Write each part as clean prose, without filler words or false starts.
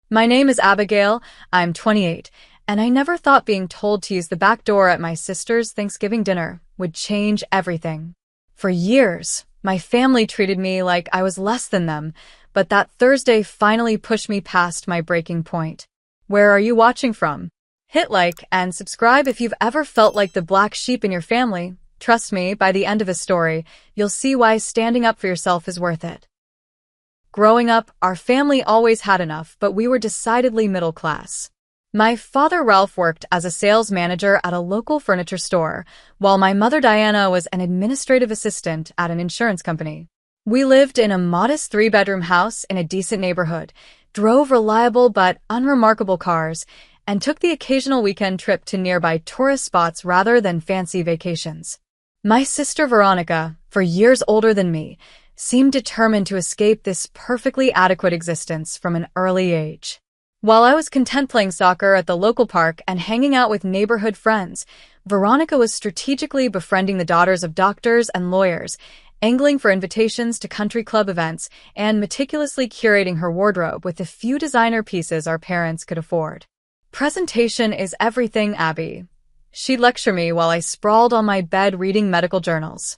My name is Abigail, I'm 28, and I never thought being told to use the back door at my sister's Thanksgiving dinner would change everything. For years, my family treated me like I was less than them, but that Thursday finally pushed me past my breaking point. Where are you watching from? Hit like and subscribe if you've ever felt like the black sheep in your family. Trust me, by the end of a story, you'll see why standing up for yourself is worth it. Growing up, our family always had enough, but we were decidedly middle class. My father Ralph worked as a sales manager at a local furniture store, while my mother Diana was an administrative assistant at an insurance company. We lived in a modest three-bedroom house in a decent neighborhood, drove reliable but unremarkable cars, and took the occasional weekend trip to nearby tourist spots rather than fancy vacations. My sister Veronica, for years older than me, seemed determined to escape this perfectly adequate existence from an early age. While I was content playing soccer at the local park and hanging out with neighborhood friends, Veronica was strategically befriending the daughters of doctors and lawyers, angling for invitations to country club events, and meticulously curating her wardrobe with the few designer pieces our parents could afford. "Presentation is everything, Abby." She'd lecture me while I sprawled on my bed reading medical journals.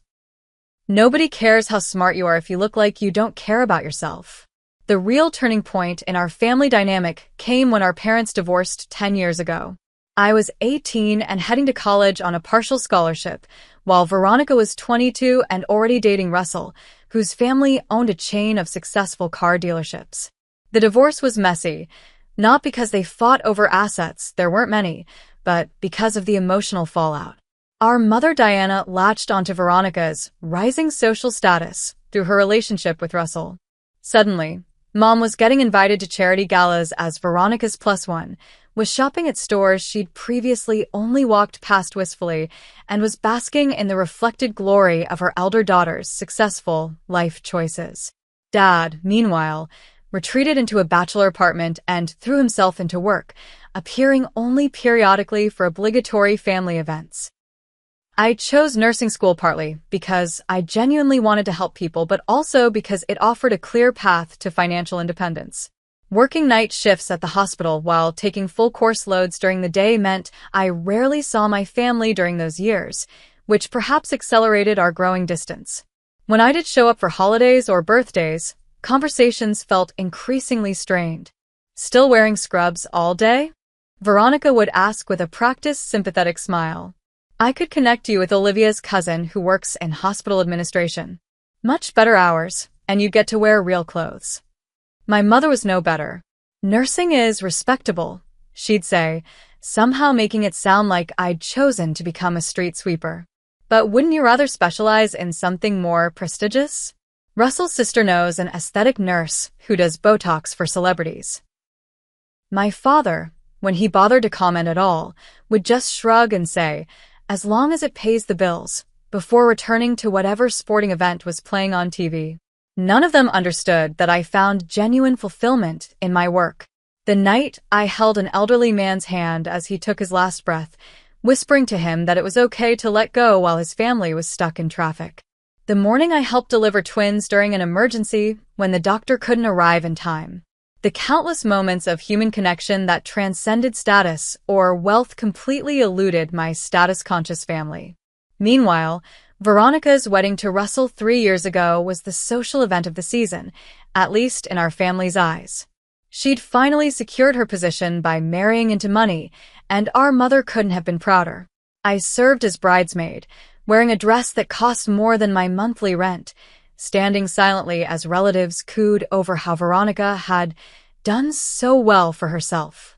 "Nobody cares how smart you are if you look like you don't care about yourself." The real turning point in our family dynamic came when our parents divorced 10 years ago. I was 18 and heading to college on a partial scholarship, while Veronica was 22 and already dating Russell, whose family owned a chain of successful car dealerships. The divorce was messy, not because they fought over assets, there weren't many, but because of the emotional fallout. Our mother Diana latched onto Veronica's rising social status through her relationship with Russell. Suddenly, Mom was getting invited to charity galas as Veronica's plus one, was shopping at stores she'd previously only walked past wistfully, and was basking in the reflected glory of her elder daughter's successful life choices. Dad, meanwhile, retreated into a bachelor apartment and threw himself into work, appearing only periodically for obligatory family events. I chose nursing school partly because I genuinely wanted to help people, but also because it offered a clear path to financial independence. Working night shifts at the hospital while taking full course loads during the day meant I rarely saw my family during those years, which perhaps accelerated our growing distance. When I did show up for holidays or birthdays, conversations felt increasingly strained. "Still wearing scrubs all day?" Veronica would ask with a practiced, sympathetic smile. "I could connect you with Olivia's cousin who works in hospital administration. Much better hours, and you get to wear real clothes." My mother was no better. "Nursing is respectable," she'd say, somehow making it sound like I'd chosen to become a street sweeper. "But wouldn't you rather specialize in something more prestigious?" Russell's sister knows an aesthetic nurse who does Botox for celebrities. My father, when he bothered to comment at all, would just shrug and say, "As long as it pays the bills," before returning to whatever sporting event was playing on TV. None of them understood that I found genuine fulfillment in my work. The night I held an elderly man's hand as he took his last breath, whispering to him that it was okay to let go while his family was stuck in traffic. The morning I helped deliver twins during an emergency when the doctor couldn't arrive in time. The countless moments of human connection that transcended status or wealth completely eluded my status-conscious family. Meanwhile, Veronica's wedding to Russell 3 years ago was the social event of the season, at least in our family's eyes. She'd finally secured her position by marrying into money, and our mother couldn't have been prouder. I served as bridesmaid, wearing a dress that cost more than my monthly rent, standing silently as relatives cooed over how Veronica had done so well for herself.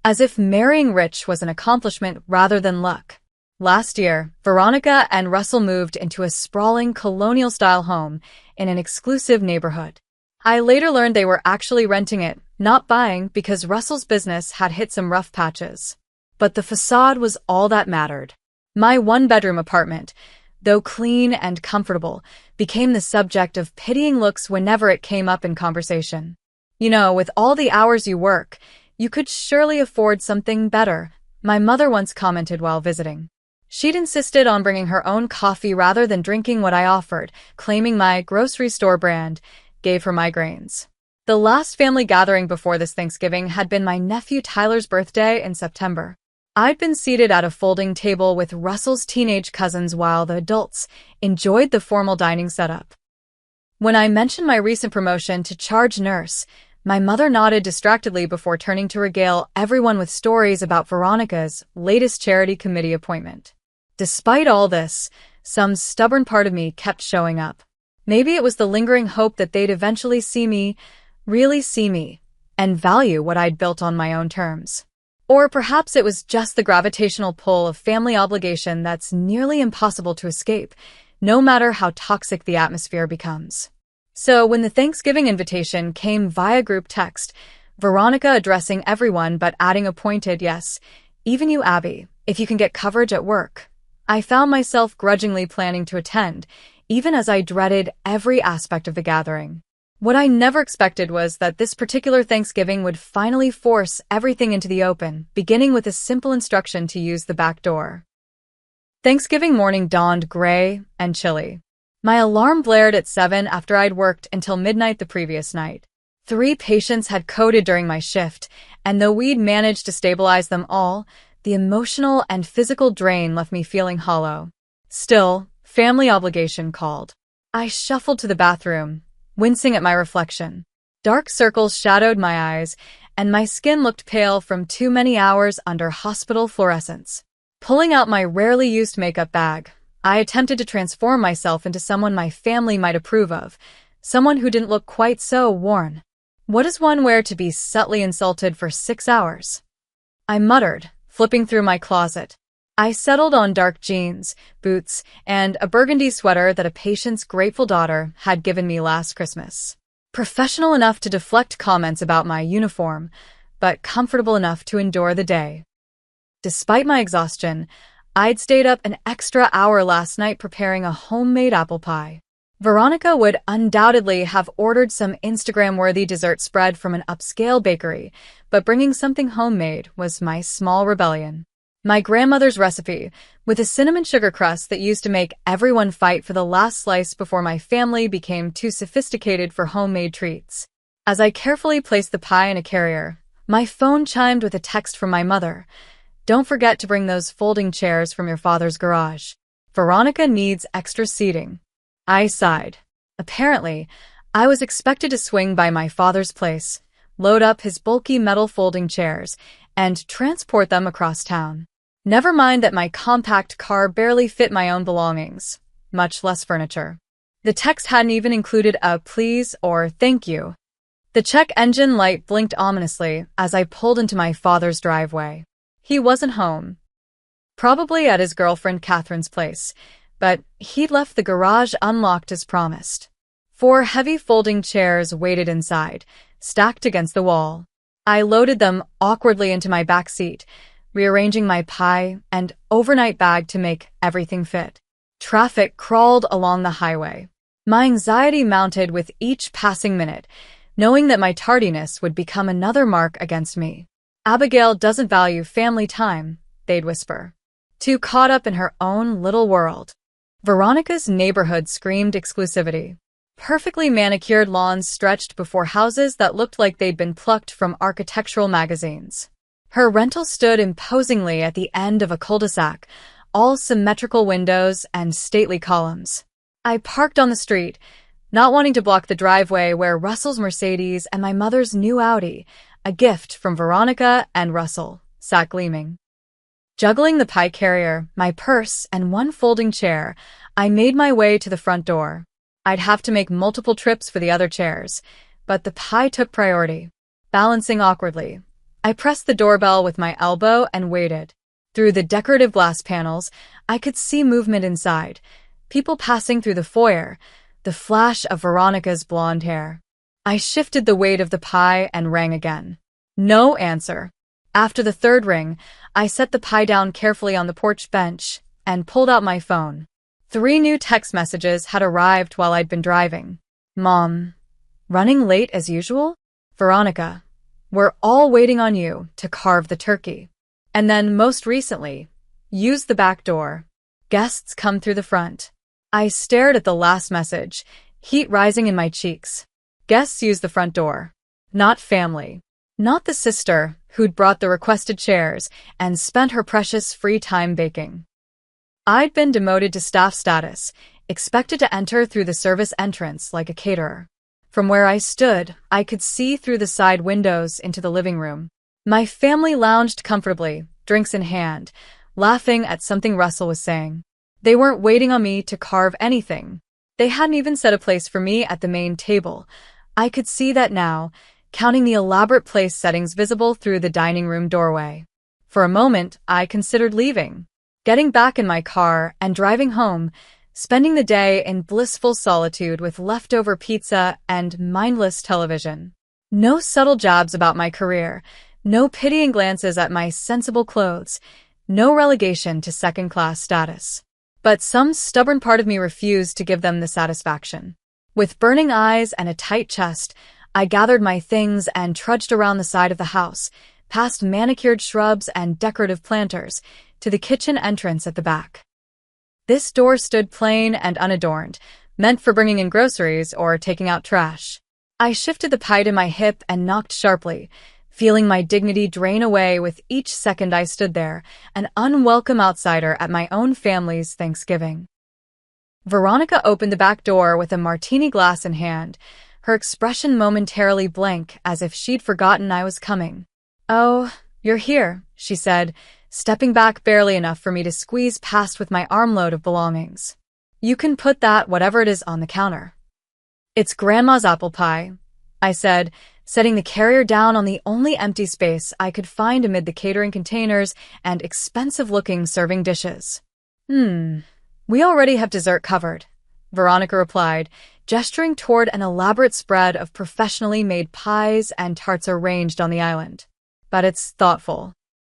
As if marrying rich was an accomplishment rather than luck. Last year, Veronica and Russell moved into a sprawling colonial-style home in an exclusive neighborhood. I later learned they were actually renting it, not buying, because Russell's business had hit some rough patches. But the facade was all that mattered. My one-bedroom apartment, though clean and comfortable, became the subject of pitying looks whenever it came up in conversation. "You know, with all the hours you work, you could surely afford something better," my mother once commented while visiting. She'd insisted on bringing her own coffee rather than drinking what I offered, claiming my grocery store brand gave her migraines. The last family gathering before this Thanksgiving had been my nephew Tyler's birthday in September. I'd been seated at a folding table with Russell's teenage cousins while the adults enjoyed the formal dining setup. When I mentioned my recent promotion to charge nurse, my mother nodded distractedly before turning to regale everyone with stories about Veronica's latest charity committee appointment. Despite all this, some stubborn part of me kept showing up. Maybe it was the lingering hope that they'd eventually see me, really see me, and value what I'd built on my own terms. Or perhaps it was just the gravitational pull of family obligation that's nearly impossible to escape, no matter how toxic the atmosphere becomes. So when the Thanksgiving invitation came via group text, Veronica addressing everyone but adding a pointed yes, even you, Abby, if you can get coverage at work, I found myself grudgingly planning to attend, even as I dreaded every aspect of the gathering. What I never expected was that this particular Thanksgiving would finally force everything into the open, beginning with a simple instruction to use the back door. Thanksgiving morning dawned gray and chilly. My alarm blared at 7 after I'd worked until midnight the previous night. 3 patients had coded during my shift, and though we'd managed to stabilize them all, the emotional and physical drain left me feeling hollow. Still, family obligation called. I shuffled to the bathroom, wincing at my reflection. Dark circles shadowed my eyes, and my skin looked pale from too many hours under hospital fluorescence. Pulling out my rarely used makeup bag, I attempted to transform myself into someone my family might approve of, someone who didn't look quite so worn. What does one wear to be subtly insulted for 6 hours? I muttered, flipping through my closet. I settled on dark jeans, boots, and a burgundy sweater that a patient's grateful daughter had given me last Christmas. Professional enough to deflect comments about my uniform, but comfortable enough to endure the day. Despite my exhaustion, I'd stayed up an extra hour last night preparing a homemade apple pie. Veronica would undoubtedly have ordered some Instagram-worthy dessert spread from an upscale bakery, but bringing something homemade was my small rebellion. My grandmother's recipe, with a cinnamon sugar crust that used to make everyone fight for the last slice before my family became too sophisticated for homemade treats. As I carefully placed the pie in a carrier, my phone chimed with a text from my mother. Don't forget to bring those folding chairs from your father's garage. Veronica needs extra seating. I sighed. Apparently, I was expected to swing by my father's place, load up his bulky metal folding chairs, and transport them across town. Never mind that my compact car barely fit my own belongings, much less furniture. The text hadn't even included a please or thank you. The check engine light blinked ominously as I pulled into my father's driveway. He wasn't home. Probably at his girlfriend Catherine's place, but he'd left the garage unlocked as promised. 4 heavy folding chairs waited inside, stacked against the wall. I loaded them awkwardly into my back seat, rearranging my pie and overnight bag to make everything fit. Traffic crawled along the highway. My anxiety mounted with each passing minute, knowing that my tardiness would become another mark against me. Abigail doesn't value family time, they'd whisper. Too caught up in her own little world. Veronica's neighborhood screamed exclusivity. Perfectly manicured lawns stretched before houses that looked like they'd been plucked from architectural magazines. Her rental stood imposingly at the end of a cul-de-sac, all symmetrical windows and stately columns. I parked on the street, not wanting to block the driveway where Russell's Mercedes and my mother's new Audi, a gift from Veronica and Russell, sat gleaming. Juggling the pie carrier, my purse, and 1 folding chair, I made my way to the front door. I'd have to make multiple trips for the other chairs, but the pie took priority. Balancing awkwardly, I pressed the doorbell with my elbow and waited. Through the decorative glass panels, I could see movement inside, people passing through the foyer, the flash of Veronica's blonde hair. I shifted the weight of the pie and rang again. No answer. After the 3rd ring, I set the pie down carefully on the porch bench and pulled out my phone. 3 new text messages had arrived while I'd been driving. Mom, running late as usual? Veronica, we're all waiting on you to carve the turkey. And then, most recently, use the back door. Guests come through the front. I stared at the last message, heat rising in my cheeks. Guests use the front door. Not family. Not the sister who'd brought the requested chairs and spent her precious free time baking. I'd been demoted to staff status, expected to enter through the service entrance like a caterer. From where I stood, I could see through the side windows into the living room. My family lounged comfortably, drinks in hand, laughing at something Russell was saying. They weren't waiting on me to carve anything. They hadn't even set a place for me at the main table. I could see that now, counting the elaborate place settings visible through the dining room doorway. For a moment, I considered leaving, getting back in my car and driving home, spending the day in blissful solitude with leftover pizza and mindless television. No subtle jabs about my career, no pitying glances at my sensible clothes, no relegation to second-class status. But some stubborn part of me refused to give them the satisfaction. With burning eyes and a tight chest, I gathered my things and trudged around the side of the house, past manicured shrubs and decorative planters, to the kitchen entrance at the back. This door stood plain and unadorned, meant for bringing in groceries or taking out trash. I shifted the pie to my hip and knocked sharply, feeling my dignity drain away with each second I stood there, an unwelcome outsider at my own family's Thanksgiving. Veronica opened the back door with a martini glass in hand, her expression momentarily blank as if she'd forgotten I was coming. "Oh, you're here," she said, stepping back barely enough for me to squeeze past with my armload of belongings. "You can put that whatever it is on the counter." "It's Grandma's apple pie," I said, setting the carrier down on the only empty space I could find amid the catering containers and expensive-looking serving dishes. We already have dessert covered," Veronica replied, gesturing toward an elaborate spread of professionally made pies and tarts arranged on the island. "But it's thoughtful."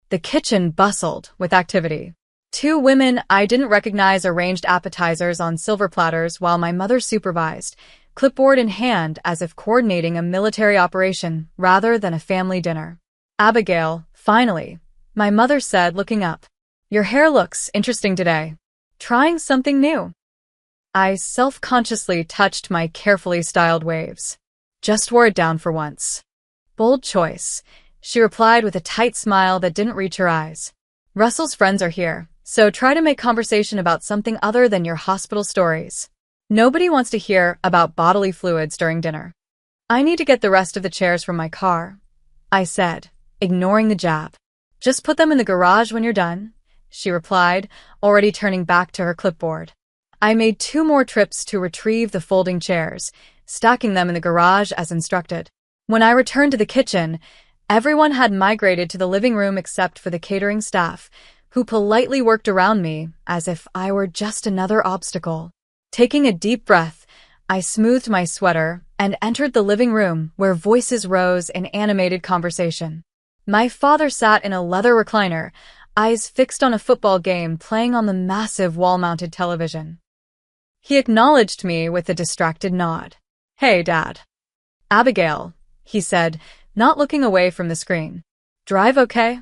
The kitchen bustled with activity. Two women I didn't recognize arranged appetizers on silver platters while my mother supervised, clipboard in hand as if coordinating a military operation rather than a family dinner. "Abigail, finally," my mother said, looking up. "Your hair looks interesting today. Trying something new?" I self-consciously touched my carefully styled waves. "Just wore it down for once." "Bold choice," she replied with a tight smile that didn't reach her eyes. "Russell's friends are here, so try to make conversation about something other than your hospital stories. Nobody wants to hear about bodily fluids during dinner." "I need to get the rest of the chairs from my car," I said, ignoring the jab. "Just put them in the garage when you're done," she replied, already turning back to her clipboard. I made 2 more trips to retrieve the folding chairs, stacking them in the garage as instructed. When I returned to the kitchen, everyone had migrated to the living room except for the catering staff, who politely worked around me as if I were just another obstacle. Taking a deep breath, I smoothed my sweater and entered the living room where voices rose in animated conversation. My father sat in a leather recliner, eyes fixed on a football game playing on the massive wall-mounted television. He acknowledged me with a distracted nod. "Hey, Dad." "Abigail," he said, not looking away from the screen. "Drive okay?"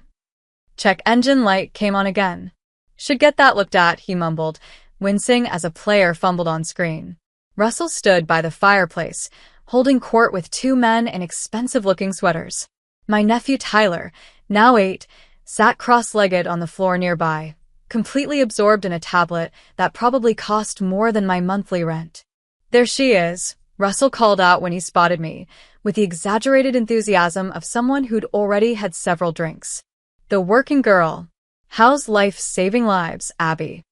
Check engine light came on again. "Should get that looked at," he mumbled, wincing as a player fumbled on screen. Russell stood by the fireplace, holding court with 2 men in expensive-looking sweaters. My nephew Tyler, now 8, sat cross-legged on the floor nearby, completely absorbed in a tablet that probably cost more than my monthly rent. "There she is," Russell called out when he spotted me, with the exaggerated enthusiasm of someone who'd already had several drinks. "The working girl. How's life saving lives, Abby?"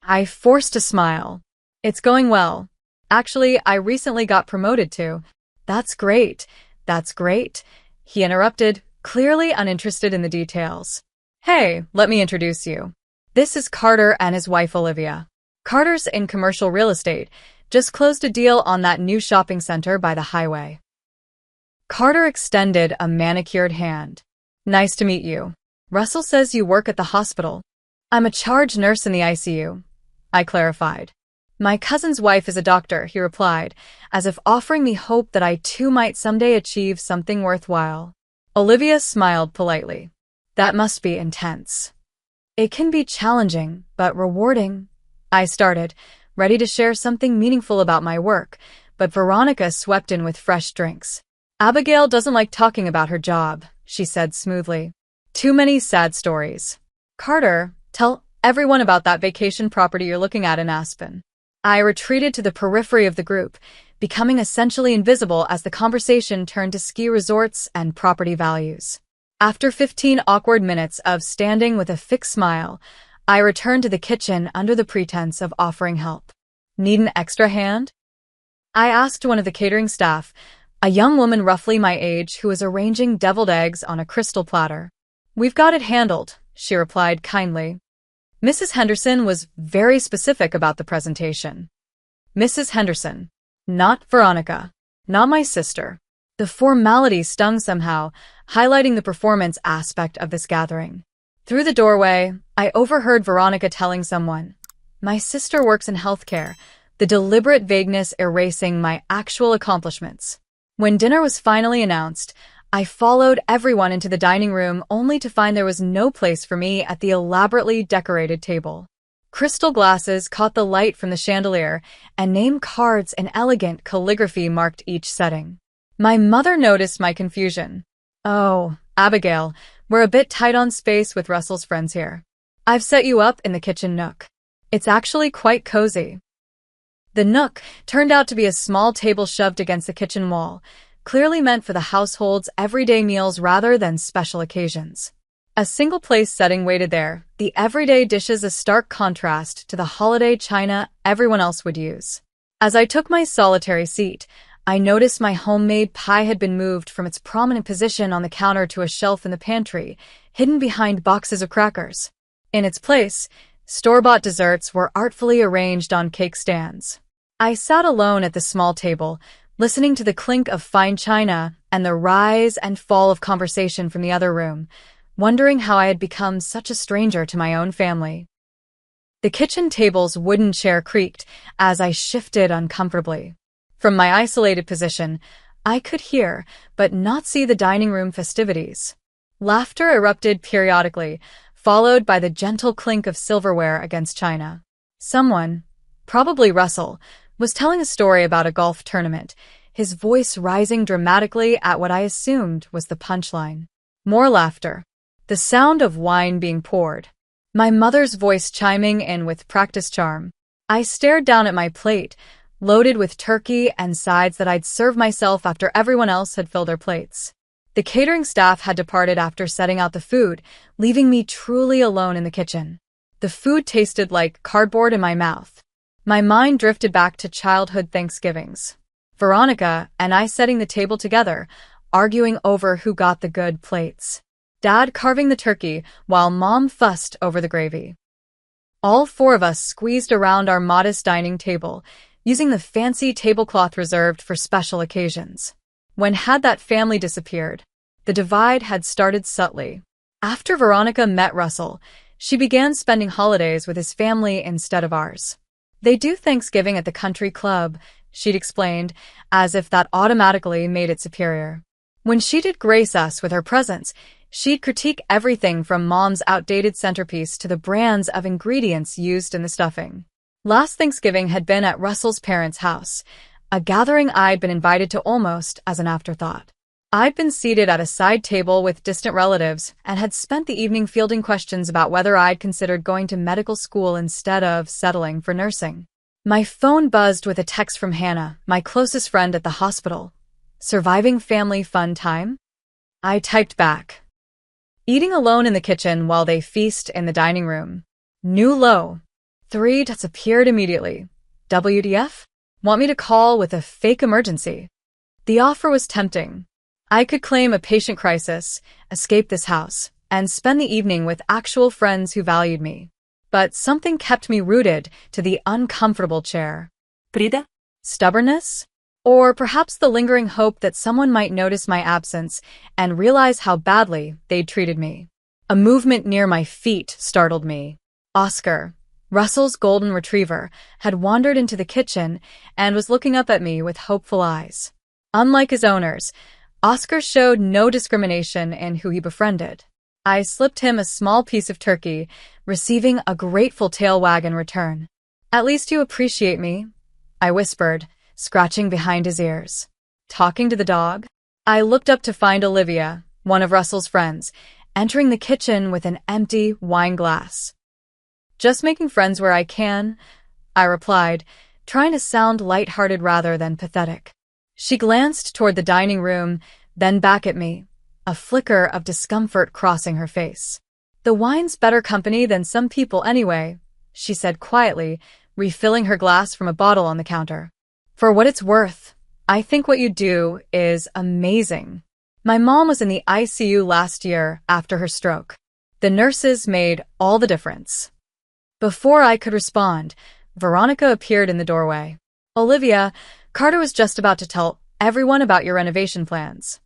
I forced a smile. "It's going well. Actually, I recently got promoted to—" "That's great. That's great," he interrupted, clearly uninterested in the details. "Hey, let me introduce you. This is Carter and his wife Olivia. Carter's in commercial real estate, just closed a deal on that new shopping center by the highway." Carter extended a manicured hand. "Nice to meet you. Russell says you work at the hospital." "I'm a charge nurse in the ICU," I clarified. "My cousin's wife is a doctor," he replied, as if offering me hope that I too might someday achieve something worthwhile. Olivia smiled politely. "That must be intense." "It can be challenging, but rewarding," I started, ready to share something meaningful about my work, but Veronica swept in with fresh drinks. Abigail doesn't like talking about her job, she said smoothly. Too many sad stories. Carter, tell everyone about that vacation property you're looking at in Aspen. I retreated to the periphery of the group, becoming essentially invisible as the conversation turned to ski resorts and property values. After 15 awkward minutes of standing with a fixed smile, I returned to the kitchen under the pretense of offering help. Need an extra hand? I asked one of the catering staff, a young woman roughly my age who was arranging deviled eggs on a crystal platter. We've got it handled, she replied kindly. Mrs. Henderson was very specific about the presentation. Mrs. Henderson, not Veronica, not my sister. The formality stung somehow, highlighting the performance aspect of this gathering. Through the doorway, I overheard Veronica telling someone, "My sister works in healthcare," the deliberate vagueness erasing my actual accomplishments. When dinner was finally announced, I followed everyone into the dining room only to find there was no place for me at the elaborately decorated table. Crystal glasses caught the light from the chandelier, and name cards in elegant calligraphy marked each setting. My mother noticed my confusion. "Oh, Abigail, we're a bit tight on space with Russell's friends here. I've set you up in the kitchen nook. It's actually quite cozy." The nook turned out to be a small table shoved against the kitchen wall, clearly meant for the household's everyday meals rather than special occasions. A single-place setting waited there, the everyday dishes a stark contrast to the holiday china everyone else would use. As I took my solitary seat, I noticed my homemade pie had been moved from its prominent position on the counter to a shelf in the pantry, hidden behind boxes of crackers. In its place, store-bought desserts were artfully arranged on cake stands. I sat alone at the small table, listening to the clink of fine china and the rise and fall of conversation from the other room, wondering how I had become such a stranger to my own family. The kitchen table's wooden chair creaked as I shifted uncomfortably. From my isolated position, I could hear, but not see the dining room festivities. Laughter erupted periodically, followed by the gentle clink of silverware against china. Someone, probably Russell, was telling a story about a golf tournament, his voice rising dramatically at what I assumed was the punchline. More laughter. The sound of wine being poured. My mother's voice chiming in with practiced charm. I stared down at my plate, loaded with turkey and sides that I'd served myself after everyone else had filled their plates. The catering staff had departed after setting out the food, leaving me truly alone in the kitchen. The food tasted like cardboard in my mouth. My mind drifted back to childhood Thanksgivings. Veronica and I setting the table together, arguing over who got the good plates. Dad carving the turkey while Mom fussed over the gravy. All four of us squeezed around our modest dining table, using the fancy tablecloth reserved for special occasions. When had that family disappeared? The divide had started subtly. After Veronica met Russell, she began spending holidays with his family instead of ours. "They do Thanksgiving at the country club," she'd explained, as if that automatically made it superior. When she did grace us with her presence, she'd critique everything from Mom's outdated centerpiece to the brands of ingredients used in the stuffing. Last Thanksgiving had been at Russell's parents' house, a gathering I'd been invited to almost as an afterthought. I'd been seated at a side table with distant relatives and had spent the evening fielding questions about whether I'd considered going to medical school instead of settling for nursing. My phone buzzed with a text from Hannah, my closest friend at the hospital. "Surviving family fun time?" I typed back. Eating alone in the kitchen while they feast in the dining room. New low. 3 dots appeared immediately. WTF? Want me to call with a fake emergency? The offer was tempting. I could claim a patient crisis, escape this house, and spend the evening with actual friends who valued me. But something kept me rooted to the uncomfortable chair. Frida? Stubbornness? Or perhaps the lingering hope that someone might notice my absence and realize how badly they'd treated me. A movement near my feet startled me. Oscar, Russell's golden retriever, had wandered into the kitchen and was looking up at me with hopeful eyes. Unlike his owners, Oscar showed no discrimination in who he befriended. I slipped him a small piece of turkey, receiving a grateful tail wag in return. "At least you appreciate me," I whispered, scratching behind his ears. "Talking to the dog?" I looked up to find Olivia, one of Russell's friends, entering the kitchen with an empty wine glass. "Just making friends where I can," I replied, trying to sound lighthearted rather than pathetic. She glanced toward the dining room, then back at me, a flicker of discomfort crossing her face. "The wine's better company than some people anyway," she said quietly, refilling her glass from a bottle on the counter. "For what it's worth, I think what you do is amazing. My mom was in the ICU last year after her stroke. The nurses made all the difference." Before I could respond, Veronica appeared in the doorway. "Olivia, Carter was just about to tell everyone about your renovation plans."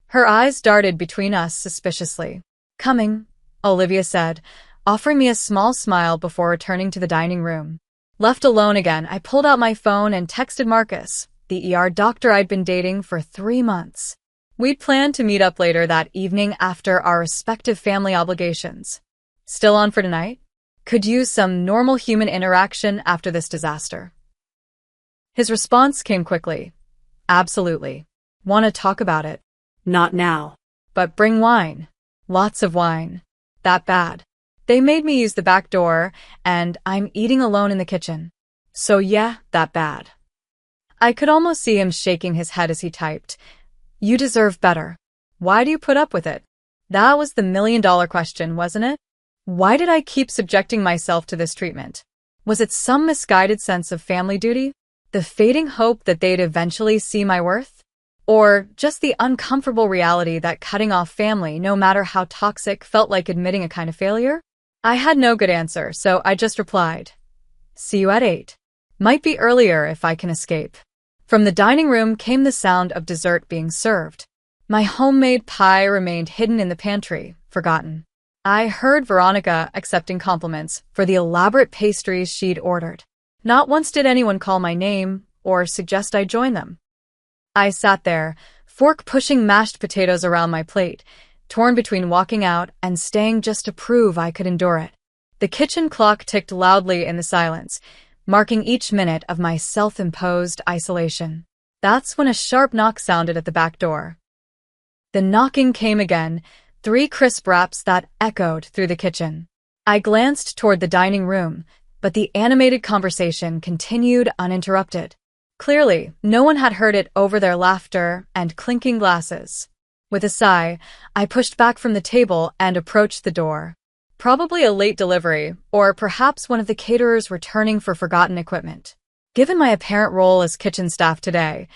Her eyes darted between us suspiciously. "Coming," Olivia said, offering me a small smile before returning to the dining room. Left alone again, I pulled out my phone and texted Marcus, the ER doctor I'd been dating for 3 months. We'd planned to meet up later that evening after our respective family obligations. "Still on for tonight? Could use some normal human interaction after this disaster." His response came quickly. "Absolutely. Want to talk about it?" "Not now." "But bring wine." "Lots of wine." "That bad?" "They made me use the back door, and I'm eating alone in the kitchen." "So yeah, that bad." I could almost see him shaking his head as he typed. "You deserve better. Why do you put up with it?" That was the million-dollar question, wasn't it? Why did I keep subjecting myself to this treatment? Was it some misguided sense of family duty? The fading hope that they'd eventually see my worth? Or just the uncomfortable reality that cutting off family, no matter how toxic, felt like admitting a kind of failure? I had no good answer, so I just replied, "See you at 8. Might be earlier if I can escape." From the dining room came the sound of dessert being served. My homemade pie remained hidden in the pantry, forgotten. I heard Veronica accepting compliments for the elaborate pastries she'd ordered. Not once did anyone call my name or suggest I join them. I sat there, fork pushing mashed potatoes around my plate, torn between walking out and staying just to prove I could endure it. The kitchen clock ticked loudly in the silence, marking each minute of my self-imposed isolation. That's when a sharp knock sounded at the back door. The knocking came again, 3 crisp raps that echoed through the kitchen. I glanced toward the dining room, but the animated conversation continued uninterrupted. Clearly, no one had heard it over their laughter and clinking glasses. With a sigh, I pushed back from the table and approached the door. Probably a late delivery, or perhaps one of the caterers returning for forgotten equipment. Given my apparent role as kitchen staff today,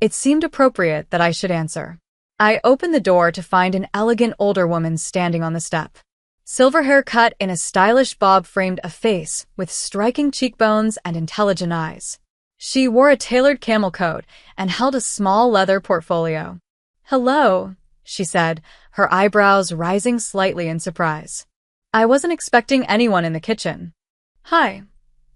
it seemed appropriate that I should answer. I opened the door to find an elegant older woman standing on the step. Silver hair cut in a stylish bob framed a face with striking cheekbones and intelligent eyes. She wore a tailored camel coat and held a small leather portfolio. "Hello," she said, her eyebrows rising slightly in surprise. I wasn't expecting anyone in the kitchen. "Hi,"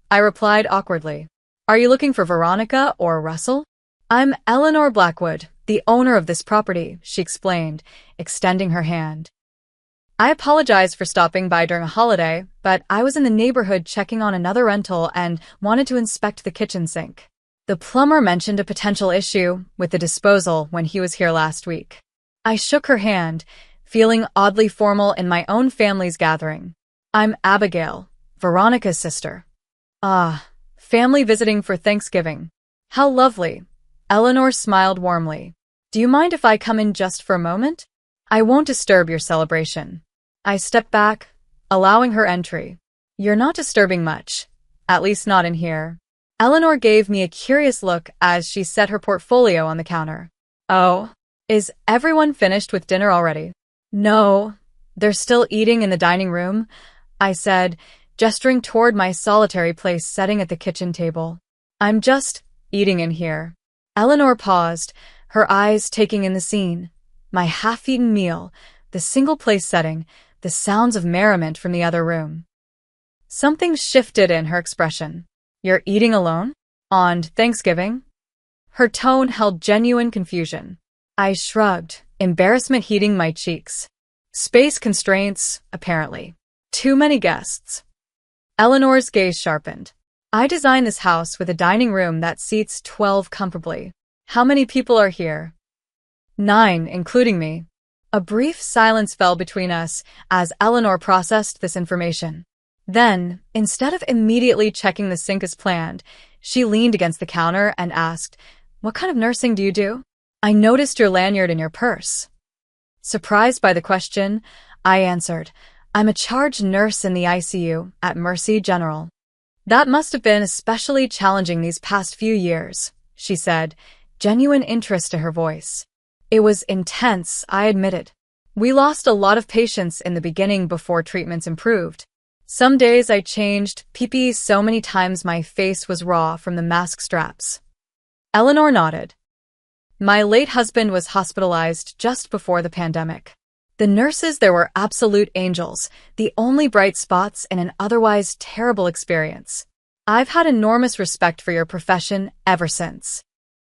I replied awkwardly. "Are you looking for Veronica or Russell?" "I'm Eleanor Blackwood, the owner of this property," she explained, extending her hand. "I apologize for stopping by during a holiday, but I was in the neighborhood checking on another rental and wanted to inspect the kitchen sink. The plumber mentioned a potential issue with the disposal when he was here last week." I shook her hand, feeling oddly formal in my own family's gathering. "I'm Abigail, Veronica's sister." "Ah, family visiting for Thanksgiving. How lovely." Eleanor smiled warmly. "Do you mind if I come in just for a moment? I won't disturb your celebration." I stepped back, allowing her entry. "You're not disturbing much, at least not in here." Eleanor gave me a curious look as she set her portfolio on the counter. "Oh, is everyone finished with dinner already?" "No, they're still eating in the dining room," I said, gesturing toward my solitary place setting at the kitchen table. "I'm just eating in here." Eleanor paused, her eyes taking in the scene. My half-eaten meal, the single-place setting, the sounds of merriment from the other room. Something shifted in her expression. "You're eating alone? On Thanksgiving?" Her tone held genuine confusion. I shrugged, embarrassment heating my cheeks. Space constraints, apparently. Too many guests. Eleanor's gaze sharpened. "I designed this house with a dining room that seats 12 comfortably. How many people are here?" 9, including me. A brief silence fell between us as Eleanor processed this information. Then, instead of immediately checking the sink as planned, she leaned against the counter and asked, "What kind of nursing do you do? I noticed your lanyard in your purse." Surprised by the question, I answered, "I'm a charge nurse in the ICU at Mercy General." "That must have been especially challenging these past few years," she said, genuine interest to her voice. "It was intense," I admitted. "We lost a lot of patients in the beginning before treatments improved. Some days I changed PPE so many times my face was raw from the mask straps." Eleanor nodded. "My late husband was hospitalized just before the pandemic. The nurses there were absolute angels, the only bright spots in an otherwise terrible experience. I've had enormous respect for your profession ever since."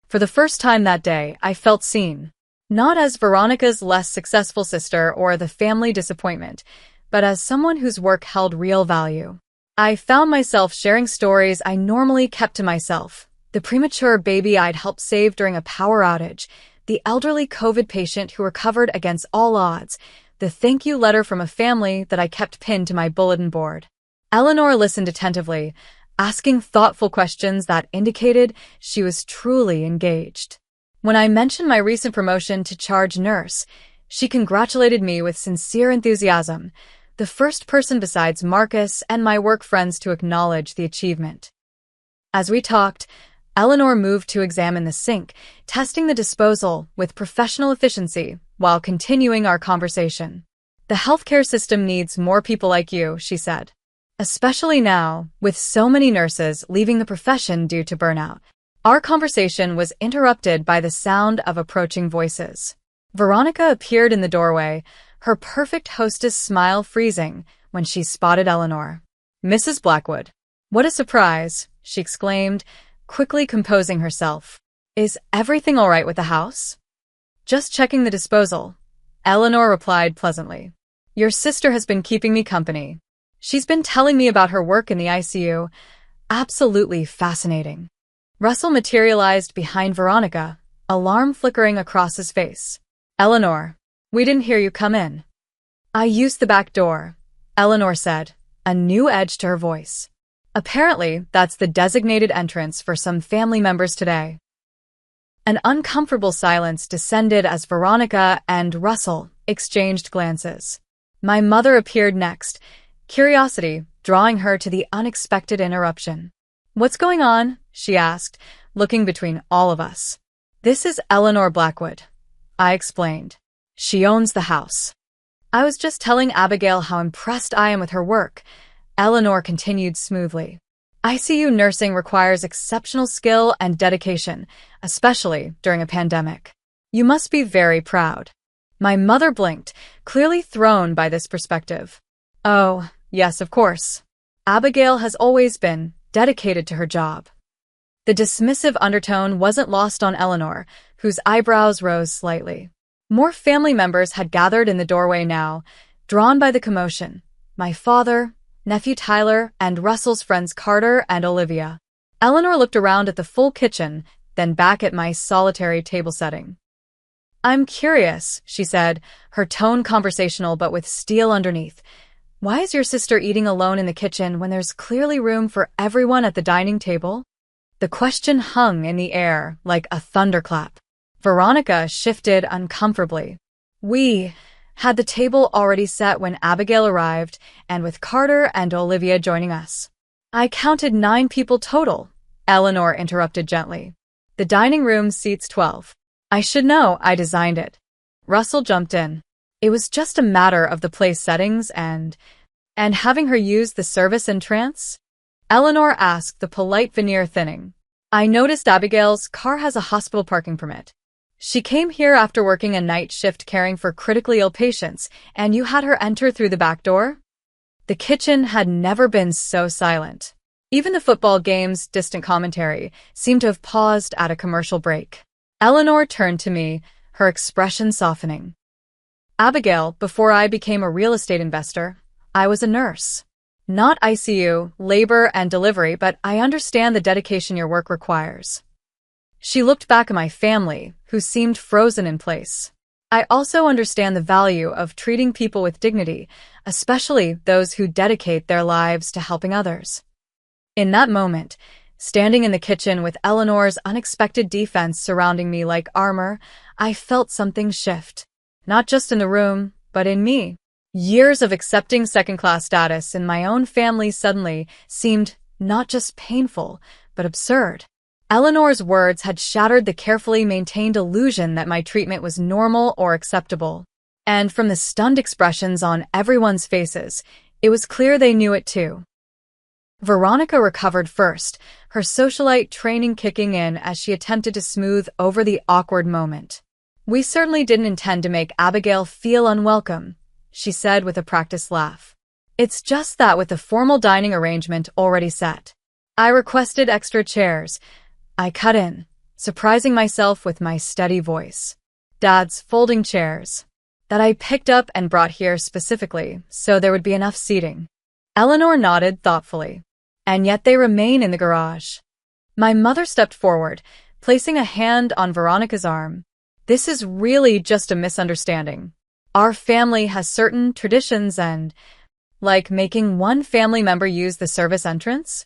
For the first time that day, I felt seen. Not as Veronica's less successful sister or the family disappointment, but as someone whose work held real value. I found myself sharing stories I normally kept to myself. The premature baby I'd helped save during a power outage, the elderly COVID patient who recovered against all odds, the thank you letter from a family that I kept pinned to my bulletin board. Eleanor listened attentively, asking thoughtful questions that indicated she was truly engaged. When I mentioned my recent promotion to charge nurse, she congratulated me with sincere enthusiasm, the first person besides Marcus and my work friends to acknowledge the achievement. As we talked, Eleanor moved to examine the sink, testing the disposal with professional efficiency while continuing our conversation. "The healthcare system needs more people like you," she said. "Especially now, with so many nurses leaving the profession due to burnout." Our conversation was interrupted by the sound of approaching voices. Veronica appeared in the doorway, her perfect hostess smile freezing when she spotted Eleanor. "Mrs. Blackwood." "What a surprise," she exclaimed, quickly composing herself. "Is everything all right with the house?" "Just checking the disposal," Eleanor replied pleasantly. "Your sister has been keeping me company. She's been telling me about her work in the ICU. Absolutely fascinating." Russell materialized behind Veronica, alarm flickering across his face. "Eleanor, we didn't hear you come in." "I used the back door," Eleanor said, a new edge to her voice. "Apparently, that's the designated entrance for some family members today." An uncomfortable silence descended as Veronica and Russell exchanged glances. My mother appeared next, curiosity drawing her to the unexpected interruption. "What's going on?" she asked, looking between all of us. "This is Eleanor Blackwood," I explained. "She owns the house." "I was just telling Abigail how impressed I am with her work," Eleanor continued smoothly. "ICU nursing requires exceptional skill and dedication, especially during a pandemic. You must be very proud." My mother blinked, clearly thrown by this perspective. "Oh, yes, of course. Abigail has always been dedicated to her job." The dismissive undertone wasn't lost on Eleanor, whose eyebrows rose slightly. More family members had gathered in the doorway now, drawn by the commotion. My father, nephew Tyler, and Russell's friends Carter and Olivia. Eleanor looked around at the full kitchen, then back at my solitary table setting. "I'm curious," she said, her tone conversational but with steel underneath. "Why is your sister eating alone in the kitchen when there's clearly room for everyone at the dining table?" The question hung in the air like a thunderclap. Veronica shifted uncomfortably. "We had the table already set when Abigail arrived, and with Carter and Olivia joining us." "I counted 9 people total," Eleanor interrupted gently. "The dining room seats 12. I should know, I designed it." Russell jumped in. "It was just a matter of the place settings and having her use the service entrance?" Eleanor asked, the polite veneer thinning. "I noticed Abigail's car has a hospital parking permit. She came here after working a night shift caring for critically ill patients, and you had her enter through the back door?" The kitchen had never been so silent. Even the football game's distant commentary seemed to have paused at a commercial break. Eleanor turned to me, her expression softening. "Abigail, before I became a real estate investor, I was a nurse. Not ICU, labor, and delivery, but I understand the dedication your work requires." She looked back at my family, who seemed frozen in place. I also understand the value of treating people with dignity, especially those who dedicate their lives to helping others. In that moment, standing in the kitchen with Eleanor's unexpected defense surrounding me like armor, I felt something shift. Not just in the room, but in me. Years of accepting second-class status in my own family suddenly seemed not just painful, but absurd. Eleanor's words had shattered the carefully maintained illusion that my treatment was normal or acceptable. And from the stunned expressions on everyone's faces, it was clear they knew it too. Veronica recovered first, her socialite training kicking in as she attempted to smooth over the awkward moment. "We certainly didn't intend to make Abigail feel unwelcome," she said with a practiced laugh. "It's just that with the formal dining arrangement already set. I requested extra chairs." I cut in, surprising myself with my steady voice. "Dad's folding chairs that I picked up and brought here specifically so there would be enough seating." Eleanor nodded thoughtfully. "And yet they remain in the garage." My mother stepped forward, placing a hand on Veronica's arm. "This is really just a misunderstanding. Our family has certain traditions and, like making one family member use the service entrance?"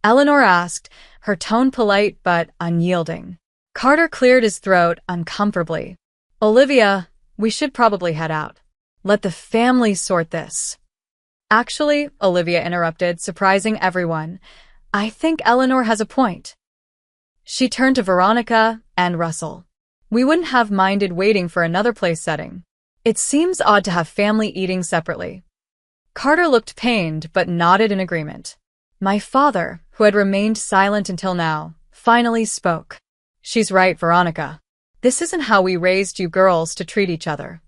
Eleanor asked, her tone polite but unyielding. Carter cleared his throat uncomfortably. "Olivia, we should probably head out. Let the family sort this." "Actually," Olivia interrupted, surprising everyone, "I think Eleanor has a point." She turned to Veronica and Russell. "We wouldn't have minded waiting for another place setting. It seems odd to have family eating separately." Carter looked pained but nodded in agreement. My father, who had remained silent until now, finally spoke. "She's right, Veronica. This isn't how we raised you girls to treat each other."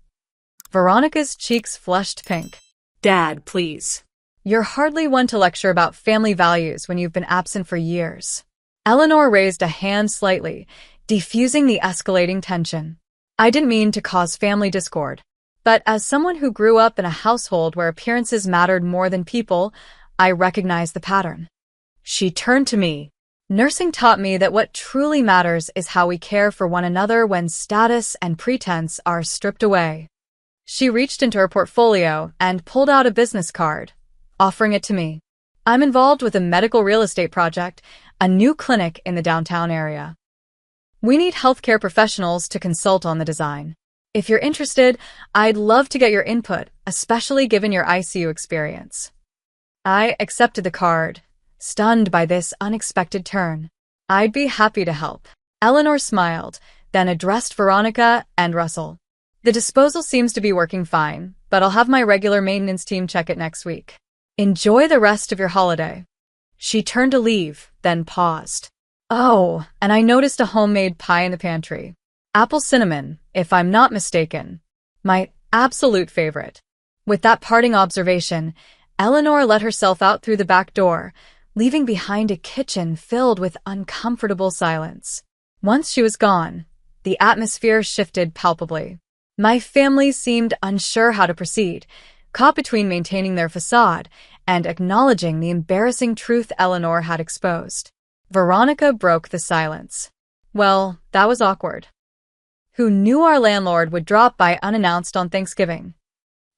Veronica's cheeks flushed pink. "Dad, please. You're hardly one to lecture about family values when you've been absent for years." Eleanor raised a hand slightly, defusing the escalating tension. "I didn't mean to cause family discord, but as someone who grew up in a household where appearances mattered more than people, I recognized the pattern." She turned to me. "Nursing taught me that what truly matters is how we care for one another when status and pretense are stripped away." She reached into her portfolio and pulled out a business card, offering it to me. "I'm involved with a medical real estate project, a new clinic in the downtown area. We need healthcare professionals to consult on the design. If you're interested, I'd love to get your input, especially given your ICU experience." I accepted the card, stunned by this unexpected turn. "I'd be happy to help." Eleanor smiled, then addressed Veronica and Russell. "The disposal seems to be working fine, but I'll have my regular maintenance team check it next week. Enjoy the rest of your holiday." She turned to leave, then paused. "Oh, and I noticed a homemade pie in the pantry. Apple cinnamon, if I'm not mistaken. My absolute favorite." With that parting observation, Eleanor let herself out through the back door, leaving behind a kitchen filled with uncomfortable silence. Once she was gone, the atmosphere shifted palpably. My family seemed unsure how to proceed, caught between maintaining their facade and acknowledging the embarrassing truth Eleanor had exposed. Veronica broke the silence. "Well, that was awkward. Who knew our landlord would drop by unannounced on Thanksgiving?"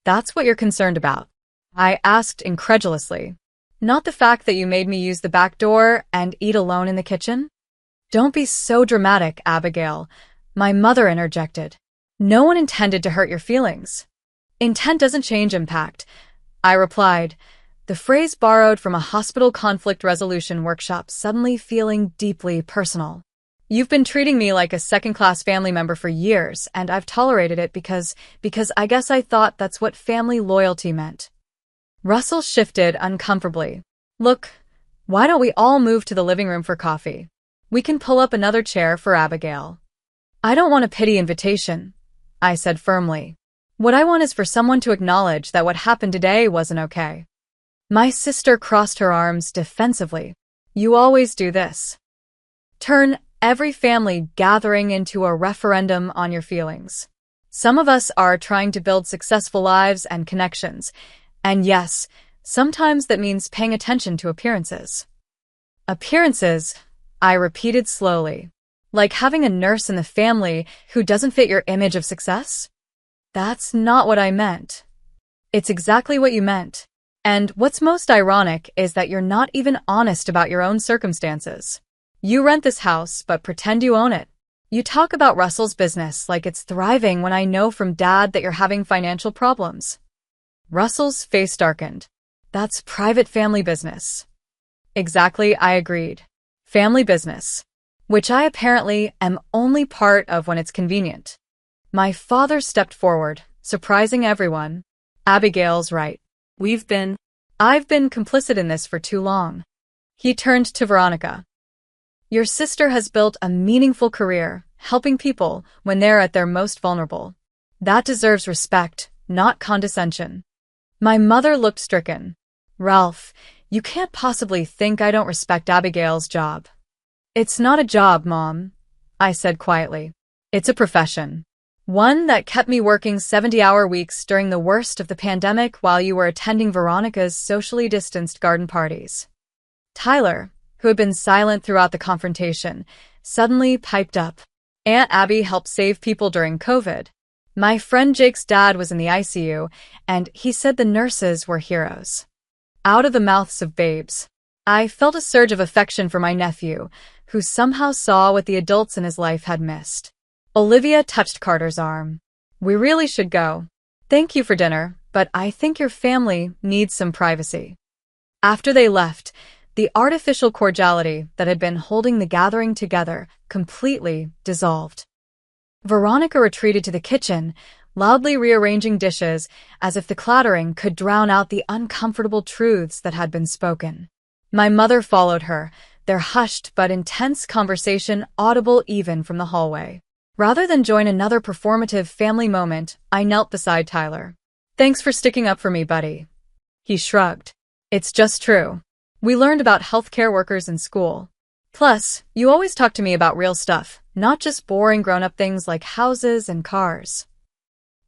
"That's what you're concerned about?" I asked incredulously. "Not the fact that you made me use the back door and eat alone in the kitchen?" "Don't be so dramatic, Abigail," my mother interjected. "No one intended to hurt your feelings." "Intent doesn't change impact," I replied, the phrase borrowed from a hospital conflict resolution workshop suddenly feeling deeply personal. "You've been treating me like a second-class family member for years, and I've tolerated it because I guess I thought that's what family loyalty meant." Russell shifted uncomfortably. "Look, why don't we all move to the living room for coffee? We can pull up another chair for Abigail." "I don't want a pity invitation," I said firmly. "What I want is for someone to acknowledge that what happened today wasn't okay." My sister crossed her arms defensively. "You always do this. Turn every family gathering into a referendum on your feelings. Some of us are trying to build successful lives and connections, and yes, sometimes that means paying attention to appearances." "Appearances," I repeated slowly. Like having a nurse in the family who doesn't fit your image of success? That's not what I meant. It's exactly what you meant. And what's most ironic is that you're not even honest about your own circumstances. You rent this house, but pretend you own it. You talk about Russell's business like it's thriving when I know from Dad that you're having financial problems. Russell's face darkened. That's private family business. Exactly, I agreed. Family business. Which I apparently am only part of when it's convenient. My father stepped forward, surprising everyone. Abigail's right. I've been complicit in this for too long. He turned to Veronica. Your sister has built a meaningful career, helping people when they're at their most vulnerable. That deserves respect, not condescension. My mother looked stricken. Ralph, you can't possibly think I don't respect Abigail's job. It's not a job, Mom, I said quietly. It's a profession. One that kept me working 70-hour weeks during the worst of the pandemic while you were attending Veronica's socially distanced garden parties. Tyler, who had been silent throughout the confrontation, suddenly piped up. Aunt Abby helped save people during COVID. My friend Jake's dad was in the ICU, and he said the nurses were heroes. Out of the mouths of babes. I felt a surge of affection for my nephew, who somehow saw what the adults in his life had missed. Olivia touched Carter's arm. We really should go. Thank you for dinner, but I think your family needs some privacy. After they left, the artificial cordiality that had been holding the gathering together completely dissolved. Veronica retreated to the kitchen, loudly rearranging dishes as if the clattering could drown out the uncomfortable truths that had been spoken. My mother followed her, their hushed but intense conversation audible even from the hallway. Rather than join another performative family moment, I knelt beside Tyler. Thanks for sticking up for me, buddy. He shrugged. It's just true. We learned about healthcare workers in school. Plus, you always talk to me about real stuff, not just boring grown-up things like houses and cars.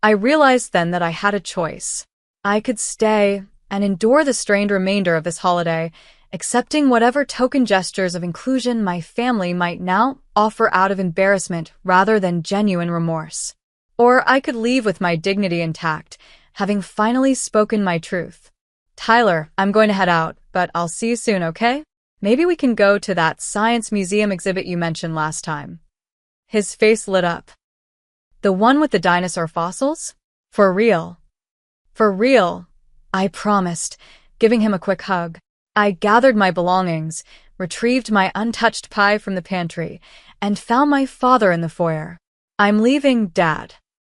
I realized then that I had a choice. I could stay and endure the strained remainder of this holiday, accepting whatever token gestures of inclusion my family might now offer out of embarrassment rather than genuine remorse. Or I could leave with my dignity intact, having finally spoken my truth. Tyler, I'm going to head out, but I'll see you soon, okay? Maybe we can go to that science museum exhibit you mentioned last time. His face lit up. The one with the dinosaur fossils? For real. For real, I promised, giving him a quick hug. I gathered my belongings, retrieved my untouched pie from the pantry, and found my father in the foyer. I'm leaving, Dad.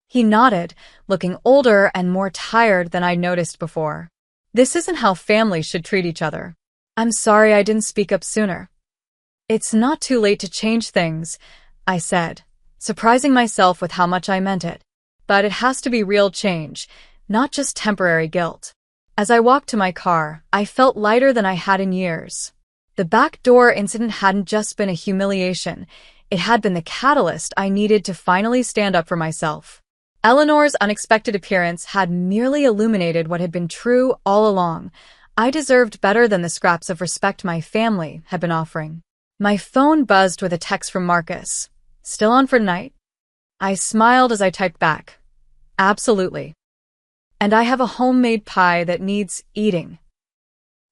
He nodded, looking older and more tired than I'd noticed before. This isn't how families should treat each other. I'm sorry I didn't speak up sooner. It's not too late to change things, I said, surprising myself with how much I meant it. But it has to be real change, not just temporary guilt. As I walked to my car, I felt lighter than I had in years. The back door incident hadn't just been a humiliation, it had been the catalyst I needed to finally stand up for myself. Eleanor's unexpected appearance had merely illuminated what had been true all along. I deserved better than the scraps of respect my family had been offering. My phone buzzed with a text from Marcus. Still on for tonight? I smiled as I typed back. Absolutely. And I have a homemade pie that needs eating.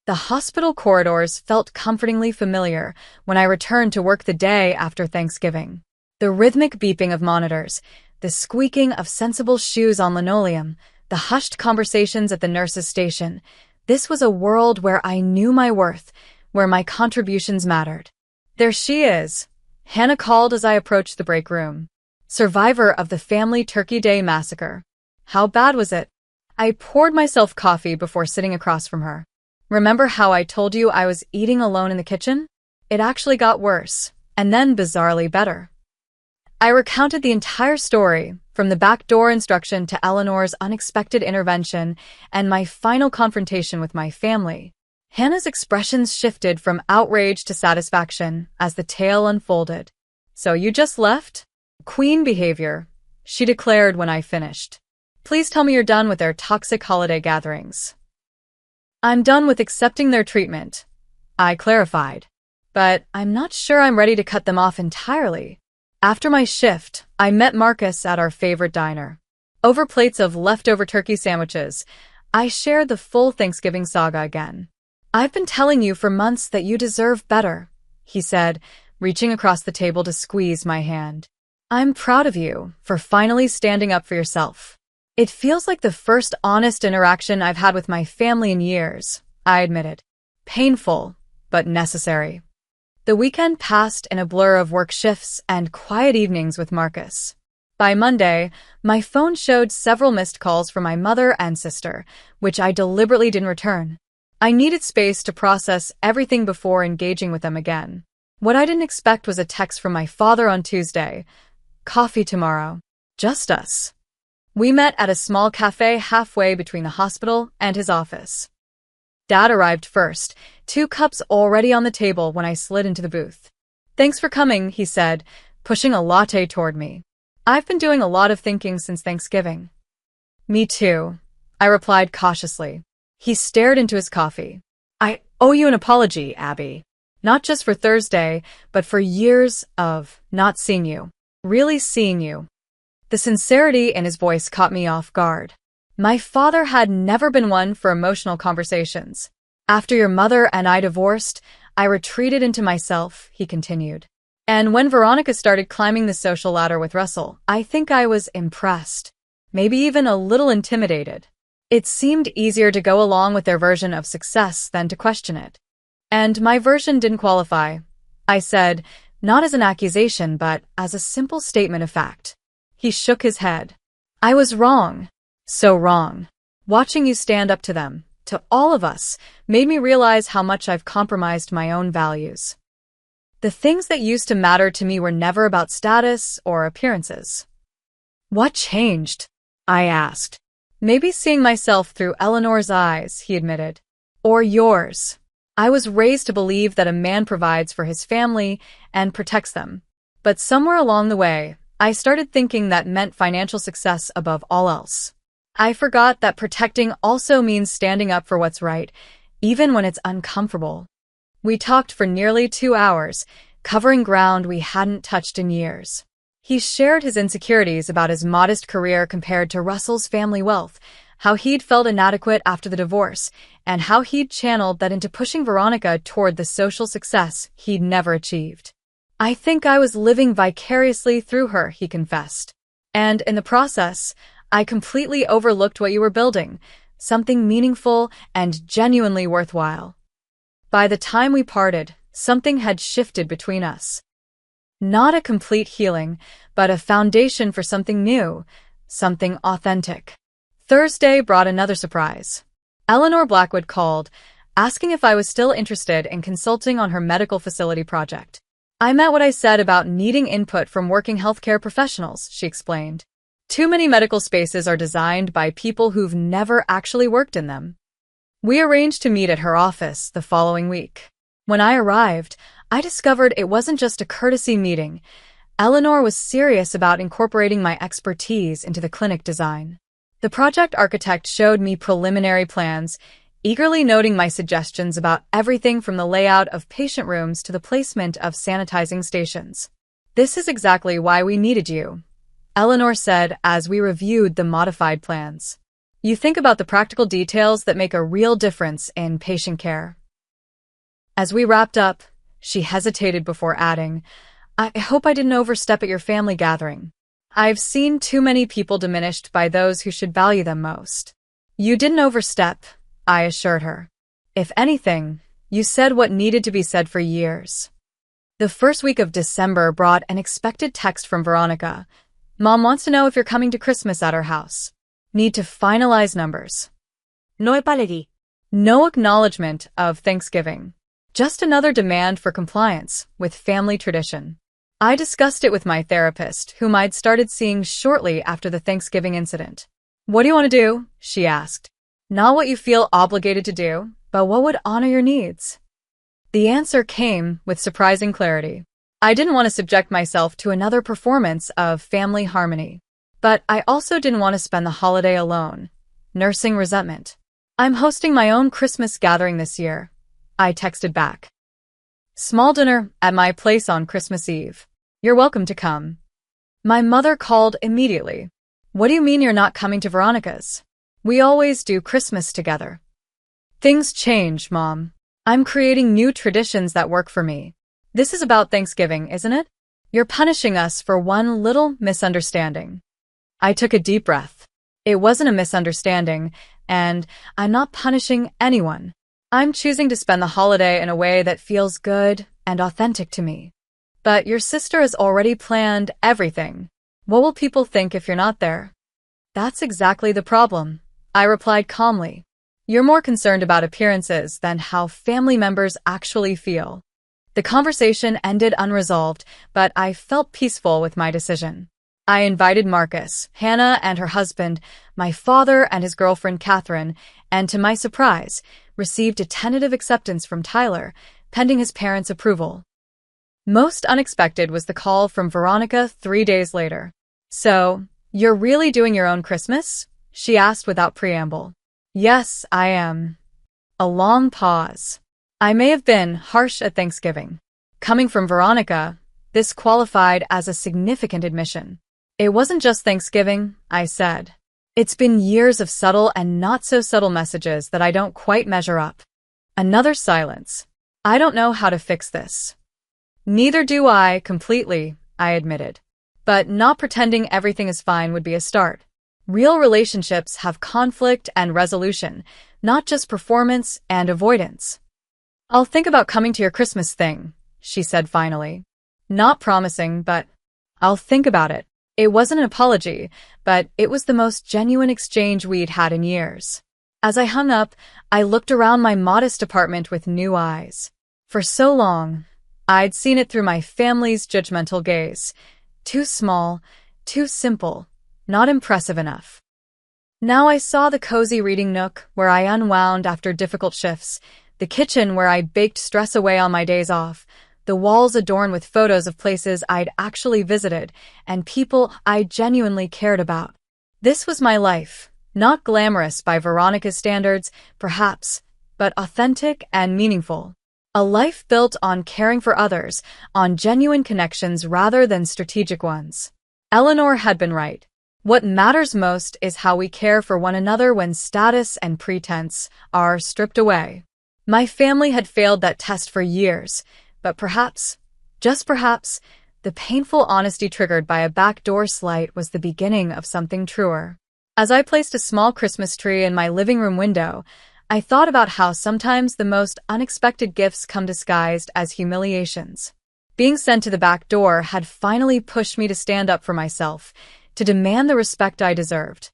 The hospital corridors felt comfortingly familiar when I returned to work the day after Thanksgiving. The rhythmic beeping of monitors, the squeaking of sensible shoes on linoleum, the hushed conversations at the nurse's station. This was a world where I knew my worth, where my contributions mattered. There she is, Hannah called as I approached the break room. Survivor of the family Turkey Day massacre. How bad was it? I poured myself coffee before sitting across from her. Remember how I told you I was eating alone in the kitchen? It actually got worse, and then bizarrely better. I recounted the entire story, from the backdoor instruction to Eleanor's unexpected intervention and my final confrontation with my family. Hannah's expressions shifted from outrage to satisfaction as the tale unfolded. So you just left? Queen behavior, she declared when I finished. Please tell me you're done with their toxic holiday gatherings. I'm done with accepting their treatment, I clarified. But I'm not sure I'm ready to cut them off entirely. After my shift, I met Marcus at our favorite diner. Over plates of leftover turkey sandwiches, I shared the full Thanksgiving saga again. "I've been telling you for months that you deserve better," he said, reaching across the table to squeeze my hand. "I'm proud of you for finally standing up for yourself." It feels like the first honest interaction I've had with my family in years, I admitted. Painful, but necessary. The weekend passed in a blur of work shifts and quiet evenings with Marcus. By Monday, my phone showed several missed calls from my mother and sister, which I deliberately didn't return. I needed space to process everything before engaging with them again. What I didn't expect was a text from my father on Tuesday. "Coffee tomorrow. Just us." We met at a small cafe halfway between the hospital and his office. Dad arrived first, 2 cups already on the table when I slid into the booth. "Thanks for coming," he said, pushing a latte toward me. "I've been doing a lot of thinking since Thanksgiving." "Me too," I replied cautiously. He stared into his coffee. "I owe you an apology, Abby. Not just for Thursday, but for years of not seeing you. Really seeing you." The sincerity in his voice caught me off guard. My father had never been one for emotional conversations. "After your mother and I divorced, I retreated into myself," he continued. "And when Veronica started climbing the social ladder with Russell, I think I was impressed. Maybe even a little intimidated. It seemed easier to go along with their version of success than to question it. And my version didn't qualify," I said, not as an accusation but as a simple statement of fact. He shook his head. "I was wrong. So wrong. Watching you stand up to them, to all of us, made me realize how much I've compromised my own values. The things that used to matter to me were never about status or appearances." "What changed?" I asked. "Maybe seeing myself through Eleanor's eyes," he admitted. "Or yours. I was raised to believe that a man provides for his family and protects them. But somewhere along the way, I started thinking that meant financial success above all else. I forgot that protecting also means standing up for what's right, even when it's uncomfortable." We talked for nearly 2 hours, covering ground we hadn't touched in years. He shared his insecurities about his modest career compared to Russell's family wealth, how he'd felt inadequate after the divorce, and how he'd channeled that into pushing Veronica toward the social success he'd never achieved. "I think I was living vicariously through her," he confessed. "And in the process, I completely overlooked what you were building, something meaningful and genuinely worthwhile." By the time we parted, something had shifted between us. Not a complete healing, but a foundation for something new, something authentic. Thursday brought another surprise. Eleanor Blackwood called, asking if I was still interested in consulting on her medical facility project. "I meant what I said about needing input from working healthcare professionals," she explained. "Too many medical spaces are designed by people who've never actually worked in them." We arranged to meet at her office the following week. When I arrived, I discovered it wasn't just a courtesy meeting. Eleanor was serious about incorporating my expertise into the clinic design. The project architect showed me preliminary plans, eagerly noting my suggestions about everything from the layout of patient rooms to the placement of sanitizing stations. "This is exactly why we needed you," Eleanor said as we reviewed the modified plans. "You think about the practical details that make a real difference in patient care." As we wrapped up, she hesitated before adding, "I hope I didn't overstep at your family gathering. I've seen too many people diminished by those who should value them most." "You didn't overstep," I assured her. "If anything, you said what needed to be said for years." The first week of December brought an expected text from Veronica. "Mom wants to know if you're coming to Christmas at her house. Need to finalize numbers." No apology. No acknowledgement of Thanksgiving. Just another demand for compliance with family tradition. I discussed it with my therapist, whom I'd started seeing shortly after the Thanksgiving incident. "What do you want to do?" she asked. "Not what you feel obligated to do, but what would honor your needs." The answer came with surprising clarity. I didn't want to subject myself to another performance of family harmony. But I also didn't want to spend the holiday alone, nursing resentment. "I'm hosting my own Christmas gathering this year," I texted back. "Small dinner at my place on Christmas Eve. You're welcome to come. My mother called immediately. What do you mean you're not coming to Veronica's? We always do Christmas together. Things change, Mom. I'm creating new traditions that work for me. This is about Thanksgiving, isn't it? You're punishing us for one little misunderstanding. I took a deep breath. It wasn't a misunderstanding, and I'm not punishing anyone. I'm choosing to spend the holiday in a way that feels good and authentic to me. But your sister has already planned everything. What will people think if you're not there? That's exactly the problem, I replied calmly. You're more concerned about appearances than how family members actually feel. The conversation ended unresolved, but I felt peaceful with my decision. I invited Marcus, Hannah and her husband, my father and his girlfriend Catherine, and to my surprise, received a tentative acceptance from Tyler, pending his parents' approval. Most unexpected was the call from Veronica 3 days later. So, you're really doing your own Christmas? She asked without preamble. Yes, I am. A long pause. I may have been harsh at Thanksgiving. Coming from Veronica, this qualified as a significant admission. It wasn't just Thanksgiving, I said. It's been years of subtle and not so subtle messages that I don't quite measure up. Another silence. I don't know how to fix this. Neither do I, completely, I admitted. But not pretending everything is fine would be a start. Real relationships have conflict and resolution, not just performance and avoidance. I'll think about coming to your Christmas thing, she said finally. Not promising, but I'll think about it. It wasn't an apology, but it was the most genuine exchange we'd had in years. As I hung up, I looked around my modest apartment with new eyes. For so long, I'd seen it through my family's judgmental gaze. Too small, too simple, not impressive enough. Now I saw the cozy reading nook where I unwound after difficult shifts, the kitchen where I baked stress away on my days off, the walls adorned with photos of places I'd actually visited and people I genuinely cared about. This was my life, not glamorous by Veronica's standards, perhaps, but authentic and meaningful. A life built on caring for others, on genuine connections rather than strategic ones. Eleanor had been right. What matters most is how we care for one another when status and pretense are stripped away. My family had failed that test for years, but perhaps, just perhaps, the painful honesty triggered by a backdoor slight was the beginning of something truer. As I placed a small Christmas tree in my living room window, I thought about how sometimes the most unexpected gifts come disguised as humiliations. Being sent to the back door had finally pushed me to stand up for myself, to demand the respect I deserved.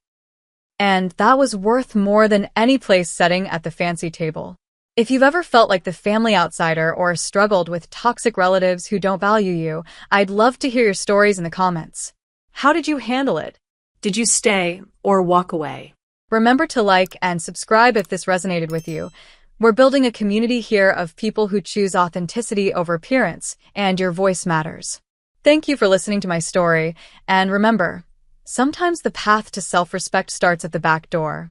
And that was worth more than any place setting at the fancy table. If you've ever felt like the family outsider or struggled with toxic relatives who don't value you, I'd love to hear your stories in the comments. How did you handle it? Did you stay or walk away? Remember to like and subscribe if this resonated with you. We're building a community here of people who choose authenticity over appearance, and your voice matters. Thank you for listening to my story, and remember, sometimes the path to self-respect starts at the back door.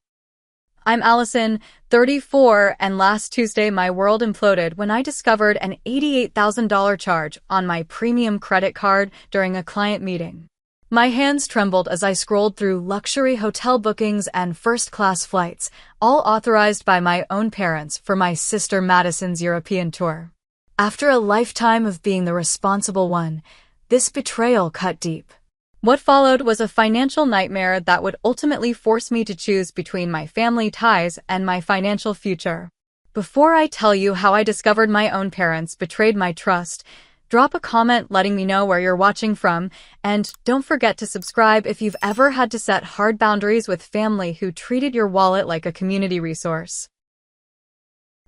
I'm Allison, 34, and last Tuesday my world imploded when I discovered an $88,000 charge on my premium credit card during a client meeting. My hands trembled as I scrolled through luxury hotel bookings and first-class flights, all authorized by my own parents for my sister Madison's European tour. After a lifetime of being the responsible one, this betrayal cut deep. What followed was a financial nightmare that would ultimately force me to choose between my family ties and my financial future. Before I tell you how I discovered my own parents betrayed my trust, drop a comment letting me know where you're watching from, and don't forget to subscribe if you've ever had to set hard boundaries with family who treated your wallet like a community resource.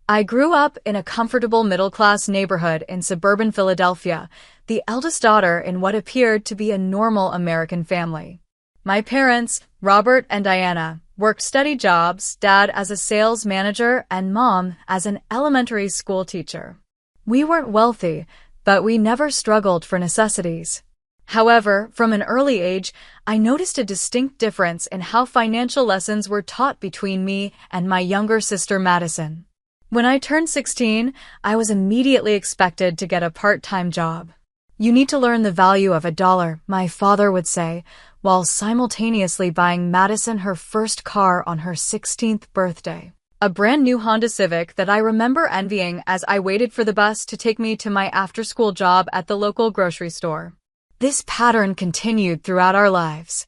I grew up in a comfortable middle-class neighborhood in suburban Philadelphia, the eldest daughter in what appeared to be a normal American family. My parents, Robert and Diana, worked steady jobs, dad as a sales manager and mom as an elementary school teacher. We weren't wealthy, but we never struggled for necessities. However, from an early age, I noticed a distinct difference in how financial lessons were taught between me and my younger sister Madison. When I turned 16, I was immediately expected to get a part-time job. You need to learn the value of $1, my father would say, while simultaneously buying Madison her first car on her 16th birthday. A brand new Honda Civic that I remember envying as I waited for the bus to take me to my after-school job at the local grocery store. This pattern continued throughout our lives.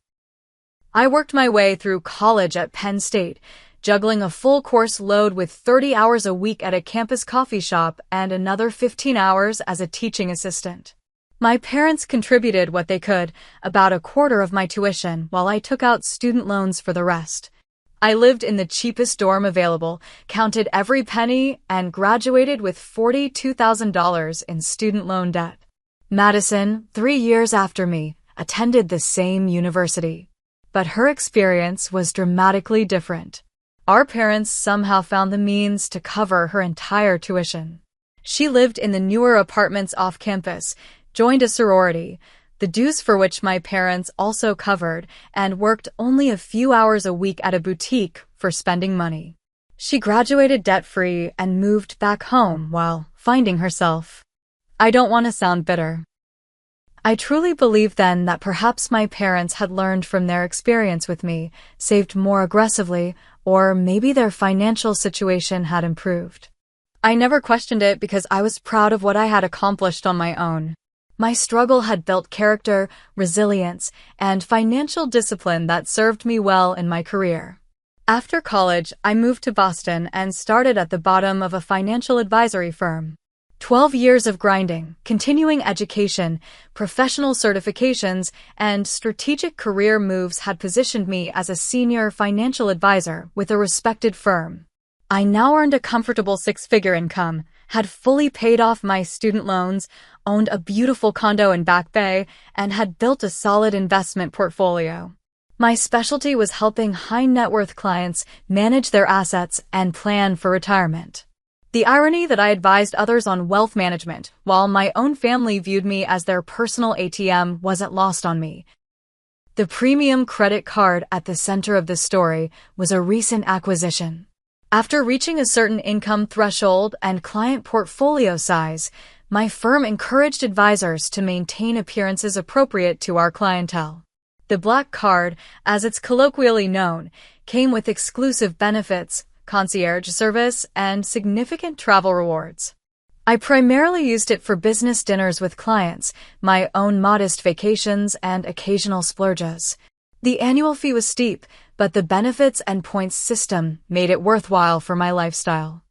I worked my way through college at Penn State, juggling a full course load with 30 hours a week at a campus coffee shop and another 15 hours as a teaching assistant. My parents contributed what they could, about a quarter of my tuition, while I took out student loans for the rest. I lived in the cheapest dorm available, counted every penny, and graduated with $42,000 in student loan debt. Madison, 3 years after me, attended the same university. But her experience was dramatically different. Our parents somehow found the means to cover her entire tuition. She lived in the newer apartments off campus, joined a sorority, the dues for which my parents also covered, and worked only a few hours a week at a boutique for spending money. She graduated debt-free and moved back home while finding herself. I don't want to sound bitter. I truly believe then that perhaps my parents had learned from their experience with me, saved more aggressively, or maybe their financial situation had improved. I never questioned it because I was proud of what I had accomplished on my own. My struggle had built character, resilience, and financial discipline that served me well in my career. After college, I moved to Boston and started at the bottom of a financial advisory firm. 12 years of grinding, continuing education, professional certifications, and strategic career moves had positioned me as a senior financial advisor with a respected firm. I now earned a comfortable six-figure income, had fully paid off my student loans, owned a beautiful condo in Back Bay, and had built a solid investment portfolio. My specialty was helping high-net-worth clients manage their assets and plan for retirement. The irony that I advised others on wealth management, while my own family viewed me as their personal ATM, wasn't lost on me. The premium credit card at the center of the story was a recent acquisition. After reaching a certain income threshold and client portfolio size, my firm encouraged advisors to maintain appearances appropriate to our clientele. The Black Card, as it's colloquially known, came with exclusive benefits, concierge service, and significant travel rewards. I primarily used it for business dinners with clients, my own modest vacations, and occasional splurges. The annual fee was steep, but the benefits and points system made it worthwhile for my lifestyle.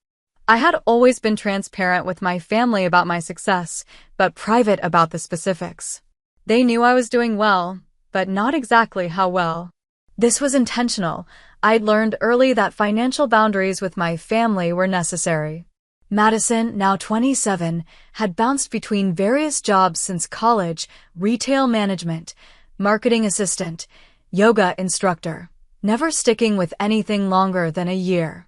I had always been transparent with my family about my success, but private about the specifics. They knew I was doing well, but not exactly how well. This was intentional. I'd learned early that financial boundaries with my family were necessary. Madison, now 27, had bounced between various jobs since college: retail management, marketing assistant, yoga instructor, never sticking with anything longer than a year.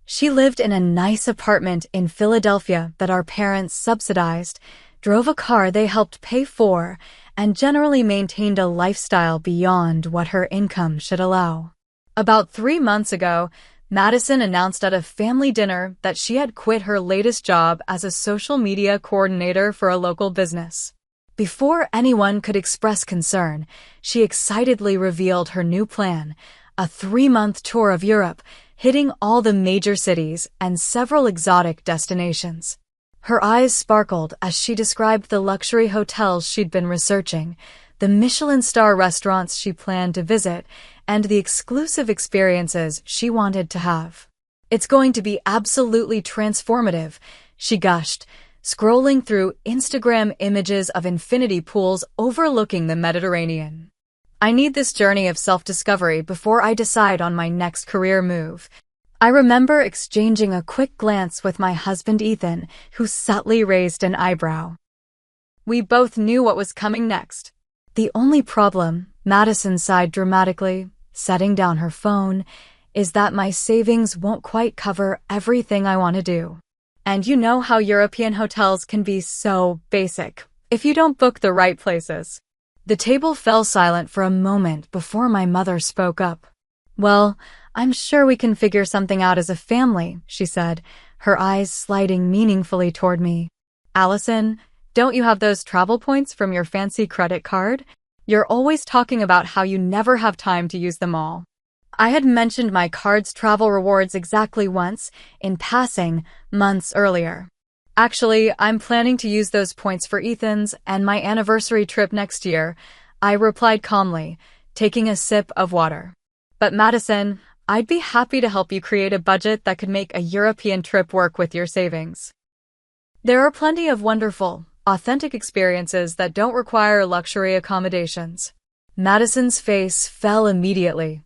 She lived in a nice apartment in Philadelphia that our parents subsidized, drove a car they helped pay for, and generally maintained a lifestyle beyond what her income should allow. About 3 months ago, Madison announced at a family dinner that she had quit her latest job as a social media coordinator for a local business. Before anyone could express concern, she excitedly revealed her new plan: a 3-month tour of Europe, hitting all the major cities and several exotic destinations. Her eyes sparkled as she described the luxury hotels she'd been researching, the Michelin star restaurants she planned to visit, and the exclusive experiences she wanted to have. "It's going to be absolutely transformative," she gushed, scrolling through Instagram images of infinity pools overlooking the Mediterranean. "I need this journey of self-discovery before I decide on my next career move." I remember exchanging a quick glance with my husband Ethan, who subtly raised an eyebrow. We both knew what was coming next. "The only problem," Madison sighed dramatically, setting down her phone, "is that my savings won't quite cover everything I want to do. And you know how European hotels can be so basic if you don't book the right places." The table fell silent for a moment before my mother spoke up. "Well, I'm sure we can figure something out as a family," she said, her eyes sliding meaningfully toward me. "Allison, Don't you have those travel points from your fancy credit card? You're always talking about how you never have time to use them all. I had mentioned my card's travel rewards exactly once, in passing, months earlier. Actually, I'm planning to use those points for Ethan's and my anniversary trip next year, I replied calmly, taking a sip of water. But Madison, I'd be happy to help you create a budget that could make a European trip work with your savings. There are plenty of wonderful, authentic experiences that don't require luxury accommodations. Madison's face fell immediately.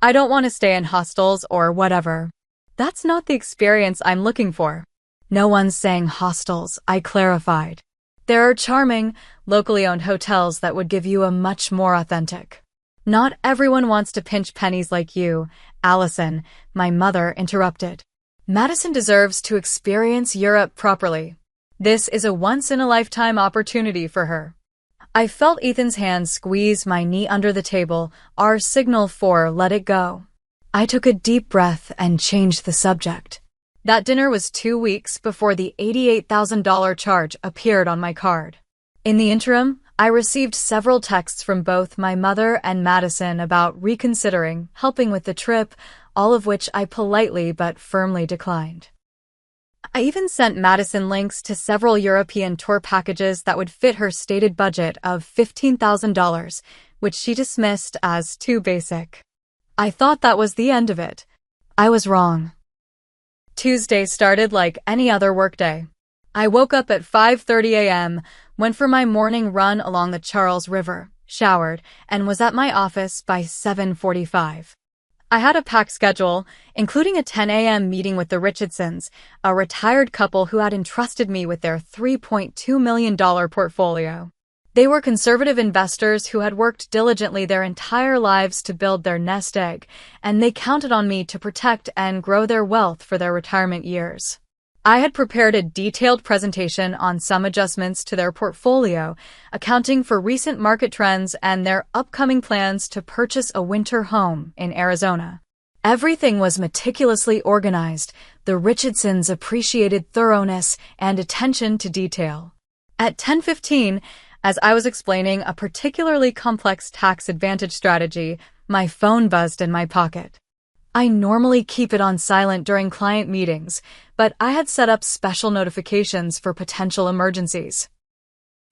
I don't want to stay in hostels or whatever. That's not the experience I'm looking for. No one's saying hostels, I clarified. There are charming, locally owned hotels that would give you a much more authentic. Not everyone wants to pinch pennies like you, Allison, my mother interrupted. Madison deserves to experience Europe properly. This is a once-in-a-lifetime opportunity for her. I felt Ethan's hand squeeze my knee under the table, our signal for let it go. I took a deep breath and changed the subject. That dinner was 2 weeks before the $88,000 charge appeared on my card. In the interim, I received several texts from both my mother and Madison about reconsidering helping with the trip, all of which I politely but firmly declined. I even sent Madison links to several European tour packages that would fit her stated budget of $15,000, which she dismissed as too basic. I thought that was the end of it. I was wrong. Tuesday started like any other workday. I woke up at 5:30 a.m., went for my morning run along the Charles River, showered, and was at my office by 7:45. I had a packed schedule, including a 10 a.m. meeting with the Richardsons, a retired couple who had entrusted me with their $3.2 million portfolio. They were conservative investors who had worked diligently their entire lives to build their nest egg, and they counted on me to protect and grow their wealth for their retirement years. I had prepared a detailed presentation on some adjustments to their portfolio, accounting for recent market trends and their upcoming plans to purchase a winter home in Arizona. Everything was meticulously organized. The Richardsons appreciated thoroughness and attention to detail. At 10:15, as I was explaining a particularly complex tax advantage strategy, my phone buzzed in my pocket. I normally keep it on silent during client meetings, but I had set up special notifications for potential emergencies.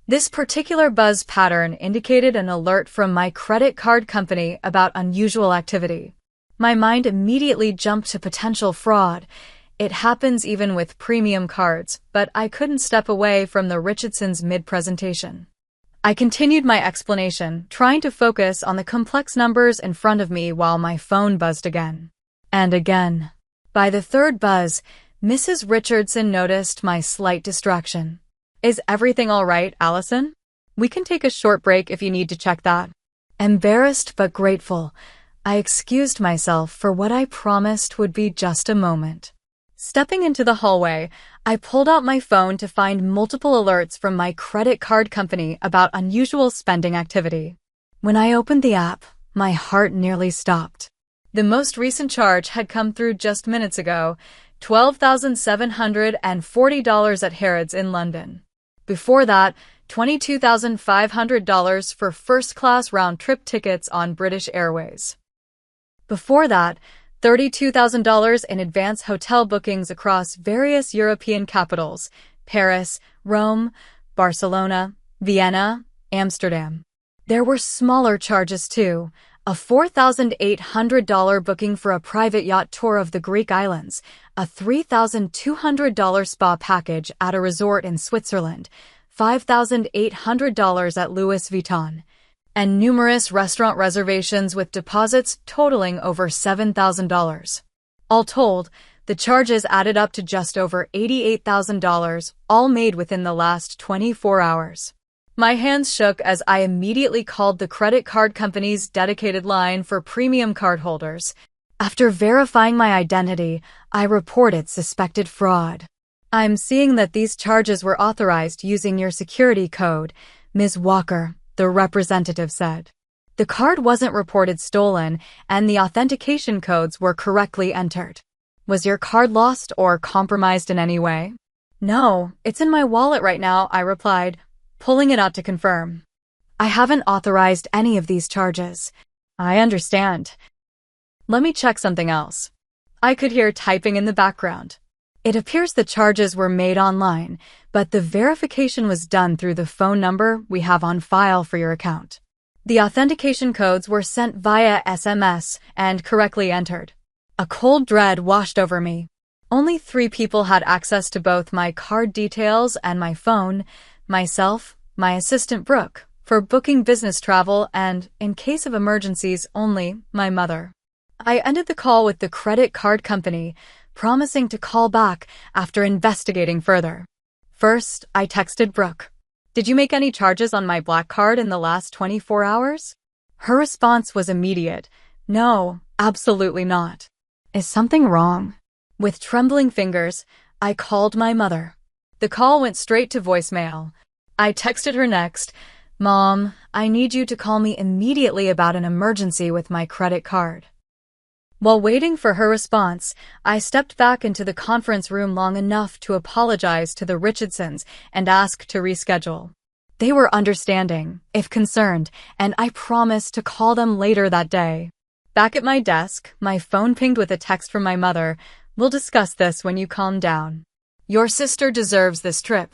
This particular buzz pattern indicated an alert from my credit card company about unusual activity. My mind immediately jumped to potential fraud. It happens even with premium cards, but I couldn't step away from the Richardsons mid-presentation. I continued my explanation, trying to focus on the complex numbers in front of me while my phone buzzed again. And again. By the third buzz, Mrs. Richardson noticed my slight distraction. Is everything all right, Allison? We can take a short break if you need to check that. Embarrassed but grateful, I excused myself for what I promised would be just a moment. Stepping into the hallway, I pulled out my phone to find multiple alerts from my credit card company about unusual spending activity. When I opened the app, my heart nearly stopped. The most recent charge had come through just minutes ago, $12,740 at Harrods in London. Before that, $22,500 for first-class round-trip tickets on British Airways. Before that, $32,000 in advance hotel bookings across various European capitals, Paris, Rome, Barcelona, Vienna, Amsterdam. There were smaller charges too, a $4,800 booking for a private yacht tour of the Greek islands, a $3,200 spa package at a resort in Switzerland, $5,800 at Louis Vuitton, and numerous restaurant reservations with deposits totaling over $7,000. All told, the charges added up to just over $88,000, all made within the last 24 hours. My hands shook as I immediately called the credit card company's dedicated line for premium cardholders. After verifying my identity, I reported suspected fraud. I'm seeing that these charges were authorized using your security code, Ms. Walker, the representative said. The card wasn't reported stolen, and the authentication codes were correctly entered. Was your card lost or compromised in any way? No, it's in my wallet right now, I replied, pulling it out to confirm. I haven't authorized any of these charges. I understand. Let me check something else. I could hear typing in the background. It appears the charges were made online, but the verification was done through the phone number we have on file for your account. The authentication codes were sent via SMS and correctly entered. A cold dread washed over me. Only 3 people had access to both my card details and my phone: myself, my assistant Brooke, for booking business travel, and, in case of emergencies only, my mother. I ended the call with the credit card company, promising to call back after investigating further. First, I texted Brooke. Did you make any charges on my black card in the last 24 hours? Her response was immediate. No, absolutely not. Is something wrong? With trembling fingers, I called my mother. The call went straight to voicemail. I texted her next. Mom, I need you to call me immediately about an emergency with my credit card. While waiting for her response, I stepped back into the conference room long enough to apologize to the Richardsons and ask to reschedule. They were understanding, if concerned, and I promised to call them later that day. Back at my desk, my phone pinged with a text from my mother. We'll discuss this when you calm down. Your sister deserves this trip.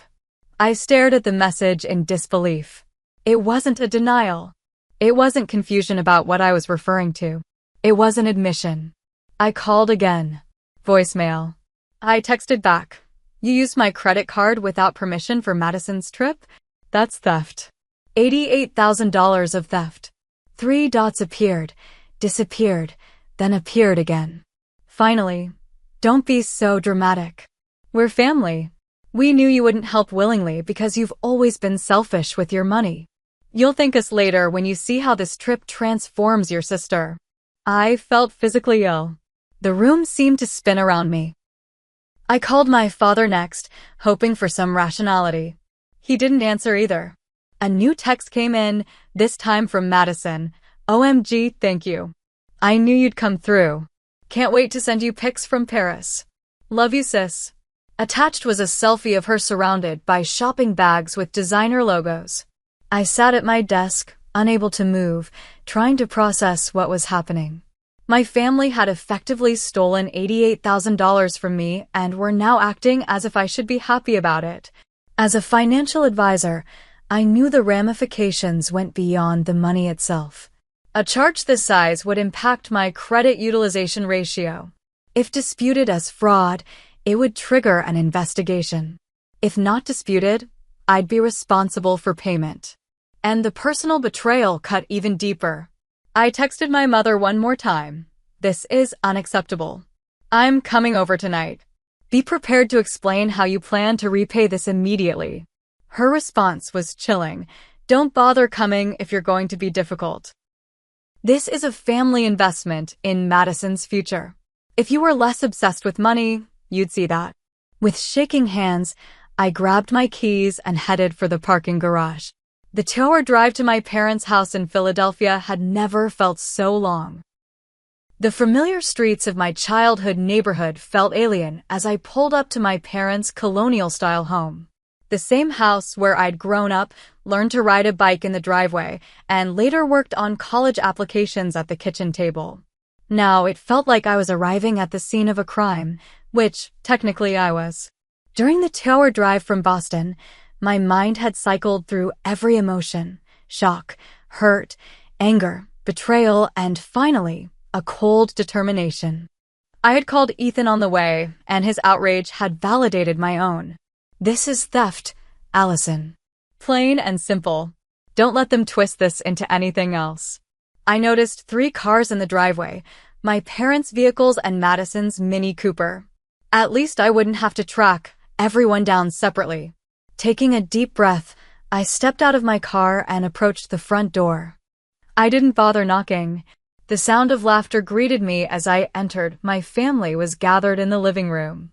I stared at the message in disbelief. It wasn't a denial. It wasn't confusion about what I was referring to. It was an admission. I called again. Voicemail. I texted back. You used my credit card without permission for Madison's trip? That's theft. $88,000 of theft. 3 dots appeared, disappeared, then appeared again. Finally, don't be so dramatic. We're family. We knew you wouldn't help willingly because you've always been selfish with your money. You'll thank us later when you see how this trip transforms your sister. I felt physically ill. The room seemed to spin around me. I called my father next, hoping for some rationality. He didn't answer either. A new text came in, this time from Madison. OMG, thank you. I knew you'd come through. Can't wait to send you pics from Paris. Love you, sis. Attached was a selfie of her surrounded by shopping bags with designer logos. I sat at my desk, unable to move, trying to process what was happening. My family had effectively stolen $88,000 from me and were now acting as if I should be happy about it. As a financial advisor, I knew the ramifications went beyond the money itself. A charge this size would impact my credit utilization ratio. If disputed as fraud, it would trigger an investigation. If not disputed, I'd be responsible for payment. And the personal betrayal cut even deeper. I texted my mother one more time. This is unacceptable. I'm coming over tonight. Be prepared to explain how you plan to repay this immediately. Her response was chilling. Don't bother coming if you're going to be difficult. This is a family investment in Madison's future. If you were less obsessed with money, you'd see that. With shaking hands, I grabbed my keys and headed for the parking garage. The 2-hour drive to my parents' house in Philadelphia had never felt so long. The familiar streets of my childhood neighborhood felt alien as I pulled up to my parents' colonial-style home. The same house where I'd grown up, learned to ride a bike in the driveway, and later worked on college applications at the kitchen table. Now it felt like I was arriving at the scene of a crime, which, technically, I was. During the 2-hour drive from Boston, my mind had cycled through every emotion: shock, hurt, anger, betrayal, and finally, a cold determination. I had called Ethan on the way, and his outrage had validated my own. This is theft, Allison. Plain and simple. Don't let them twist this into anything else. I noticed 3 cars in the driveway, my parents' vehicles and Madison's Mini Cooper. At least I wouldn't have to track everyone down separately. Taking a deep breath, I stepped out of my car and approached the front door. I didn't bother knocking. The sound of laughter greeted me as I entered. My family was gathered in the living room.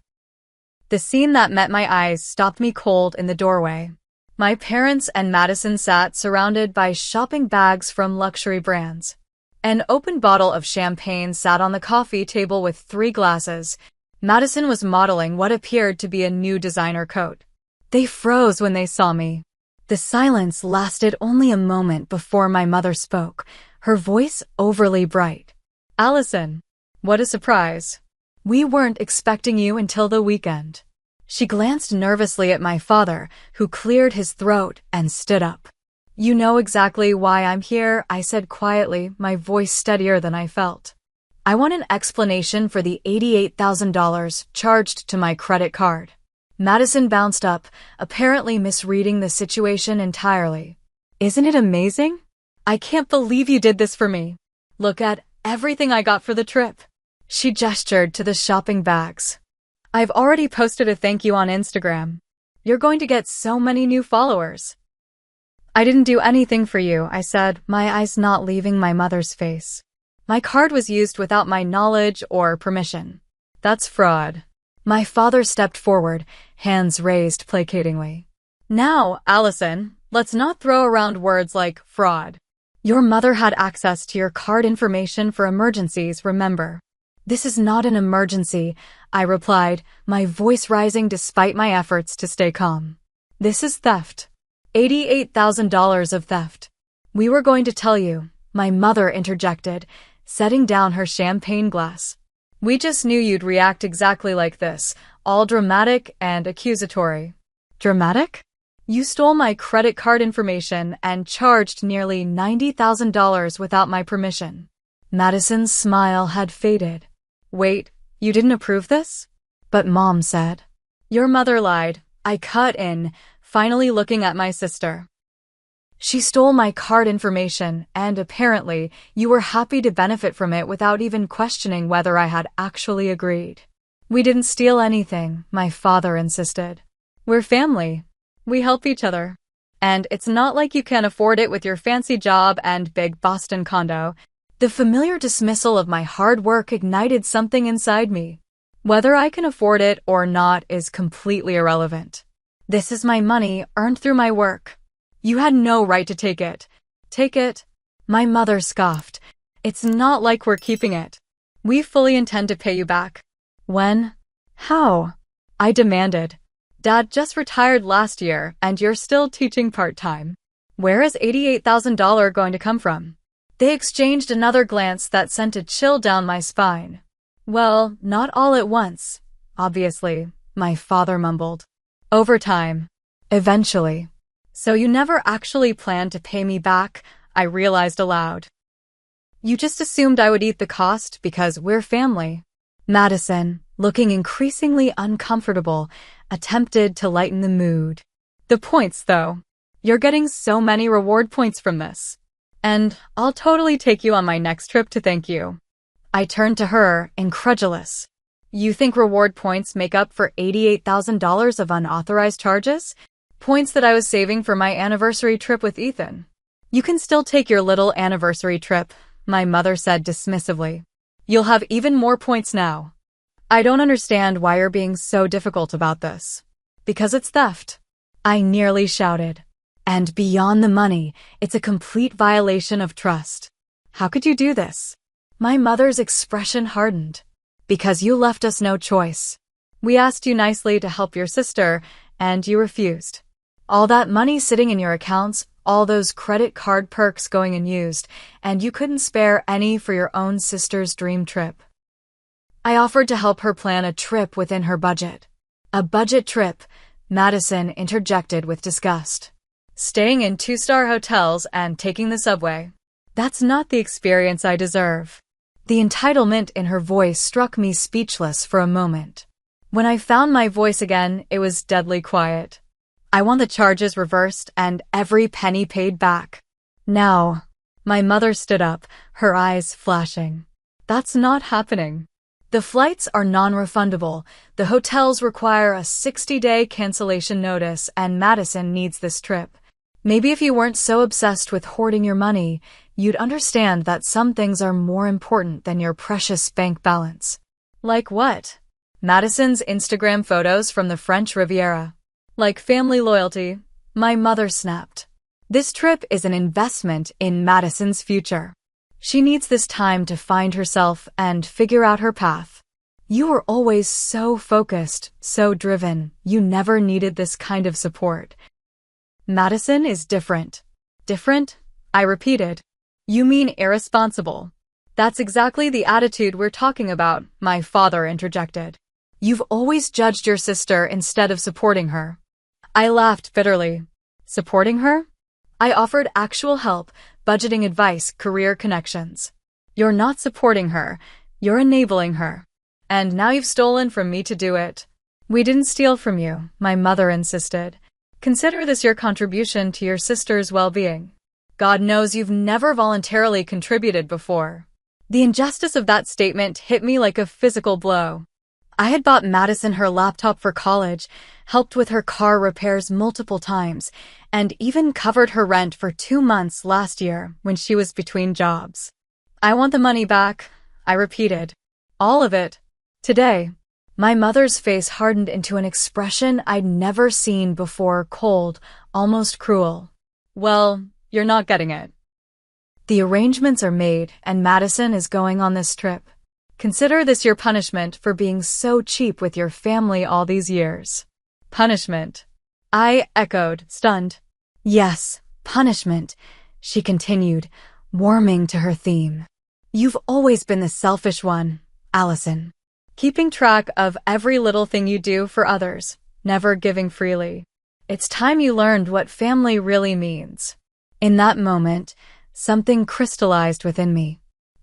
The scene that met my eyes stopped me cold in the doorway. My parents and Madison sat surrounded by shopping bags from luxury brands. An open bottle of champagne sat on the coffee table with 3 glasses. Madison was modeling what appeared to be a new designer coat. They froze when they saw me. The silence lasted only a moment before my mother spoke, her voice overly bright. "Allison, what a surprise. We weren't expecting you until the weekend." She glanced nervously at my father, who cleared his throat and stood up. "You know exactly why I'm here," I said quietly, my voice steadier than I felt. "I want an explanation for the $88,000 charged to my credit card." Madison bounced up, apparently misreading the situation entirely. "Isn't it amazing? I can't believe you did this for me. Look at everything I got for the trip." She gestured to the shopping bags. "I've already posted a thank you on Instagram. You're going to get so many new followers." "I didn't do anything for you," I said, my eyes not leaving my mother's face. "My card was used without my knowledge or permission." "That's fraud." My father stepped forward, hands raised placatingly. "Now, Allison, let's not throw around words like fraud. Your mother had access to your card information for emergencies, remember?" "This is not an emergency," I replied, my voice rising despite my efforts to stay calm. "This is theft. $88,000 of theft." "We were going to tell you," my mother interjected, setting down her champagne glass. "We just knew you'd react exactly like this, all dramatic and accusatory." "Dramatic? You stole my credit card information and charged nearly $90,000 without my permission." Madison's smile had faded. "Wait, you didn't approve this?" "But Mom said." "Your mother lied," I cut in, finally looking at my sister. "She stole my card information, and apparently you were happy to benefit from it without even questioning whether I had actually agreed." "We didn't steal anything," my father insisted. "We're family. We help each other. And it's not like you can't afford it with your fancy job and big Boston condo." The familiar dismissal of my hard work ignited something inside me. Whether I can afford it or not is completely irrelevant. This is my money earned through my work. You had no right to take it. "Take it?" My mother scoffed. "It's not like we're keeping it. We fully intend to pay you back." "When? How?" I demanded. "Dad just retired last year, and you're still teaching part-time. Where is $88,000 going to come from?" They exchanged another glance that sent a chill down my spine. "Well, not all at once, obviously," my father mumbled. "Over time. Eventually." "So you never actually planned to pay me back," I realized aloud. "You just assumed I would eat the cost because we're family." Madison, looking increasingly uncomfortable, attempted to lighten the mood. "The points, though. You're getting so many reward points from this. And I'll totally take you on my next trip to thank you." I turned to her, incredulous. "You think reward points make up for $88,000 of unauthorized charges? Points that I was saving for my anniversary trip with Ethan." "You can still take your little anniversary trip," my mother said dismissively. "You'll have even more points now." "I don't understand why you're being so difficult about this." "Because it's theft," I nearly shouted. "And beyond the money, it's a complete violation of trust." "How could you do this?" My mother's expression hardened. "Because you left us no choice. We asked you nicely to help your sister, and you refused. All that money sitting in your accounts, all those credit card perks going unused, and you couldn't spare any for your own sister's dream trip." I offered to help her plan a trip within her budget. "A budget trip," Madison interjected with disgust. "Staying in 2-star hotels and taking the subway. That's not the experience I deserve." The entitlement in her voice struck me speechless for a moment. When I found my voice again, it was deadly quiet. "I want the charges reversed and every penny paid back. Now." My mother stood up, her eyes flashing. "That's not happening. The flights are non-refundable, the hotels require a 60-day cancellation notice, and Madison needs this trip. Maybe if you weren't so obsessed with hoarding your money, you'd understand that some things are more important than your precious bank balance." "Like what?" "Madison's Instagram photos from the French Riviera." "Like family loyalty," my mother snapped. "This trip is an investment in Madison's future. She needs this time to find herself and figure out her path." You were always so focused, so driven. You never needed this kind of support. Madison is different. Different? I repeated. You mean irresponsible. That's exactly the attitude we're talking about, my father interjected. You've always judged your sister instead of supporting her. I laughed bitterly. Supporting her? I offered actual help, budgeting advice, career connections. You're not supporting her. You're enabling her. And now you've stolen from me to do it. We didn't steal from you, my mother insisted. Consider this your contribution to your sister's well-being. God knows you've never voluntarily contributed before. The injustice of that statement hit me like a physical blow. I had bought Madison her laptop for college, helped with her car repairs multiple times, and even covered her rent for 2 months last year when she was between jobs. I want the money back, I repeated. All of it. Today. My mother's face hardened into an expression I'd never seen before, cold, almost cruel. Well, you're not getting it. The arrangements are made, and Madison is going on this trip. Consider this your punishment for being so cheap with your family all these years. Punishment. I echoed, stunned. Yes, punishment, she continued, warming to her theme. You've always been the selfish one, Allison. Keeping track of every little thing you do for others, never giving freely. It's time you learned what family really means. In that moment, something crystallized within me.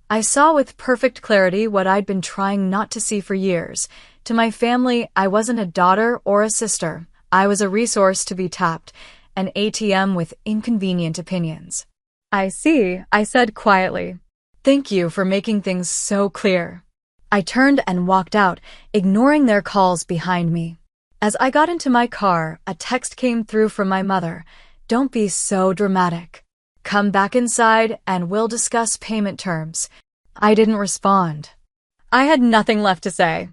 I saw with perfect clarity what I'd been trying not to see for years. To my family, I wasn't a daughter or a sister. I was a resource to be tapped, an ATM with inconvenient opinions. I see, I said quietly. Thank you for making things so clear. I turned and walked out, ignoring their calls behind me. As I got into my car, a text came through from my mother. Don't be so dramatic. Come back inside and we'll discuss payment terms. I didn't respond. I had nothing left to say.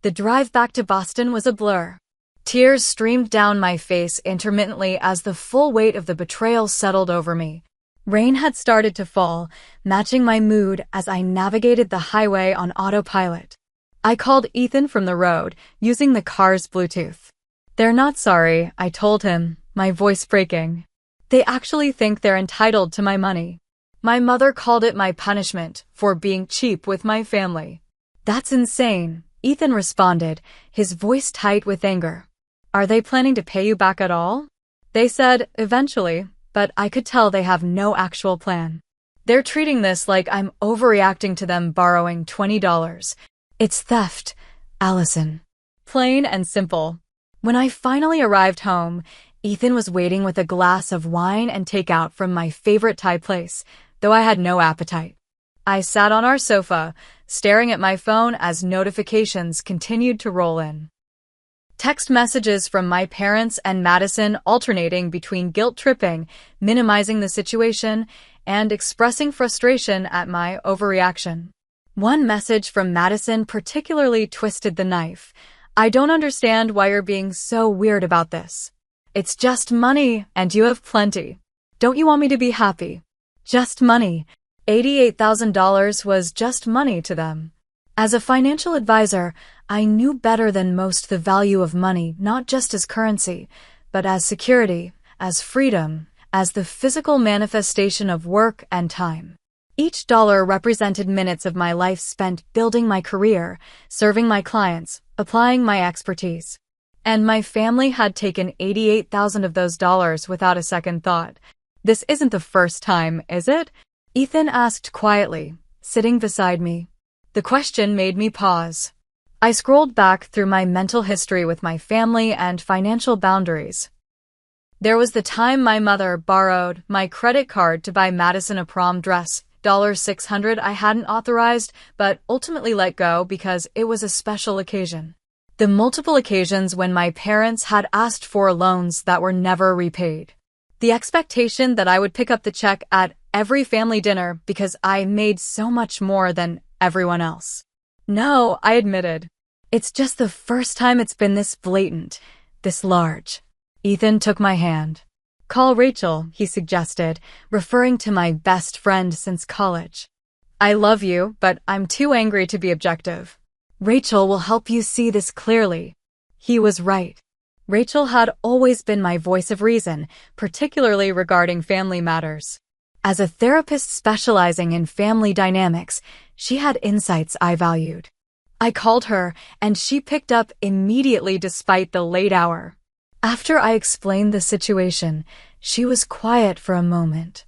The drive back to Boston was a blur. Tears streamed down my face intermittently as the full weight of the betrayal settled over me. Rain had started to fall, matching my mood as I navigated the highway on autopilot. I called Ethan from the road, using the car's Bluetooth. They're not sorry, I told him, my voice breaking. They actually think they're entitled to my money. My mother called it my punishment for being cheap with my family. That's insane, Ethan responded, his voice tight with anger. Are they planning to pay you back at all? They said, eventually, but I could tell they have no actual plan. They're treating this like I'm overreacting to them borrowing $20. It's theft, Allison. Plain and simple. When I finally arrived home, Ethan was waiting with a glass of wine and takeout from my favorite Thai place, though I had no appetite. I sat on our sofa, staring at my phone as notifications continued to roll in. Text messages from my parents and Madison alternating between guilt-tripping, minimizing the situation, and expressing frustration at my overreaction. One message from Madison particularly twisted the knife. I don't understand why you're being so weird about this. It's just money, and you have plenty. Don't you want me to be happy? Just money. $88,000 was just money to them. As a financial advisor, I knew better than most the value of money, not just as currency, but as security, as freedom, as the physical manifestation of work and time. Each dollar represented minutes of my life spent building my career, serving my clients, applying my expertise. And my family had taken $88,000 of those dollars without a second thought. This isn't the first time, is it? Ethan asked quietly, sitting beside me. The question made me pause. I scrolled back through my mental history with my family and financial boundaries. There was the time my mother borrowed my credit card to buy Madison a prom dress, $600 I hadn't authorized, but ultimately let go because it was a special occasion. The multiple occasions when my parents had asked for loans that were never repaid. The expectation that I would pick up the check at every family dinner because I made so much more than everyone else. No, I admitted. It's just the first time it's been this blatant, this large. Ethan took my hand. Call Rachel, he suggested, referring to my best friend since college. I love you, but I'm too angry to be objective. Rachel will help you see this clearly. He was right. Rachel had always been my voice of reason, particularly regarding family matters. As a therapist specializing in family dynamics, she had insights I valued. I called her, and she picked up immediately despite the late hour. After I explained the situation, she was quiet for a moment.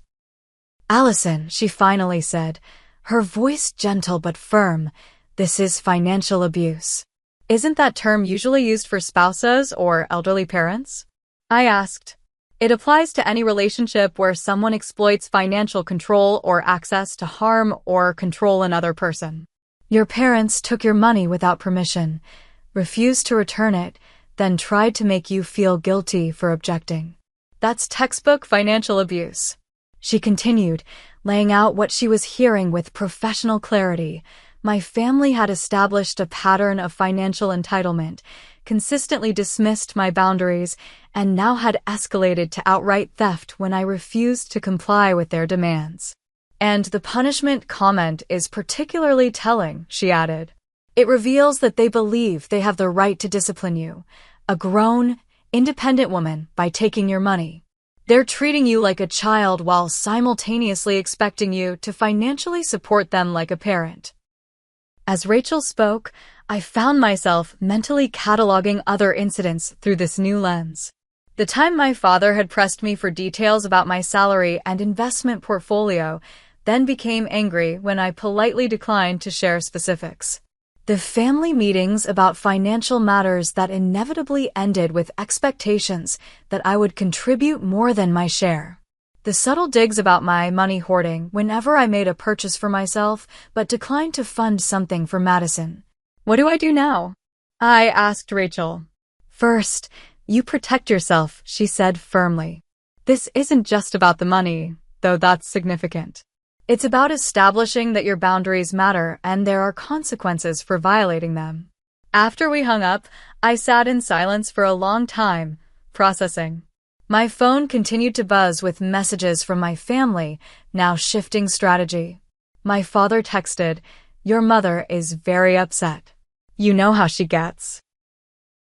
"Allison," she finally said, her voice gentle but firm, "this is financial abuse." "Isn't that term usually used for spouses or elderly parents?" I asked. "It applies to any relationship where someone exploits financial control or access to harm or control another person. Your parents took your money without permission, refused to return it, then tried to make you feel guilty for objecting. That's textbook financial abuse." She continued, laying out what she was hearing with professional clarity. My family had established a pattern of financial entitlement, consistently dismissed my boundaries, and now had escalated to outright theft when I refused to comply with their demands. "And the punishment comment is particularly telling," she added. "It reveals that they believe they have the right to discipline you, a grown, independent woman, by taking your money. They're treating you like a child while simultaneously expecting you to financially support them like a parent." As Rachel spoke, I found myself mentally cataloging other incidents through this new lens. The time my father had pressed me for details about my salary and investment portfolio, then became angry when I politely declined to share specifics. The family meetings about financial matters that inevitably ended with expectations that I would contribute more than my share. The subtle digs about my money hoarding whenever I made a purchase for myself but declined to fund something for Madison. "What do I do now?" I asked Rachel. "First, you protect yourself," she said firmly. "This isn't just about the money, though that's significant. It's about establishing that your boundaries matter and there are consequences for violating them." After we hung up, I sat in silence for a long time, processing. My phone continued to buzz with messages from my family, now shifting strategy. My father texted, "Your mother is very upset. You know how she gets.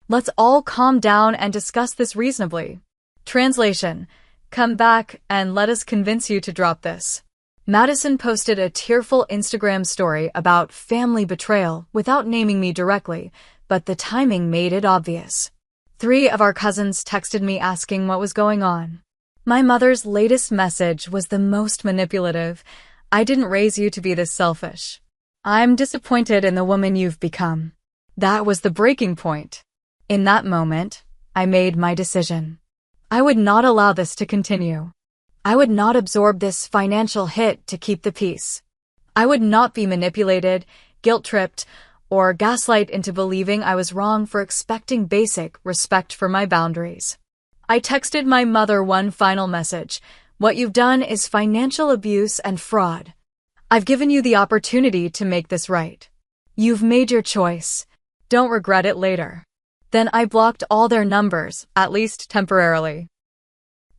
Let's all calm down and discuss this reasonably." Translation: "Come back and let us convince you to drop this." Madison posted a tearful Instagram story about family betrayal without naming me directly, but the timing made it obvious. 3 of our cousins texted me asking what was going on. My mother's latest message was the most manipulative. "I didn't raise you to be this selfish. I'm disappointed in the woman you've become." That was the breaking point. In that moment, I made my decision. I would not allow this to continue. I would not absorb this financial hit to keep the peace. I would not be manipulated, guilt-tripped, or gaslight into believing I was wrong for expecting basic respect for my boundaries. I texted my mother one final message: "What you've done is financial abuse and fraud. I've given you the opportunity to make this right. You've made your choice. Don't regret it later." Then I blocked all their numbers, at least temporarily.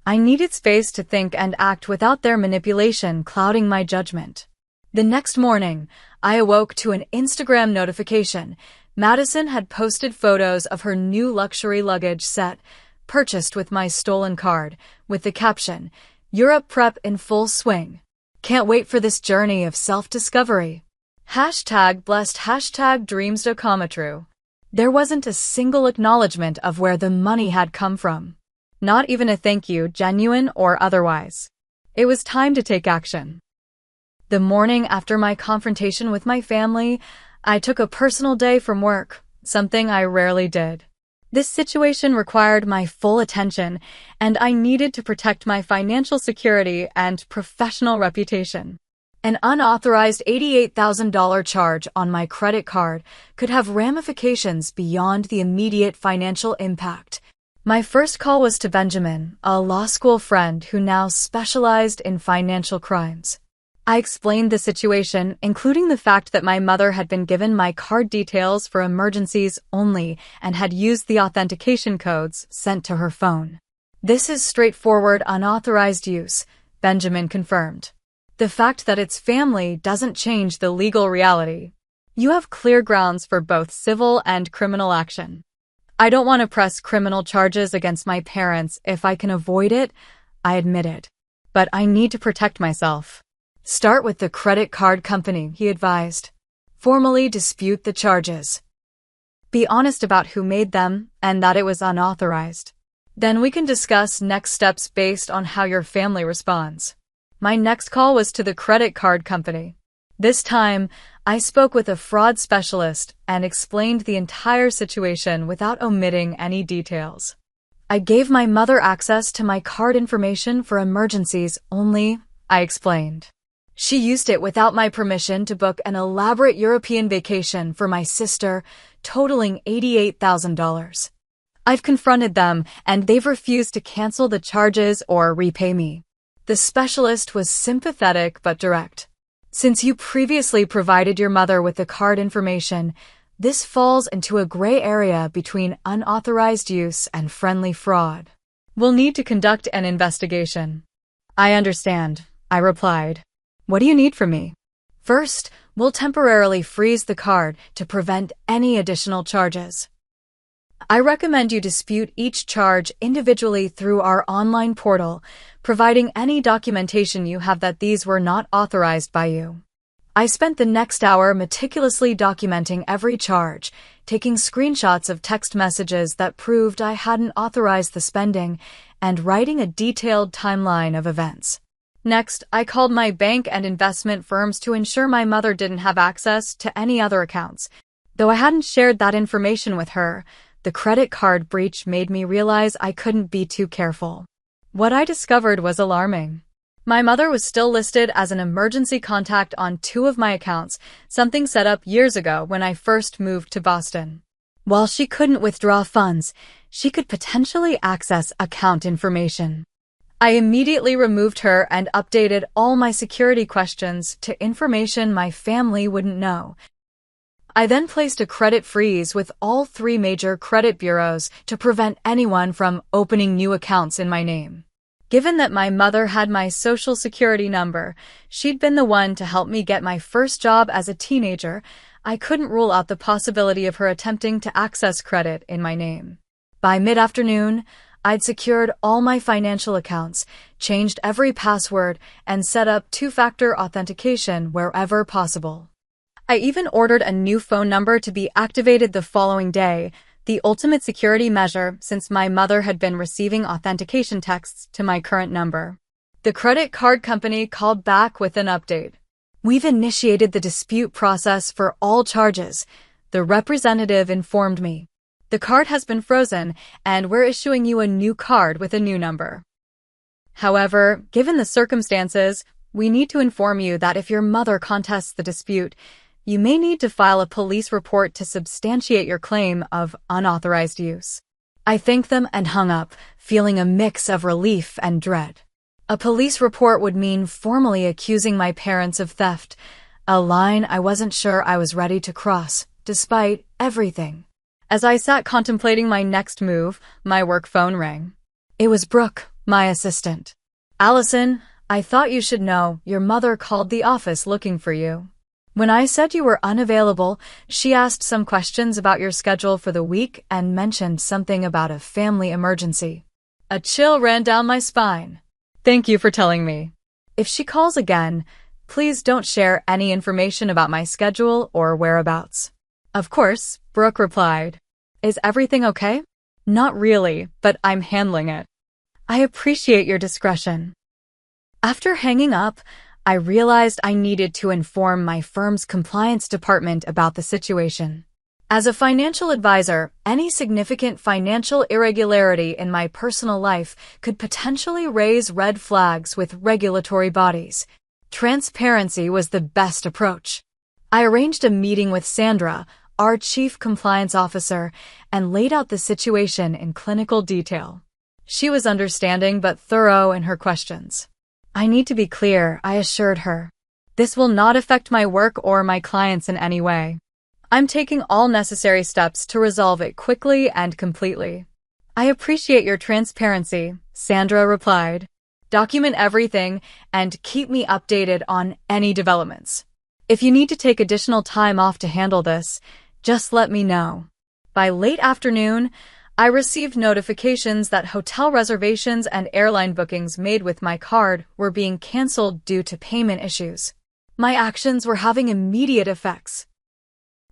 I needed space to think and act without their manipulation clouding my judgment. The next morning, I awoke to an Instagram notification. Madison had posted photos of her new luxury luggage set, purchased with my stolen card, with the caption, "Europe prep in full swing. Can't wait for this journey of self-discovery. #blessed #dreams.com. There wasn't a single acknowledgement of where the money had come from. Not even a thank you, genuine or otherwise. It was time to take action. The morning after my confrontation with my family, I took a personal day from work, something I rarely did. This situation required my full attention, and I needed to protect my financial security and professional reputation. An unauthorized $88,000 charge on my credit card could have ramifications beyond the immediate financial impact. My first call was to Benjamin, a law school friend who now specialized in financial crimes. I explained the situation, including the fact that my mother had been given my card details for emergencies only and had used the authentication codes sent to her phone. "This is straightforward, unauthorized use," Benjamin confirmed. "The fact that it's family doesn't change the legal reality. You have clear grounds for both civil and criminal action. I don't want to press criminal charges against my parents. If I can avoid it, I admit it. But I need to protect myself. Start with the credit card company, he advised. Formally dispute the charges. Be honest about who made them and that it was unauthorized. Then we can discuss next steps based on how your family responds. My next call was to the credit card company. This time, I spoke with a fraud specialist and explained the entire situation without omitting any details. I gave my mother access to my card information for emergencies only, I explained. She used it without my permission to book an elaborate European vacation for my sister, totaling $88,000. I've confronted them, and they've refused to cancel the charges or repay me. The specialist was sympathetic but direct. Since you previously provided your mother with the card information, this falls into a gray area between unauthorized use and friendly fraud. We'll need to conduct an investigation. I understand, I replied. What do you need from me? First, we'll temporarily freeze the card to prevent any additional charges. I recommend you dispute each charge individually through our online portal, providing any documentation you have that these were not authorized by you. I spent the next hour meticulously documenting every charge, taking screenshots of text messages that proved I hadn't authorized the spending, and writing a detailed timeline of events. Next, I called my bank and investment firms to ensure my mother didn't have access to any other accounts. Though I hadn't shared that information with her, the credit card breach made me realize I couldn't be too careful. What I discovered was alarming. My mother was still listed as an emergency contact on 2 of my accounts, something set up years ago when I first moved to Boston. While she couldn't withdraw funds, she could potentially access account information. I immediately removed her and updated all my security questions to information my family wouldn't know. I then placed a credit freeze with all 3 major credit bureaus to prevent anyone from opening new accounts in my name. Given that my mother had my social security number, she'd been the one to help me get my first job as a teenager, I couldn't rule out the possibility of her attempting to access credit in my name. By mid-afternoon, I'd secured all my financial accounts, changed every password, and set up 2-factor authentication wherever possible. I even ordered a new phone number to be activated the following day, the ultimate security measure since my mother had been receiving authentication texts to my current number. The credit card company called back with an update. We've initiated the dispute process for all charges, the representative informed me. The card has been frozen, and we're issuing you a new card with a new number. However, given the circumstances, we need to inform you that if your mother contests the dispute, you may need to file a police report to substantiate your claim of unauthorized use. I thanked them and hung up, feeling a mix of relief and dread. A police report would mean formally accusing my parents of theft, a line I wasn't sure I was ready to cross, despite everything. As I sat contemplating my next move, my work phone rang. It was Brooke, my assistant. Allison, I thought you should know, your mother called the office looking for you. When I said you were unavailable, she asked some questions about your schedule for the week and mentioned something about a family emergency. A chill ran down my spine. Thank you for telling me. If she calls again, please don't share any information about my schedule or whereabouts. Of course, Brooke replied. Is everything okay? Not really, but I'm handling it. I appreciate your discretion. After hanging up, I realized I needed to inform my firm's compliance department about the situation. As a financial advisor, any significant financial irregularity in my personal life could potentially raise red flags with regulatory bodies. Transparency was the best approach. I arranged a meeting with Sandra, our chief compliance officer, and laid out the situation in clinical detail. She was understanding but thorough in her questions. I need to be clear, I assured her. This will not affect my work or my clients in any way. I'm taking all necessary steps to resolve it quickly and completely. I appreciate your transparency, Sandra replied. Document everything and keep me updated on any developments. If you need to take additional time off to handle this, just let me know. By late afternoon, I received notifications that hotel reservations and airline bookings made with my card were being canceled due to payment issues. My actions were having immediate effects.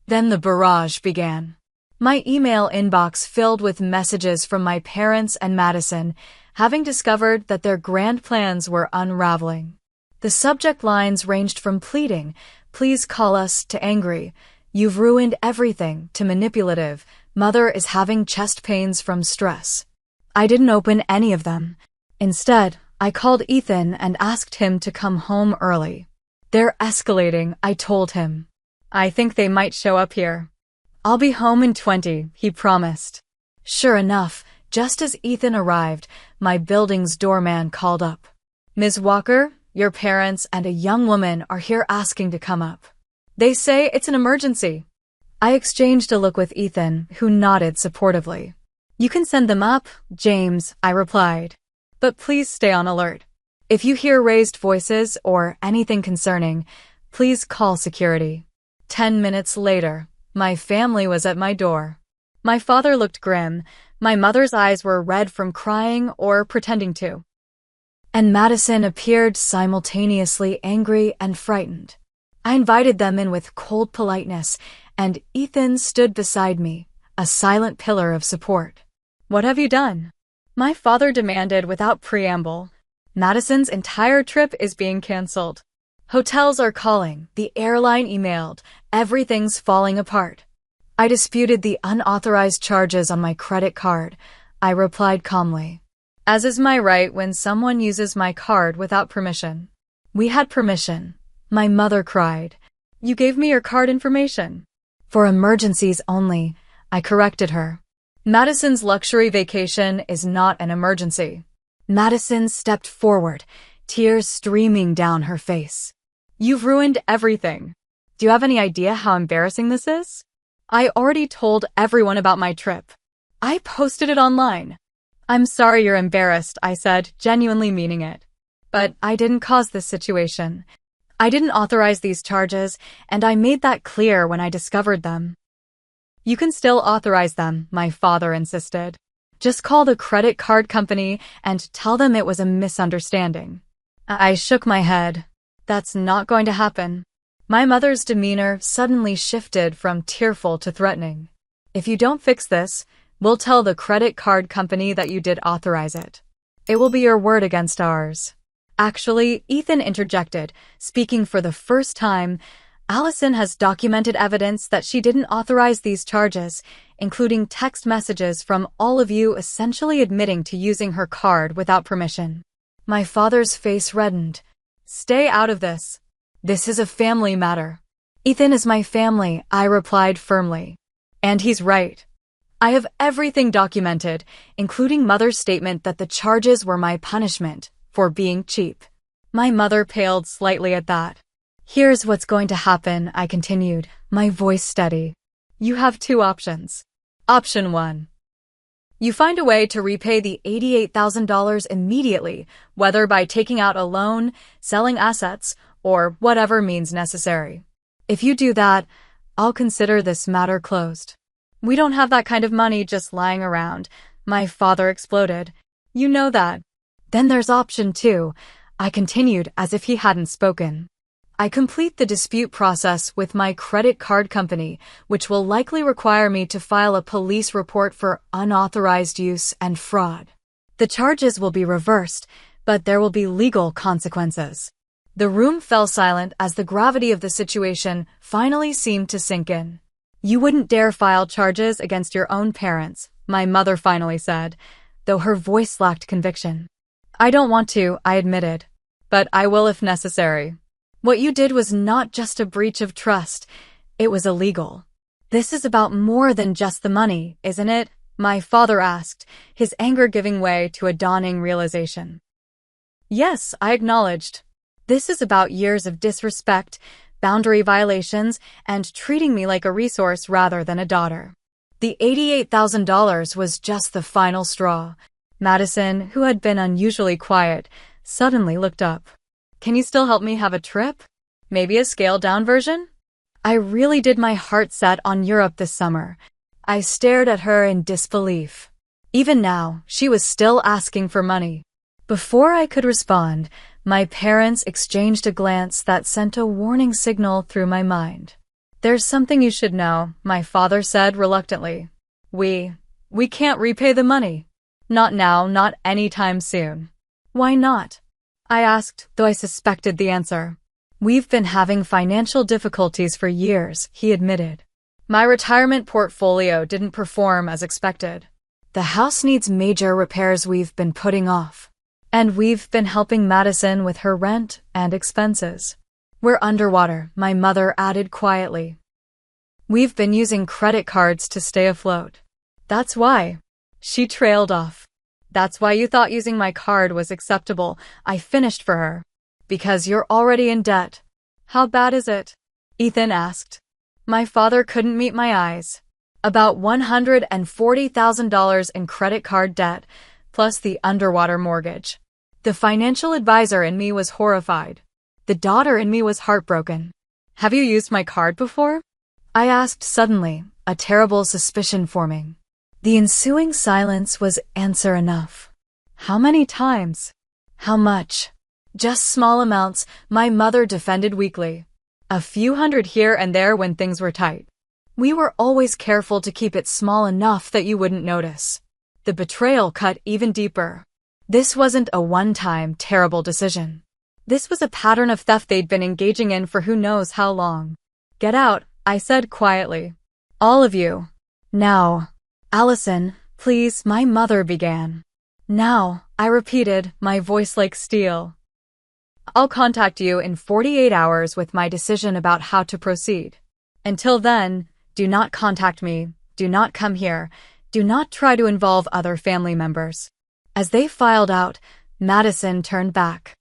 Then the barrage began. My email inbox filled with messages from my parents and Madison, having discovered that their grand plans were unraveling. The subject lines ranged from pleading, "Please call us," to angry, "You've ruined everything," to manipulative, "Mother is having chest pains from stress." I didn't open any of them. Instead, I called Ethan and asked him to come home early. "They're escalating," I told him. "I think they might show up here." "I'll be home in 20, he promised. Sure enough, just as Ethan arrived, my building's doorman called up. "Ms. Walker, your parents and a young woman are here asking to come up. They say it's an emergency." I exchanged a look with Ethan, who nodded supportively. "You can send them up, James," I replied. "But please stay on alert. If you hear raised voices or anything concerning, please call security." 10 minutes later, my family was at my door. My father looked grim, my mother's eyes were red from crying or pretending to. And Madison appeared simultaneously angry and frightened. I invited them in with cold politeness, and Ethan stood beside me, a silent pillar of support. "What have you done?" My father demanded without preamble. "Madison's entire trip is being canceled. Hotels are calling, the airline emailed, everything's falling apart." I disputed the unauthorized charges on my credit card. I replied calmly, "As is my right when someone uses my card without permission." "We had permission," my mother cried. "You gave me your card information." "For emergencies only," I corrected her. "Madison's luxury vacation is not an emergency." Madison stepped forward, tears streaming down her face. "You've ruined everything. Do you have any idea how embarrassing this is? I already told everyone about my trip. I posted it online." "I'm sorry you're embarrassed," I said, genuinely meaning it. "But I didn't cause this situation. I didn't authorize these charges, and I made that clear when I discovered them." "You can still authorize them," my father insisted. "Just call the credit card company and tell them it was a misunderstanding." I shook my head. "That's not going to happen." My mother's demeanor suddenly shifted from tearful to threatening. "If you don't fix this, we'll tell the credit card company that you did authorize it. It will be your word against ours." Actually, Ethan interjected, speaking for the first time. "Allison has documented evidence that she didn't authorize these charges, including text messages from all of you essentially admitting to using her card without permission." My father's face reddened. "Stay out of this. This is a family matter." "Ethan is my family," I replied firmly. "And he's right. I have everything documented, including Mother's statement that the charges were my punishment for being cheap." My mother paled slightly at that. "Here's what's going to happen," I continued, my voice steady. "You have two options. Option 1. You find a way to repay the $88,000 immediately, whether by taking out a loan, selling assets, or whatever means necessary. If you do that, I'll consider this matter closed." "We don't have that kind of money just lying around," my father exploded. "You know that." "Then there's option 2, I continued as if he hadn't spoken. "I complete the dispute process with my credit card company, which will likely require me to file a police report for unauthorized use and fraud. The charges will be reversed, but there will be legal consequences." The room fell silent as the gravity of the situation finally seemed to sink in. "You wouldn't dare file charges against your own parents," my mother finally said, though her voice lacked conviction. "I don't want to," I admitted, "but I will if necessary. What you did was not just a breach of trust, it was illegal." "This is about more than just the money, isn't it?" my father asked, his anger giving way to a dawning realization. "Yes," I acknowledged. "This is about years of disrespect, boundary violations, and treating me like a resource rather than a daughter." The $88,000 was just the final straw. Madison, who had been unusually quiet, suddenly looked up. "Can you still help me have a trip?" Maybe a scaled-down version? I really did my heart set on Europe this summer. I stared at her in disbelief. Even now, she was still asking for money. Before I could respond, my parents exchanged a glance that sent a warning signal through my mind. "There's something you should know," my father said reluctantly. We can't repay the money. Not now, not anytime soon." "Why not?" I asked, though I suspected the answer. "We've been having financial difficulties for years," he admitted. "My retirement portfolio didn't perform as expected. The house needs major repairs we've been putting off. And we've been helping Madison with her rent and expenses. We're underwater," my mother added quietly. "We've been using credit cards to stay afloat." "That's why." She trailed off. "That's why you thought using my card was acceptable," I finished for her. "Because you're already in debt." "How bad is it?" Ethan asked. My father couldn't meet my eyes. "About $140,000 in credit card debt, plus the underwater mortgage." The financial advisor in me was horrified. The daughter in me was heartbroken. "Have you used my card before?" I asked suddenly, a terrible suspicion forming. The ensuing silence was answer enough. "How many times?" "How much?" "Just small amounts," my mother defended weakly. "A few hundred here and there when things were tight. We were always careful to keep it small enough that you wouldn't notice." The betrayal cut even deeper. This wasn't a one-time, terrible decision. This was a pattern of theft they'd been engaging in for who knows how long. "Get out," I said quietly. "All of you. Now." "Allison, please," my mother began. "Now," I repeated, my voice like steel. "I'll contact you in 48 hours with my decision about how to proceed. Until then, do not contact me, do not come here, do not try to involve other family members." As they filed out, Madison turned back.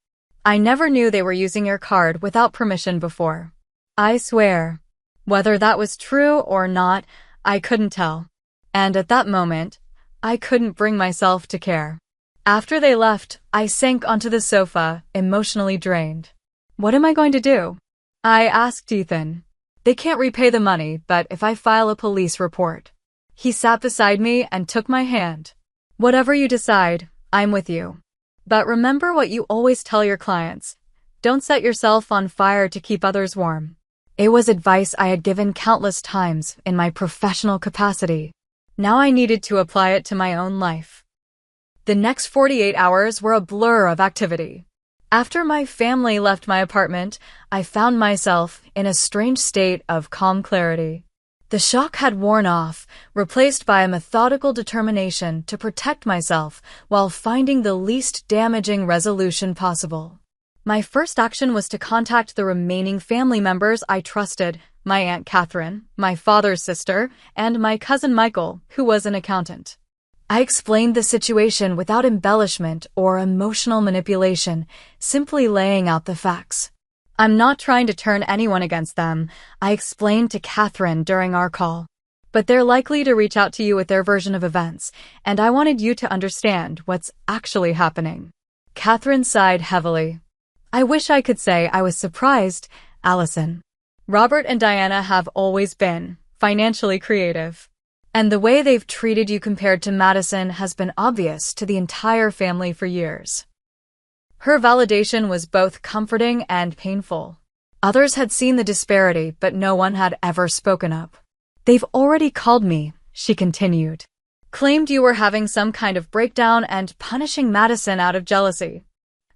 "I never knew they were using your card without permission before." I swear. Whether that was true or not, I couldn't tell. And at that moment, I couldn't bring myself to care. After they left, I sank onto the sofa, emotionally drained. "What am I going to do?" I asked Ethan. "They can't repay the money, but if I file a police report." He sat beside me and took my hand. "Whatever you decide, I'm with you. But remember what you always tell your clients. Don't set yourself on fire to keep others warm." It was advice I had given countless times in my professional capacity. Now I needed to apply it to my own life. The next 48 hours were a blur of activity. After my family left my apartment, I found myself in a strange state of calm clarity. The shock had worn off, replaced by a methodical determination to protect myself while finding the least damaging resolution possible. My first action was to contact the remaining family members I trusted, my Aunt Catherine, my father's sister, and my cousin Michael, who was an accountant. I explained the situation without embellishment or emotional manipulation, simply laying out the facts. "I'm not trying to turn anyone against them," I explained to Catherine during our call. "But they're likely to reach out to you with their version of events, and I wanted you to understand what's actually happening." Catherine sighed heavily. "I wish I could say I was surprised, Allison. Robert and Diana have always been financially creative. And the way they've treated you compared to Madison has been obvious to the entire family for years." Her validation was both comforting and painful. Others had seen the disparity, but no one had ever spoken up. "They've already called me," she continued. "Claimed you were having some kind of breakdown and punishing Madison out of jealousy.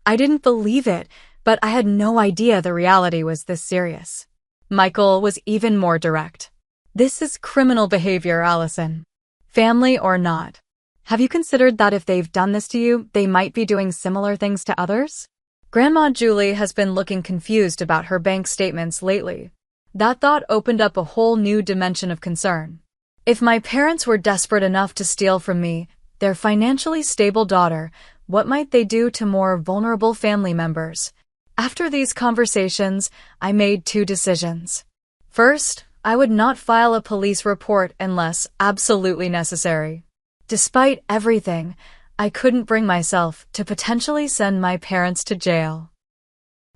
I didn't believe it, but I had no idea the reality was this serious." Michael was even more direct. "This is criminal behavior, Allison. Family or not. Have you considered that if they've done this to you, they might be doing similar things to others?" Grandma Julie has been looking confused about her bank statements lately. That thought opened up a whole new dimension of concern. If my parents were desperate enough to steal from me, their financially stable daughter, what might they do to more vulnerable family members? After these conversations, I made two decisions. First, I would not file a police report unless absolutely necessary. Despite everything, I couldn't bring myself to potentially send my parents to jail.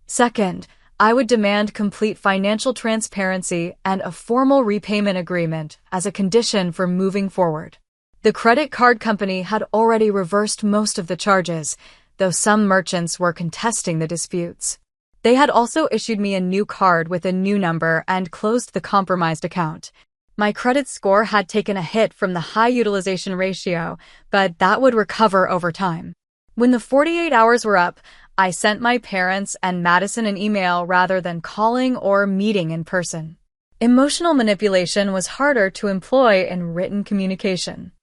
Second, I would demand complete financial transparency and a formal repayment agreement as a condition for moving forward. The credit card company had already reversed most of the charges, though some merchants were contesting the disputes. They had also issued me a new card with a new number and closed the compromised account. My credit score had taken a hit from the high utilization ratio, but that would recover over time. When the 48 hours were up, I sent my parents and Madison an email rather than calling or meeting in person. Emotional manipulation was harder to employ in written communication.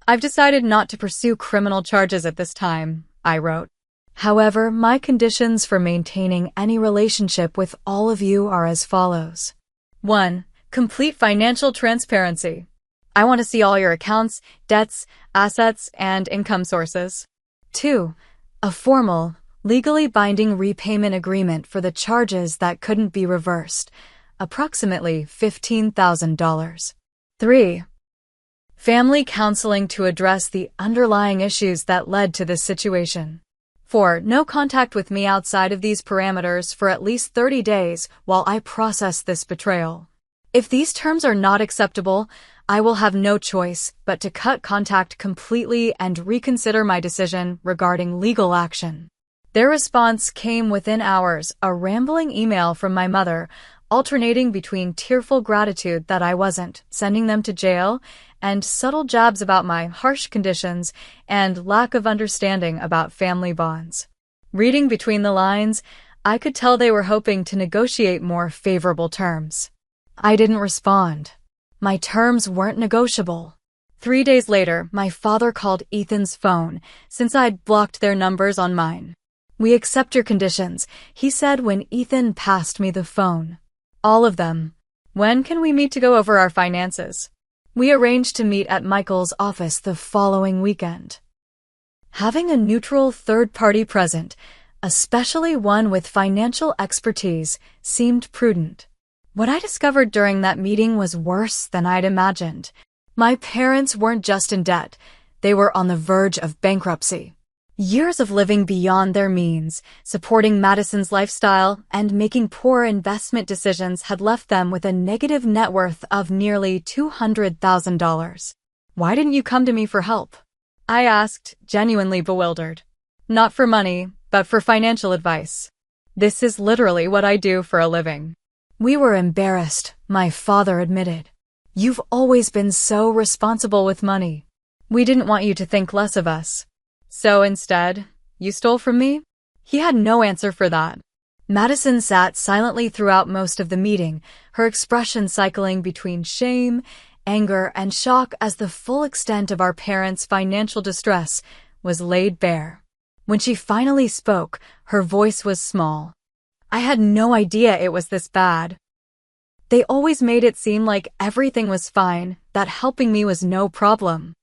I've decided not to pursue criminal charges at this time, I wrote. However, my conditions for maintaining any relationship with all of you are as follows. 1. Complete financial transparency. I want to see all your accounts, debts, assets, and income sources. 2. A formal, legally binding repayment agreement for the charges that couldn't be reversed, approximately $15,000. 3. Family counseling to address the underlying issues that led to this situation. 4. No contact with me outside of these parameters for at least 30 days while I process this betrayal. If these terms are not acceptable, I will have no choice but to cut contact completely and reconsider my decision regarding legal action. Their response came within hours, a rambling email from my mother, alternating between tearful gratitude that I wasn't sending them to jail and subtle jabs about my harsh conditions and lack of understanding about family bonds. Reading between the lines, I could tell they were hoping to negotiate more favorable terms. I didn't respond. My terms weren't negotiable. 3 days later, my father called Ethan's phone, since I'd blocked their numbers on mine. "We accept your conditions," he said when Ethan passed me the phone. "All of them. When can we meet to go over our finances?" We arranged to meet at Michael's office the following weekend. Having a neutral third party present, especially one with financial expertise, seemed prudent. What I discovered during that meeting was worse than I'd imagined. My parents weren't just in debt, they were on the verge of bankruptcy. Years of living beyond their means, supporting Madison's lifestyle, and making poor investment decisions had left them with a negative net worth of nearly $200,000. "Why didn't you come to me for help?" I asked, genuinely bewildered. "Not for money, but for financial advice. This is literally what I do for a living." "We were embarrassed," my father admitted. "You've always been so responsible with money. We didn't want you to think less of us. So instead, you stole from me?" He had no answer for that. Madison sat silently throughout most of the meeting, her expression cycling between shame, anger, and shock as the full extent of our parents' financial distress was laid bare. When she finally spoke, her voice was small. "I had no idea it was this bad. They always made it seem like everything was fine, that helping me was no problem."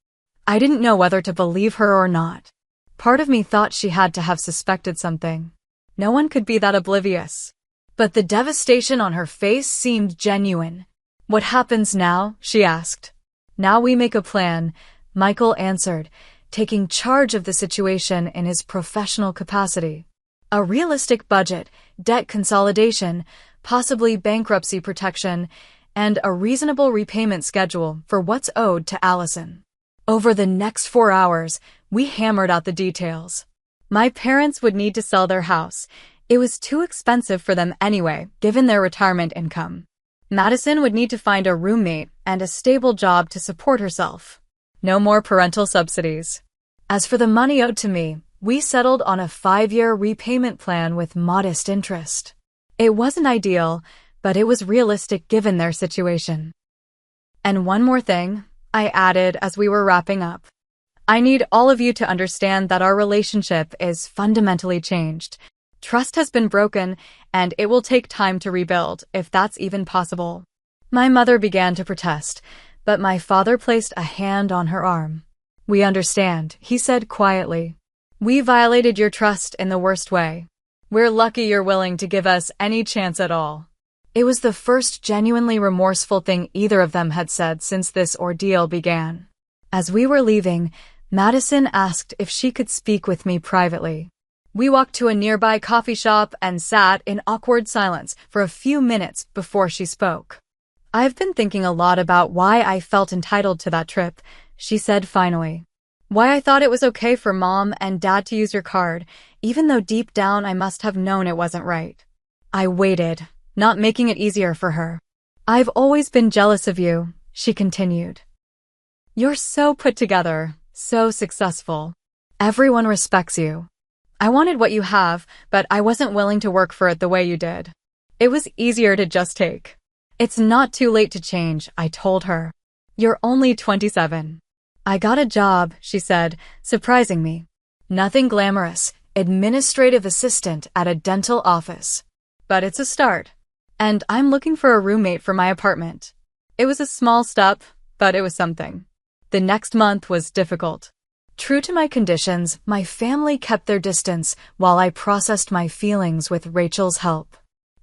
I didn't know whether to believe her or not. Part of me thought she had to have suspected something. No one could be that oblivious. But the devastation on her face seemed genuine. "What happens now?" she asked. "Now we make a plan," Michael answered, taking charge of the situation in his professional capacity. "A realistic budget, debt consolidation, possibly bankruptcy protection, and a reasonable repayment schedule for what's owed to Allison." Over the next 4 hours, we hammered out the details. My parents would need to sell their house. It was too expensive for them anyway, given their retirement income. Madison would need to find a roommate and a stable job to support herself. No more parental subsidies. As for the money owed to me, we settled on a 5-year repayment plan with modest interest. It wasn't ideal, but it was realistic given their situation. "And one more thing," I added as we were wrapping up. "I need all of you to understand that our relationship is fundamentally changed. Trust has been broken, and it will take time to rebuild, if that's even possible." My mother began to protest, but my father placed a hand on her arm. "We understand," he said quietly. "We violated your trust in the worst way. We're lucky you're willing to give us any chance at all." It was the first genuinely remorseful thing either of them had said since this ordeal began. As we were leaving, Madison asked if she could speak with me privately. We walked to a nearby coffee shop and sat in awkward silence for a few minutes before she spoke. "I've been thinking a lot about why I felt entitled to that trip," she said finally. "Why I thought it was okay for Mom and Dad to use your card, even though deep down I must have known it wasn't right." I waited, not making it easier for her. "I've always been jealous of you," she continued. "You're so put together, so successful. Everyone respects you. I wanted what you have, but I wasn't willing to work for it the way you did. It was easier to just take." "It's not too late to change," I told her. "You're only 27. "I got a job," she said, surprising me. "Nothing glamorous, administrative assistant at a dental office. But it's a start. And I'm looking for a roommate for my apartment." It was a small step, but it was something. The next month was difficult. True to my conditions, my family kept their distance while I processed my feelings with Rachel's help.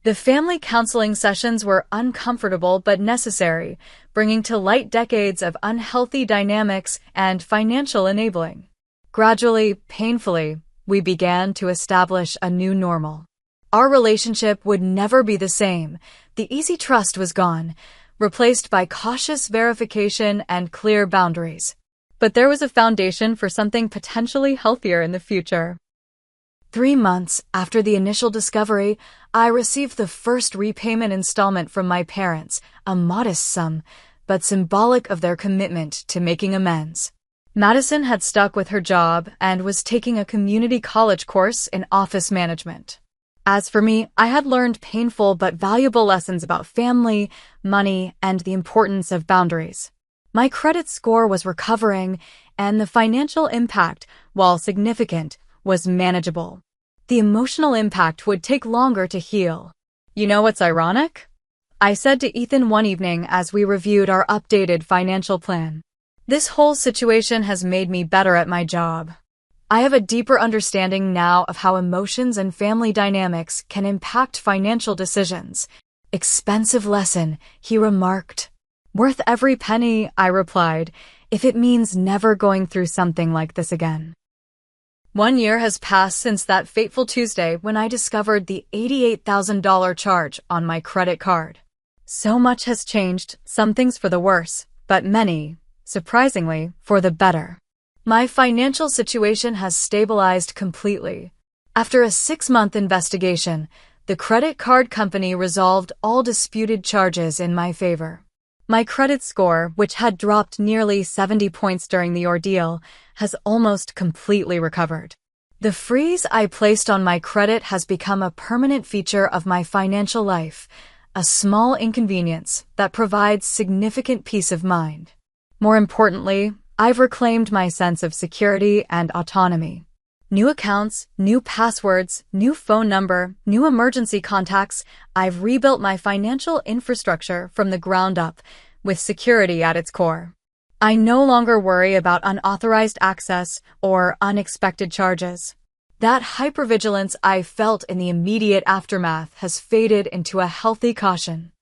The family counseling sessions were uncomfortable but necessary, bringing to light decades of unhealthy dynamics and financial enabling. Gradually, painfully, we began to establish a new normal. Our relationship would never be the same. The easy trust was gone, replaced by cautious verification and clear boundaries. But there was a foundation for something potentially healthier in the future. 3 months after the initial discovery, I received the first repayment installment from my parents, a modest sum, but symbolic of their commitment to making amends. Madison had stuck with her job and was taking a community college course in office management. As for me, I had learned painful but valuable lessons about family, money, and the importance of boundaries. My credit score was recovering, and the financial impact, while significant, was manageable. The emotional impact would take longer to heal. "You know what's ironic?" I said to Ethan one evening as we reviewed our updated financial plan. "This whole situation has made me better at my job. I have a deeper understanding now of how emotions and family dynamics can impact financial decisions." "Expensive lesson," he remarked. "Worth every penny," I replied, "if it means never going through something like this again." 1 year has passed since that fateful Tuesday when I discovered the $88,000 charge on my credit card. So much has changed, some things for the worse, but many, surprisingly, for the better. My financial situation has stabilized completely. After a 6-month investigation, the credit card company resolved all disputed charges in my favor. My credit score, which had dropped nearly 70 points during the ordeal, has almost completely recovered. The freeze I placed on my credit has become a permanent feature of my financial life, a small inconvenience that provides significant peace of mind. More importantly, I've reclaimed my sense of security and autonomy. New accounts, new passwords, new phone number, new emergency contacts. I've rebuilt my financial infrastructure from the ground up, with security at its core. I no longer worry about unauthorized access or unexpected charges. That hypervigilance I felt in the immediate aftermath has faded into a healthy caution.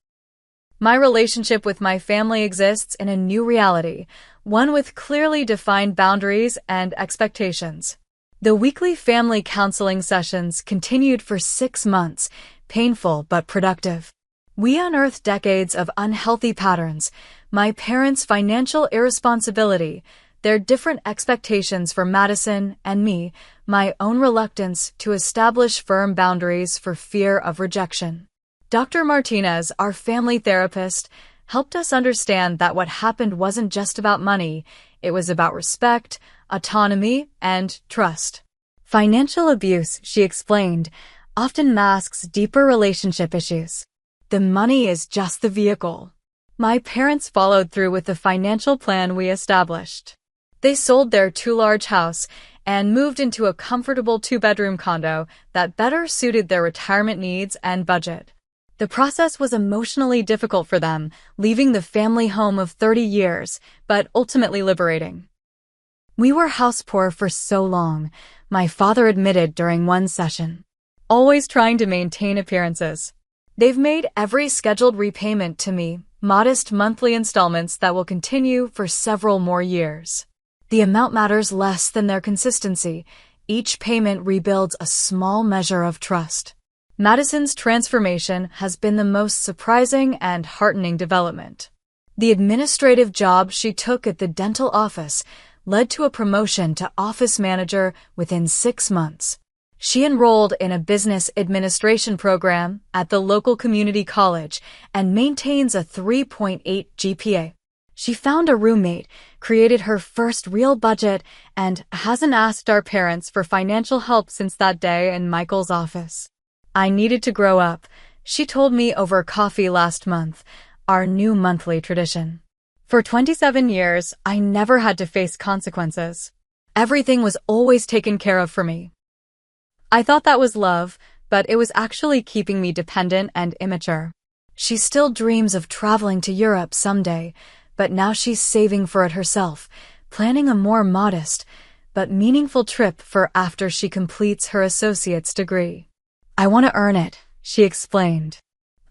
My relationship with my family exists in a new reality, one with clearly defined boundaries and expectations. The weekly family counseling sessions continued for 6 months, painful but productive. We unearthed decades of unhealthy patterns, my parents' financial irresponsibility, their different expectations for Madison and me, my own reluctance to establish firm boundaries for fear of rejection. Dr. Martinez, our family therapist, helped us understand that what happened wasn't just about money, it was about respect, autonomy, and trust. Financial abuse, she explained, often masks deeper relationship issues. The money is just the vehicle. My parents followed through with the financial plan we established. They sold their too-large house and moved into a comfortable 2-bedroom condo that better suited their retirement needs and budget. The process was emotionally difficult for them, leaving the family home of 30 years, but ultimately liberating. "We were house poor for so long," my father admitted during one session. "Always trying to maintain appearances. They've made every scheduled repayment to me, modest monthly installments that will continue for several more years. The amount matters less than their consistency," each payment rebuilds a small measure of trust. Madison's transformation has been the most surprising and heartening development. The administrative job she took at the dental office led to a promotion to office manager within 6 months. She enrolled in a business administration program at the local community college and maintains a 3.8 GPA. She found a roommate, created her first real budget, and hasn't asked our parents for financial help since that day in Michael's office. I needed to grow up, she told me over coffee last month, our new monthly tradition. For 27 years, I never had to face consequences. Everything was always taken care of for me. I thought that was love, but it was actually keeping me dependent and immature. She still dreams of traveling to Europe someday, but now she's saving for it herself, planning a more modest but meaningful trip for after she completes her associate's degree. I want to earn it, she explained.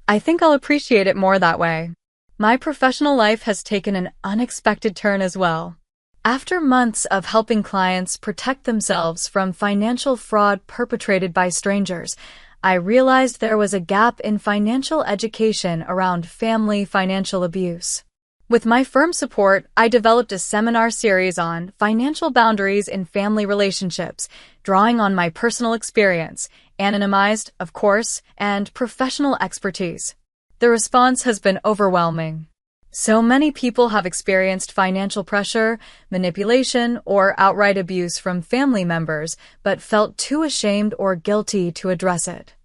I think I'll appreciate it more that way. My professional life has taken an unexpected turn as well. After months of helping clients protect themselves from financial fraud perpetrated by strangers, I realized there was a gap in financial education around family financial abuse. With my firm's support, I developed a seminar series on financial boundaries in family relationships, drawing on my personal experience, anonymized, of course, and professional expertise. The response has been overwhelming. So many people have experienced financial pressure, manipulation, or outright abuse from family members, but felt too ashamed or guilty to address it.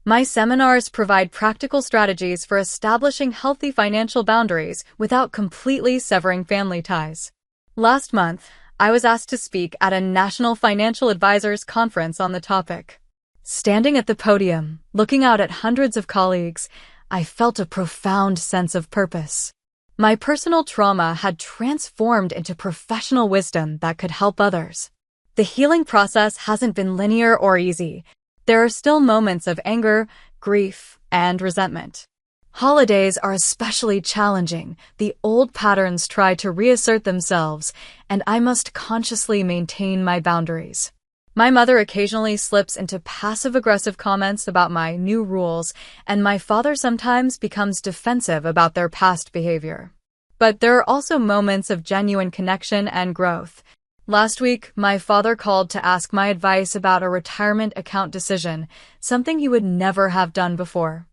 My seminars provide practical strategies for establishing healthy financial boundaries without completely severing family ties. Last month, I was asked to speak at a National Financial Advisors Conference on the topic. Standing at the podium, looking out at hundreds of colleagues, I felt a profound sense of purpose. My personal trauma had transformed into professional wisdom that could help others. The healing process hasn't been linear or easy. There are still moments of anger, grief, and resentment. Holidays are especially challenging. The old patterns try to reassert themselves, and I must consciously maintain my boundaries. My mother occasionally slips into passive-aggressive comments about my new rules, and my father sometimes becomes defensive about their past behavior. But there are also moments of genuine connection and growth. Last week, my father called to ask my advice about a retirement account decision, something he would never have done before.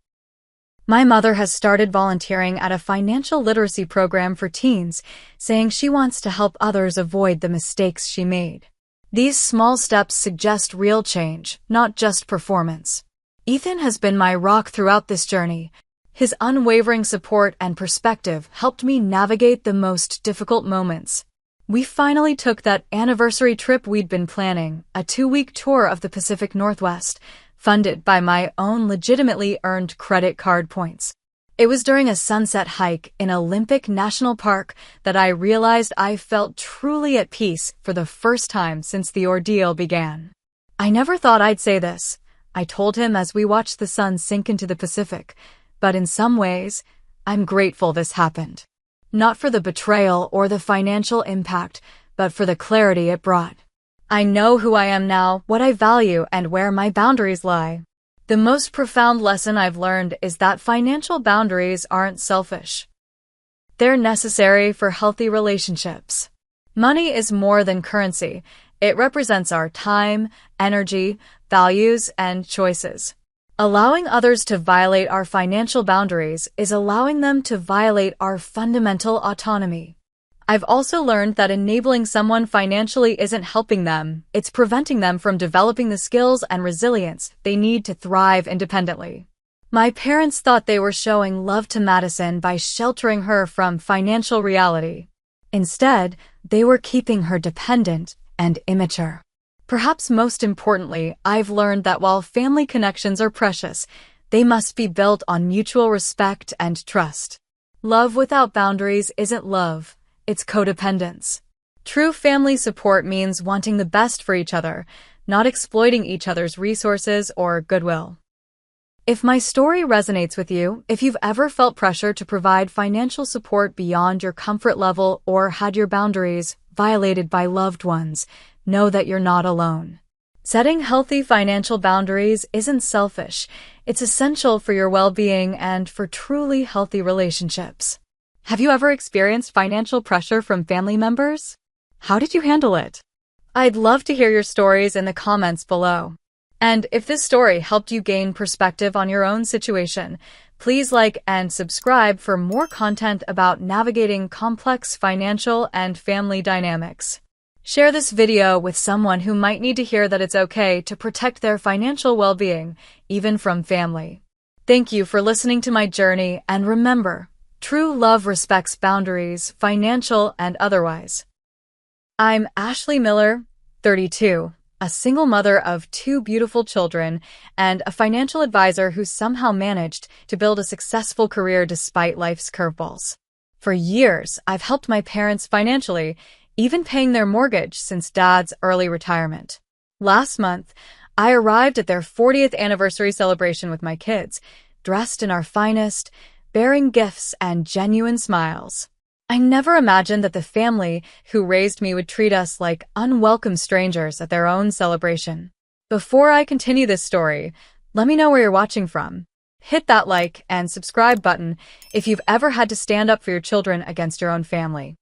My mother has started volunteering at a financial literacy program for teens, saying she wants to help others avoid the mistakes she made. These small steps suggest real change, not just performance. Ethan has been my rock throughout this journey. His unwavering support and perspective helped me navigate the most difficult moments. We finally took that anniversary trip we'd been planning, a 2-week tour of the Pacific Northwest, funded by my own legitimately earned credit card points. It was during a sunset hike in Olympic National Park that I realized I felt truly at peace for the first time since the ordeal began. I never thought I'd say this, I told him as we watched the sun sink into the Pacific, but in some ways, I'm grateful this happened. Not for the betrayal or the financial impact, but for the clarity it brought. I know who I am now, what I value, and where my boundaries lie. The most profound lesson I've learned is that financial boundaries aren't selfish. They're necessary for healthy relationships. Money is more than currency. It represents our time, energy, values, and choices. Allowing others to violate our financial boundaries is allowing them to violate our fundamental autonomy. I've also learned that enabling someone financially isn't helping them, it's preventing them from developing the skills and resilience they need to thrive independently. My parents thought they were showing love to Madison by sheltering her from financial reality. Instead, they were keeping her dependent and immature. Perhaps most importantly, I've learned that while family connections are precious, they must be built on mutual respect and trust. Love without boundaries isn't love, it's codependence. True family support means wanting the best for each other, not exploiting each other's resources or goodwill. If my story resonates with you, if you've ever felt pressure to provide financial support beyond your comfort level or had your boundaries violated by loved ones, know that you're not alone. Setting healthy financial boundaries isn't selfish. It's essential for your well-being and for truly healthy relationships. Have you ever experienced financial pressure from family members? How did you handle it? I'd love to hear your stories in the comments below. And if this story helped you gain perspective on your own situation, please like and subscribe for more content about navigating complex financial and family dynamics. Share this video with someone who might need to hear that it's okay to protect their financial well-being, even from family. Thank you for listening to my journey, and remember, true love respects boundaries, financial and otherwise. I'm Ashley Miller, 32, a single mother of 2 beautiful children, and a financial advisor who somehow managed to build a successful career despite life's curveballs. For years, I've helped my parents financially, even paying their mortgage since Dad's early retirement. Last month, I arrived at their 40th anniversary celebration with my kids, dressed in our finest, bearing gifts and genuine smiles. I never imagined that the family who raised me would treat us like unwelcome strangers at their own celebration. Before I continue this story, let me know where you're watching from. Hit that like and subscribe button if you've ever had to stand up for your children against your own family.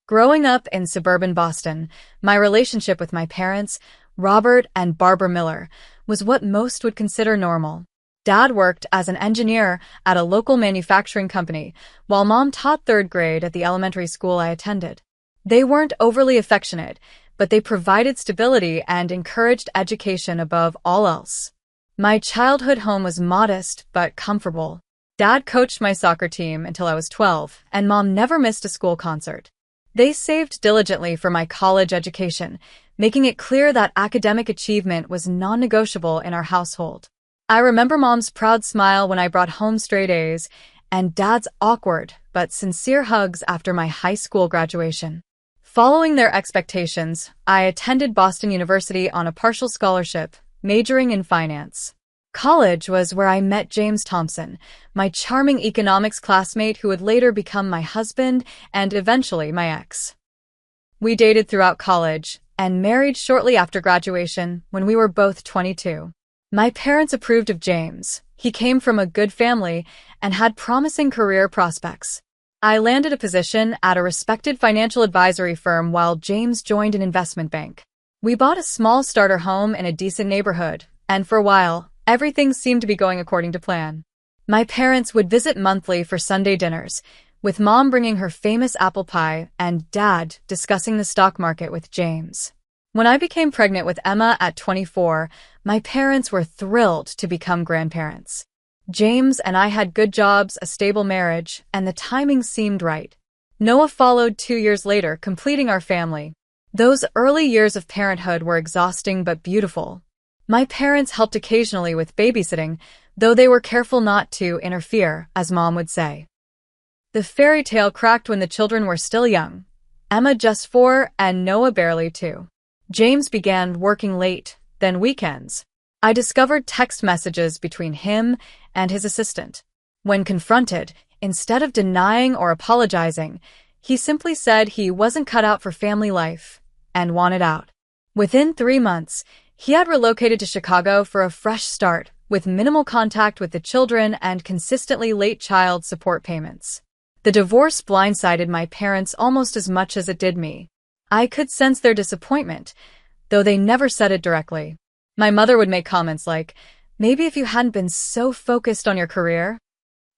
Growing up in suburban Boston, my relationship with my parents, Robert and Barbara Miller, was what most would consider normal. Dad worked as an engineer at a local manufacturing company, while Mom taught 3rd grade at the elementary school I attended. They weren't overly affectionate, but they provided stability and encouraged education above all else. My childhood home was modest but comfortable. Dad coached my soccer team until I was 12, and Mom never missed a school concert. They saved diligently for my college education, making it clear that academic achievement was non-negotiable in our household. I remember Mom's proud smile when I brought home straight A's, and Dad's awkward but sincere hugs after my high school graduation. Following their expectations, I attended Boston University on a partial scholarship, majoring in finance. College was where I met James Thompson, my charming economics classmate who would later become my husband and eventually my ex. We dated throughout college and married shortly after graduation when we were both 22. My parents approved of James. He came from a good family and had promising career prospects. I landed a position at a respected financial advisory firm while James joined an investment bank. We bought a small starter home in a decent neighborhood, and for a while, everything seemed to be going according to plan. My parents would visit monthly for Sunday dinners, with Mom bringing her famous apple pie and Dad discussing the stock market with James. When I became pregnant with Emma at 24, my parents were thrilled to become grandparents. James and I had good jobs, a stable marriage, and the timing seemed right. Noah followed 2 years later, completing our family. Those early years of parenthood were exhausting but beautiful. My parents helped occasionally with babysitting, though they were careful not to interfere, as Mom would say. The fairy tale cracked when the children were still young, Emma just 4 and Noah barely 2. James began working late, then weekends. I discovered text messages between him and his assistant. When confronted, instead of denying or apologizing, he simply said he wasn't cut out for family life and wanted out. Within 3 months, he had relocated to Chicago for a fresh start, with minimal contact with the children and consistently late child support payments. The divorce blindsided my parents almost as much as it did me. I could sense their disappointment, though they never said it directly. My mother would make comments like, "Maybe if you hadn't been so focused on your career,"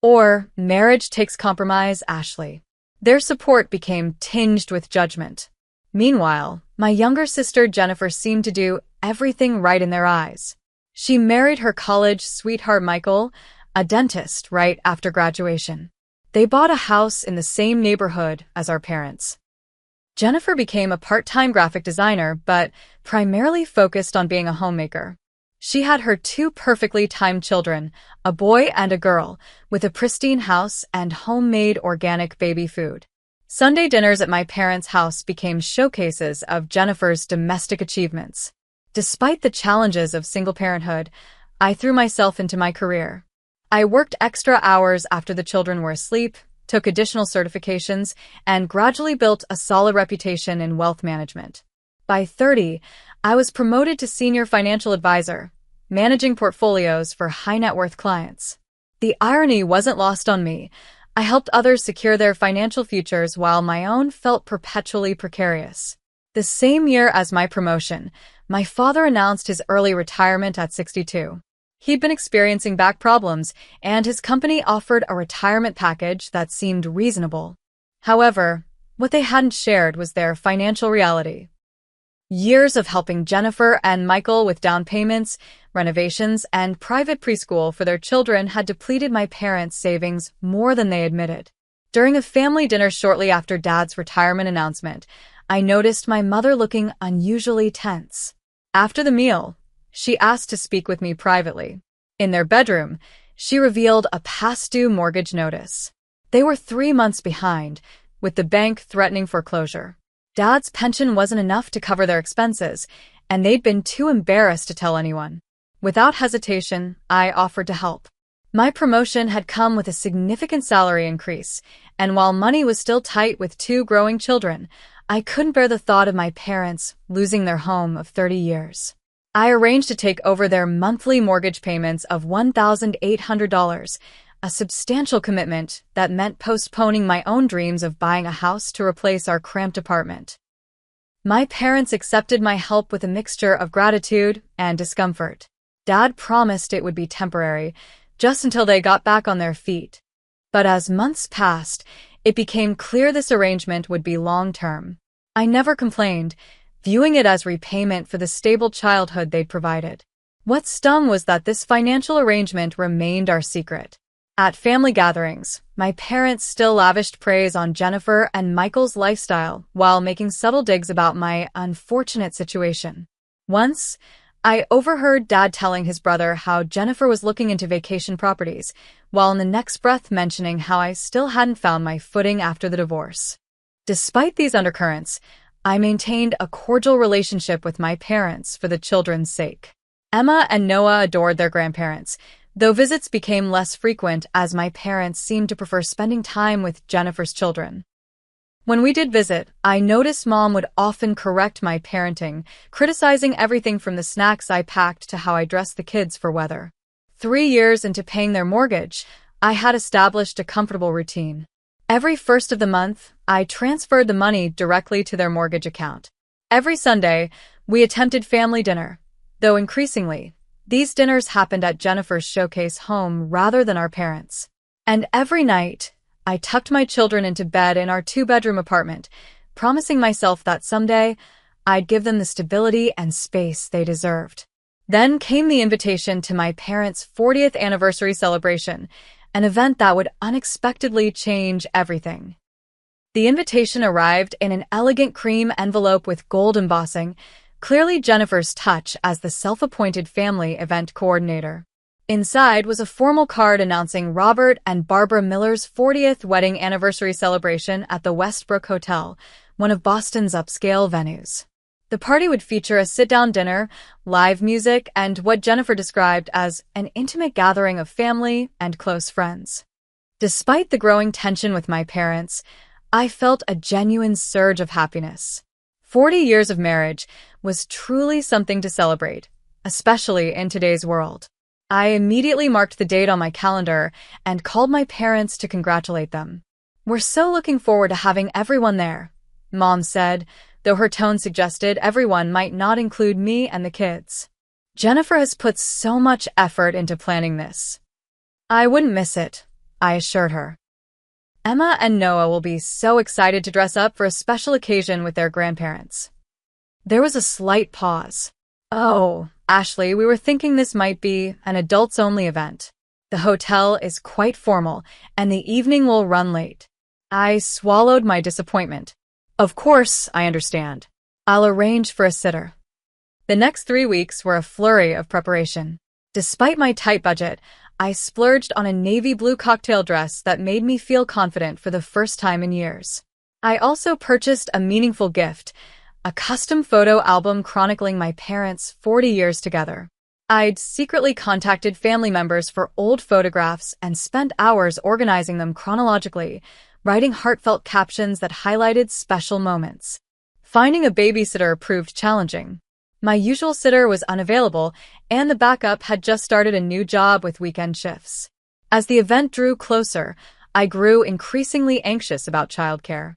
or "Marriage takes compromise, Ashley." Their support became tinged with judgment. Meanwhile, my younger sister Jennifer seemed to do everything right in their eyes. She married her college sweetheart Michael, a dentist, right after graduation. They bought a house in the same neighborhood as our parents. Jennifer became a part-time graphic designer, but primarily focused on being a homemaker. She had her 2 perfectly timed children, a boy and a girl, with a pristine house and homemade organic baby food. Sunday dinners at my parents' house became showcases of Jennifer's domestic achievements. Despite the challenges of single parenthood, I threw myself into my career. I worked extra hours after the children were asleep, took additional certifications, and gradually built a solid reputation in wealth management. By 30, I was promoted to senior financial advisor, managing portfolios for high-net-worth clients. The irony wasn't lost on me. I helped others secure their financial futures while my own felt perpetually precarious. The same year as my promotion, my father announced his early retirement at 62. He'd been experiencing back problems, and his company offered a retirement package that seemed reasonable. However, what they hadn't shared was their financial reality. Years of helping Jennifer and Michael with down payments, renovations, and private preschool for their children had depleted my parents' savings more than they admitted. During a family dinner shortly after Dad's retirement announcement, I noticed my mother looking unusually tense. After the meal, she asked to speak with me privately. In their bedroom, she revealed a past-due mortgage notice. They were 3 months behind, with the bank threatening foreclosure. Dad's pension wasn't enough to cover their expenses, and they'd been too embarrassed to tell anyone. Without hesitation, I offered to help. My promotion had come with a significant salary increase, and while money was still tight with 2 growing children, I couldn't bear the thought of my parents losing their home of 30 years. I arranged to take over their monthly mortgage payments of $1,800, a substantial commitment that meant postponing my own dreams of buying a house to replace our cramped apartment. My parents accepted my help with a mixture of gratitude and discomfort. Dad promised it would be temporary, just until they got back on their feet. But as months passed, it became clear this arrangement would be long-term. I never complained, viewing it as repayment for the stable childhood they'd provided. What stung was that this financial arrangement remained our secret. At family gatherings, my parents still lavished praise on Jennifer and Michael's lifestyle while making subtle digs about my unfortunate situation. Once, I overheard Dad telling his brother how Jennifer was looking into vacation properties, while in the next breath mentioning how I still hadn't found my footing after the divorce. Despite these undercurrents, I maintained a cordial relationship with my parents for the children's sake. Emma and Noah adored their grandparents, though visits became less frequent as my parents seemed to prefer spending time with Jennifer's children. When we did visit, I noticed Mom would often correct my parenting, criticizing everything from the snacks I packed to how I dressed the kids for weather. 3 years into paying their mortgage, I had established a comfortable routine. Every first of the month, I transferred the money directly to their mortgage account. Every Sunday, we attempted family dinner, though increasingly, these dinners happened at Jennifer's showcase home rather than our parents'. And every night, I tucked my children into bed in our 2-bedroom apartment, promising myself that someday, I'd give them the stability and space they deserved. Then came the invitation to my parents' 40th anniversary celebration, an event that would unexpectedly change everything. The invitation arrived in an elegant cream envelope with gold embossing, clearly Jennifer's touch as the self-appointed family event coordinator. Inside was a formal card announcing Robert and Barbara Miller's 40th wedding anniversary celebration at the Westbrook Hotel, one of Boston's upscale venues. The party would feature a sit-down dinner, live music, and what Jennifer described as an intimate gathering of family and close friends. Despite the growing tension with my parents, I felt a genuine surge of happiness. 40 years of marriage was truly something to celebrate, especially in today's world. I immediately marked the date on my calendar and called my parents to congratulate them. "We're so looking forward to having everyone there," Mom said, though her tone suggested everyone might not include me and the kids. "Jennifer has put so much effort into planning this." "I wouldn't miss it," I assured her. "Emma and Noah will be so excited to dress up for a special occasion with their grandparents." There was a slight pause. "Oh, Ashley, we were thinking this might be an adults-only event. The hotel is quite formal, and the evening will run late." I swallowed my disappointment. "Of course, I understand. I'll arrange for a sitter." The next 3 weeks were a flurry of preparation. Despite my tight budget, I splurged on a navy blue cocktail dress that made me feel confident for the first time in years. I also purchased a meaningful gift, a custom photo album chronicling my parents' 40 years together. I'd secretly contacted family members for old photographs and spent hours organizing them chronologically, writing heartfelt captions that highlighted special moments. Finding a babysitter proved challenging. My usual sitter was unavailable, and the backup had just started a new job with weekend shifts. As the event drew closer, I grew increasingly anxious about childcare.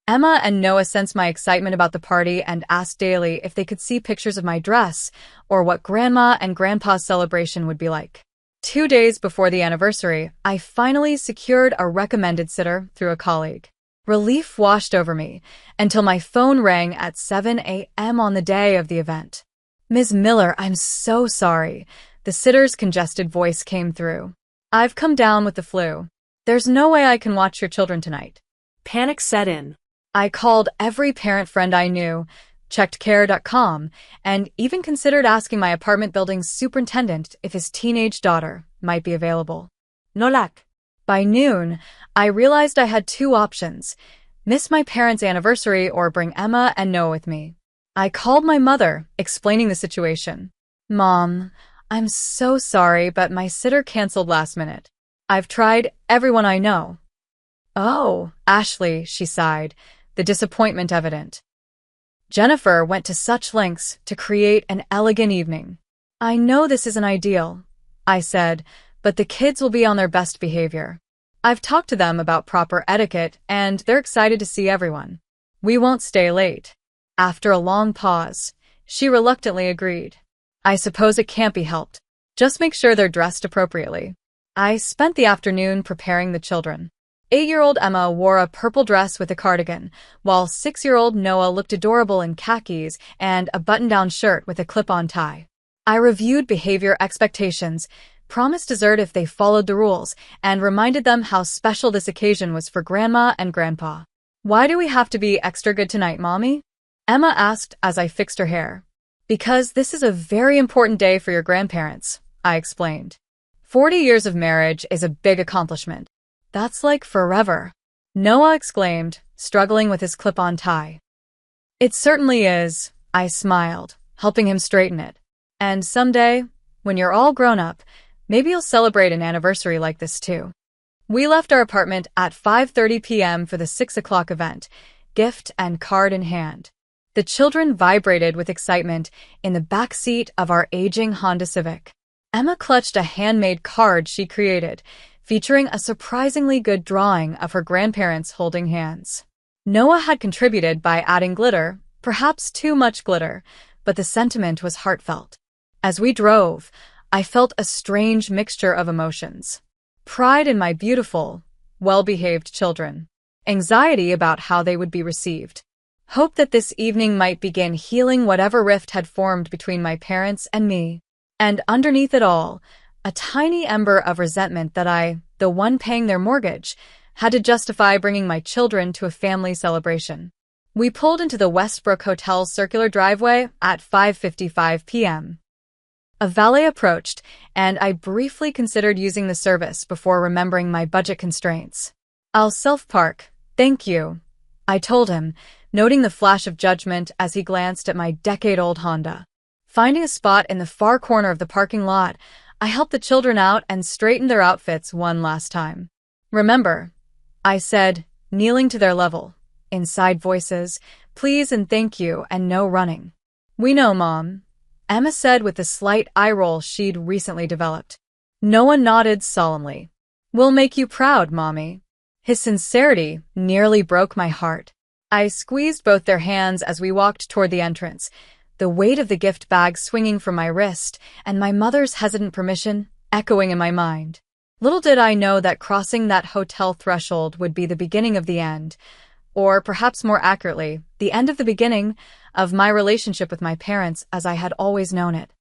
Emma and Noah sensed my excitement about the party and asked daily if they could see pictures of my dress or what Grandma and Grandpa's celebration would be like. 2 days before the anniversary, I finally secured a recommended sitter through a colleague. Relief washed over me until my phone rang at 7 a.m. on the day of the event. "Ms. Miller, I'm so sorry." The sitter's congested voice came through. "I've come down with the flu. There's no way I can watch your children tonight." Panic set in. I called every parent friend I knew, checked care.com, and even considered asking my apartment building's superintendent if his teenage daughter might be available. No luck. By noon, I realized I had two options: miss my parents' anniversary or bring Emma and Noah with me. I called my mother, explaining the situation. "Mom, I'm so sorry, but my sitter canceled last minute. I've tried everyone I know." "Oh, Ashley," she sighed, the disappointment evident. "Jennifer went to such lengths to create an elegant evening." "I know this isn't ideal," I said, "but the kids will be on their best behavior. I've talked to them about proper etiquette, and they're excited to see everyone. We won't stay late." After a long pause, she reluctantly agreed. "I suppose it can't be helped. Just make sure they're dressed appropriately." I spent the afternoon preparing the children. 8-year-old Emma wore a purple dress with a cardigan, while 6-year-old Noah looked adorable in khakis and a button-down shirt with a clip-on tie. I reviewed behavior expectations, promised dessert if they followed the rules, and reminded them how special this occasion was for Grandma and Grandpa. "Why do we have to be extra good tonight, Mommy?" Emma asked as I fixed her hair. "Because this is a very important day for your grandparents," I explained. 40 years of marriage is a big accomplishment. "That's like forever," Noah exclaimed, struggling with his clip-on tie. "It certainly is," I smiled, helping him straighten it. "And someday, when you're all grown up, maybe you'll celebrate an anniversary like this too." We left our apartment at 5:30 p.m. for the 6 o'clock event, gift and card in hand. The children vibrated with excitement in the back seat of our aging Honda Civic. Emma clutched a handmade card she created, featuring a surprisingly good drawing of her grandparents holding hands. Noah had contributed by adding glitter, perhaps too much glitter, but the sentiment was heartfelt. As we drove, I felt a strange mixture of emotions. Pride in my beautiful, well-behaved children. Anxiety about how they would be received. Hope that this evening might begin healing whatever rift had formed between my parents and me. And underneath it all, a tiny ember of resentment that I, the one paying their mortgage, had to justify bringing my children to a family celebration. We pulled into the Westbrook Hotel's circular driveway at 5:55 p.m. A valet approached, and I briefly considered using the service before remembering my budget constraints. "I'll self-park, thank you," I told him, noting the flash of judgment as he glanced at my decade-old Honda. Finding a spot in the far corner of the parking lot, I helped the children out and straightened their outfits one last time. "Remember," I said, kneeling to their level. Inside voices, "Please and thank you and no running." "We know, Mom," Emma said with the slight eye roll she'd recently developed. Noah nodded solemnly. "We'll make you proud, Mommy." His sincerity nearly broke my heart. I squeezed both their hands as we walked toward the entrance, the weight of the gift bag swinging from my wrist and my mother's hesitant permission echoing in my mind. Little did I know that crossing that hotel threshold would be the beginning of the end, or perhaps more accurately, the end of the beginning of my relationship with my parents as I had always known it.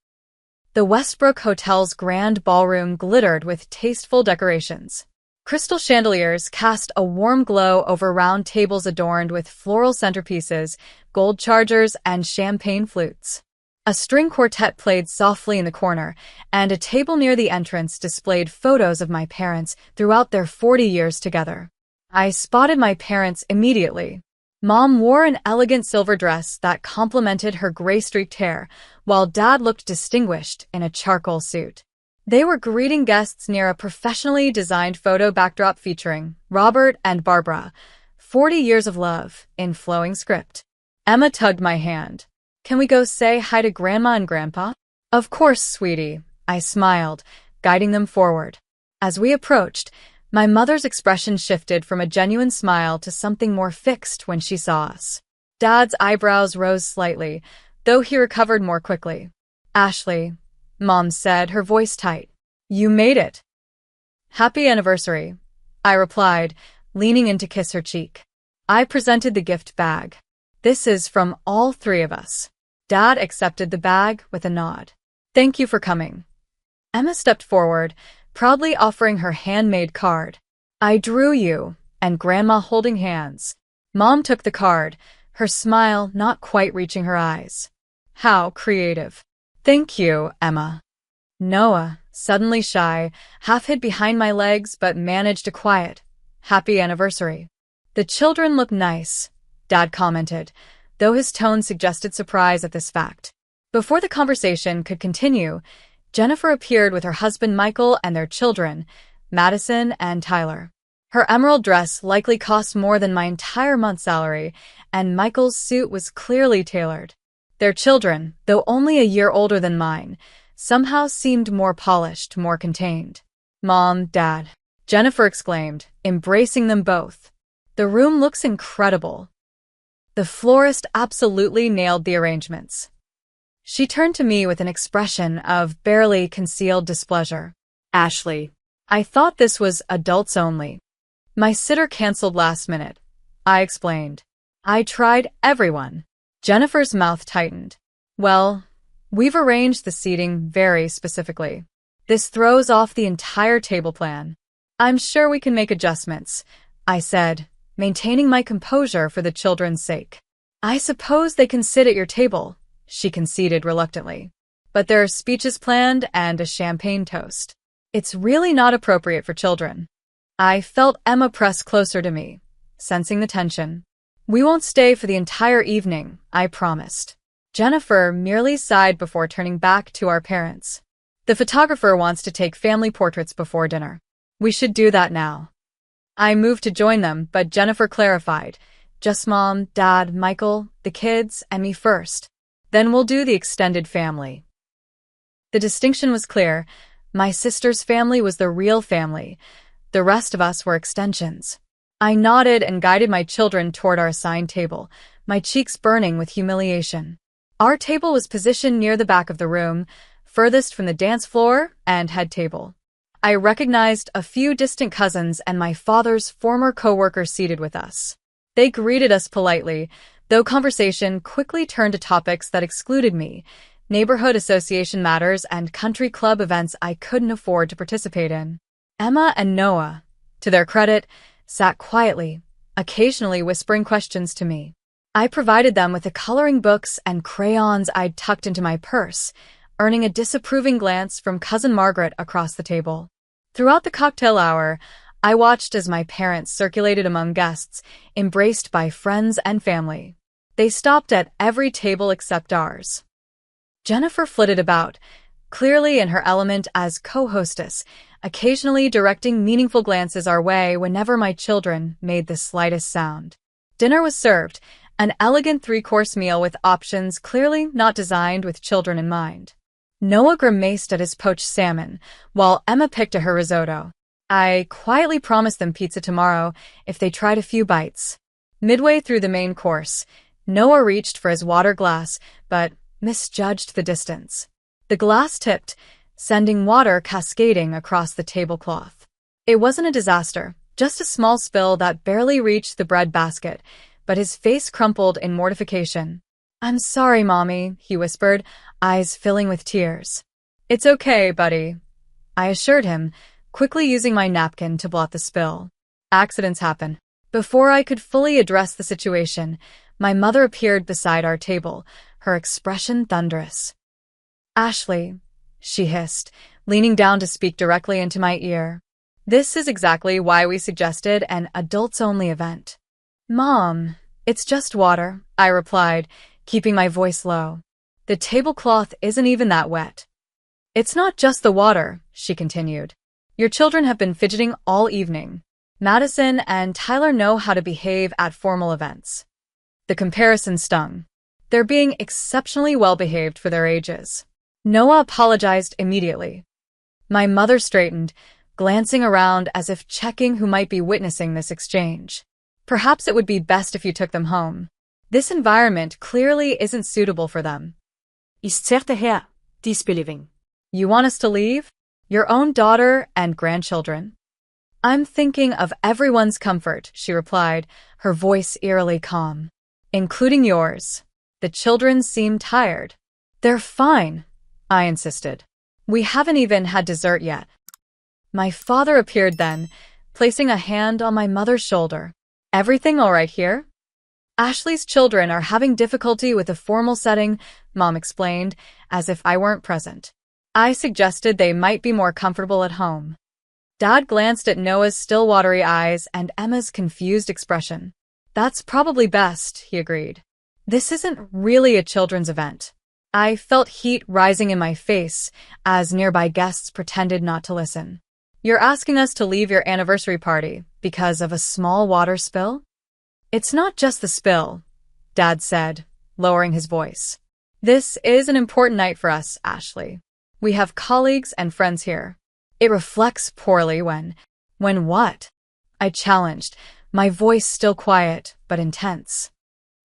The Westbrook Hotel's grand ballroom glittered with tasteful decorations. Crystal chandeliers cast a warm glow over round tables adorned with floral centerpieces, gold chargers, and champagne flutes. A string quartet played softly in the corner, and a table near the entrance displayed photos of my parents throughout their 40 years together. I spotted my parents immediately. Mom wore an elegant silver dress that complemented her gray-streaked hair, while Dad looked distinguished in a charcoal suit. They were greeting guests near a professionally designed photo backdrop featuring Robert and Barbara, 40 Years of Love, in flowing script. Emma tugged my hand. "Can we go say hi to Grandma and Grandpa?" "Of course, sweetie," I smiled, guiding them forward. As we approached, my mother's expression shifted from a genuine smile to something more fixed when she saw us. Dad's eyebrows rose slightly, though he recovered more quickly. "Ashley," Mom said, her voice tight. "You made it." "Happy anniversary," I replied, leaning in to kiss her cheek. I presented the gift bag. "This is from all three of us." Dad accepted the bag with a nod. "Thank you for coming." Emma stepped forward, proudly offering her handmade card. "I drew you and Grandma holding hands." Mom took the card, her smile not quite reaching her eyes. "How creative." "Thank you, Emma." Noah, suddenly shy, half hid behind my legs but managed a quiet, "Happy anniversary." "The children look nice," Dad commented, though his tone suggested surprise at this fact. Before the conversation could continue, Jennifer appeared with her husband Michael and their children, Madison and Tyler. Her emerald dress likely cost more than my entire month's salary, and Michael's suit was clearly tailored. Their children, though only a year older than mine, somehow seemed more polished, more contained. "Mom, Dad," Jennifer exclaimed, embracing them both. "The room looks incredible." The florist absolutely nailed the arrangements. She turned to me with an expression of barely concealed displeasure. "Ashley, I thought this was adults only." "My sitter canceled last minute," I explained. "I tried everyone." Jennifer's mouth tightened. "Well, we've arranged the seating very specifically. This throws off the entire table plan." "I'm sure we can make adjustments," I said, maintaining my composure for the children's sake. "I suppose they can sit at your table," she conceded reluctantly. "But there are speeches planned and a champagne toast. It's really not appropriate for children." I felt Emma press closer to me, sensing the tension. "We won't stay for the entire evening," I promised. Jennifer merely sighed before turning back to our parents. "The photographer wants to take family portraits before dinner. We should do that now." I moved to join them, but Jennifer clarified, "Just Mom, Dad, Michael, the kids, and me first. Then we'll do the extended family." The distinction was clear. My sister's family was the real family. The rest of us were extensions. I nodded and guided my children toward our assigned table, my cheeks burning with humiliation. Our table was positioned near the back of the room, furthest from the dance floor and head table. I recognized a few distant cousins and my father's former co-worker seated with us. They greeted us politely, though conversation quickly turned to topics that excluded me, neighborhood association matters and country club events I couldn't afford to participate in. Emma and Noah, to their credit, sat quietly, occasionally whispering questions to me. I provided them with the coloring books and crayons I'd tucked into my purse, earning a disapproving glance from Cousin Margaret across the table. Throughout the cocktail hour, I watched as my parents circulated among guests, embraced by friends and family. They stopped at every table except ours. Jennifer flitted about, clearly in her element as co-hostess, occasionally directing meaningful glances our way whenever my children made the slightest sound. Dinner was served, an elegant three-course meal with options clearly not designed with children in mind. Noah grimaced at his poached salmon, while Emma picked at her risotto. I quietly promised them pizza tomorrow if they tried a few bites. Midway through the main course, Noah reached for his water glass, but misjudged the distance. The glass tipped, sending water cascading across the tablecloth. It wasn't a disaster, just a small spill that barely reached the bread basket, but his face crumpled in mortification. "I'm sorry, Mommy," he whispered, eyes filling with tears. "It's okay, buddy," I assured him, quickly using my napkin to blot the spill. Accidents happen. Before I could fully address the situation, my mother appeared beside our table, her expression thunderous. "Ashley," she hissed, leaning down to speak directly into my ear. "This is exactly why we suggested an adults-only event." "Mom," It's just water, I replied, keeping my voice low. The tablecloth isn't even that wet. It's not just the water, she continued. Your children have been fidgeting all evening. Madison and Tyler know how to behave at formal events. The comparison stung. They're being exceptionally well-behaved for their ages. Noah apologized immediately. My mother straightened, glancing around as if checking who might be witnessing this exchange. Perhaps it would be best if you took them home. This environment clearly isn't suitable for them. Ich zerrte her, disbelieving. You want us to leave? Your own daughter and grandchildren? I'm thinking of everyone's comfort, she replied, her voice eerily calm. Including yours. The children seem tired. They're fine, I insisted. We haven't even had dessert yet. My father appeared then, placing a hand on my mother's shoulder. Everything all right here? Ashley's children are having difficulty with a formal setting, Mom explained, as if I weren't present. I suggested they might be more comfortable at home. Dad glanced at Noah's still watery eyes and Emma's confused expression. That's probably best, he agreed. This isn't really a children's event. I felt heat rising in my face as nearby guests pretended not to listen. You're asking us to leave your anniversary party because of a small water spill? It's not just the spill, Dad said, lowering his voice. This is an important night for us, Ashley. We have colleagues and friends here. It reflects poorly when what? I challenged, my voice still quiet but intense.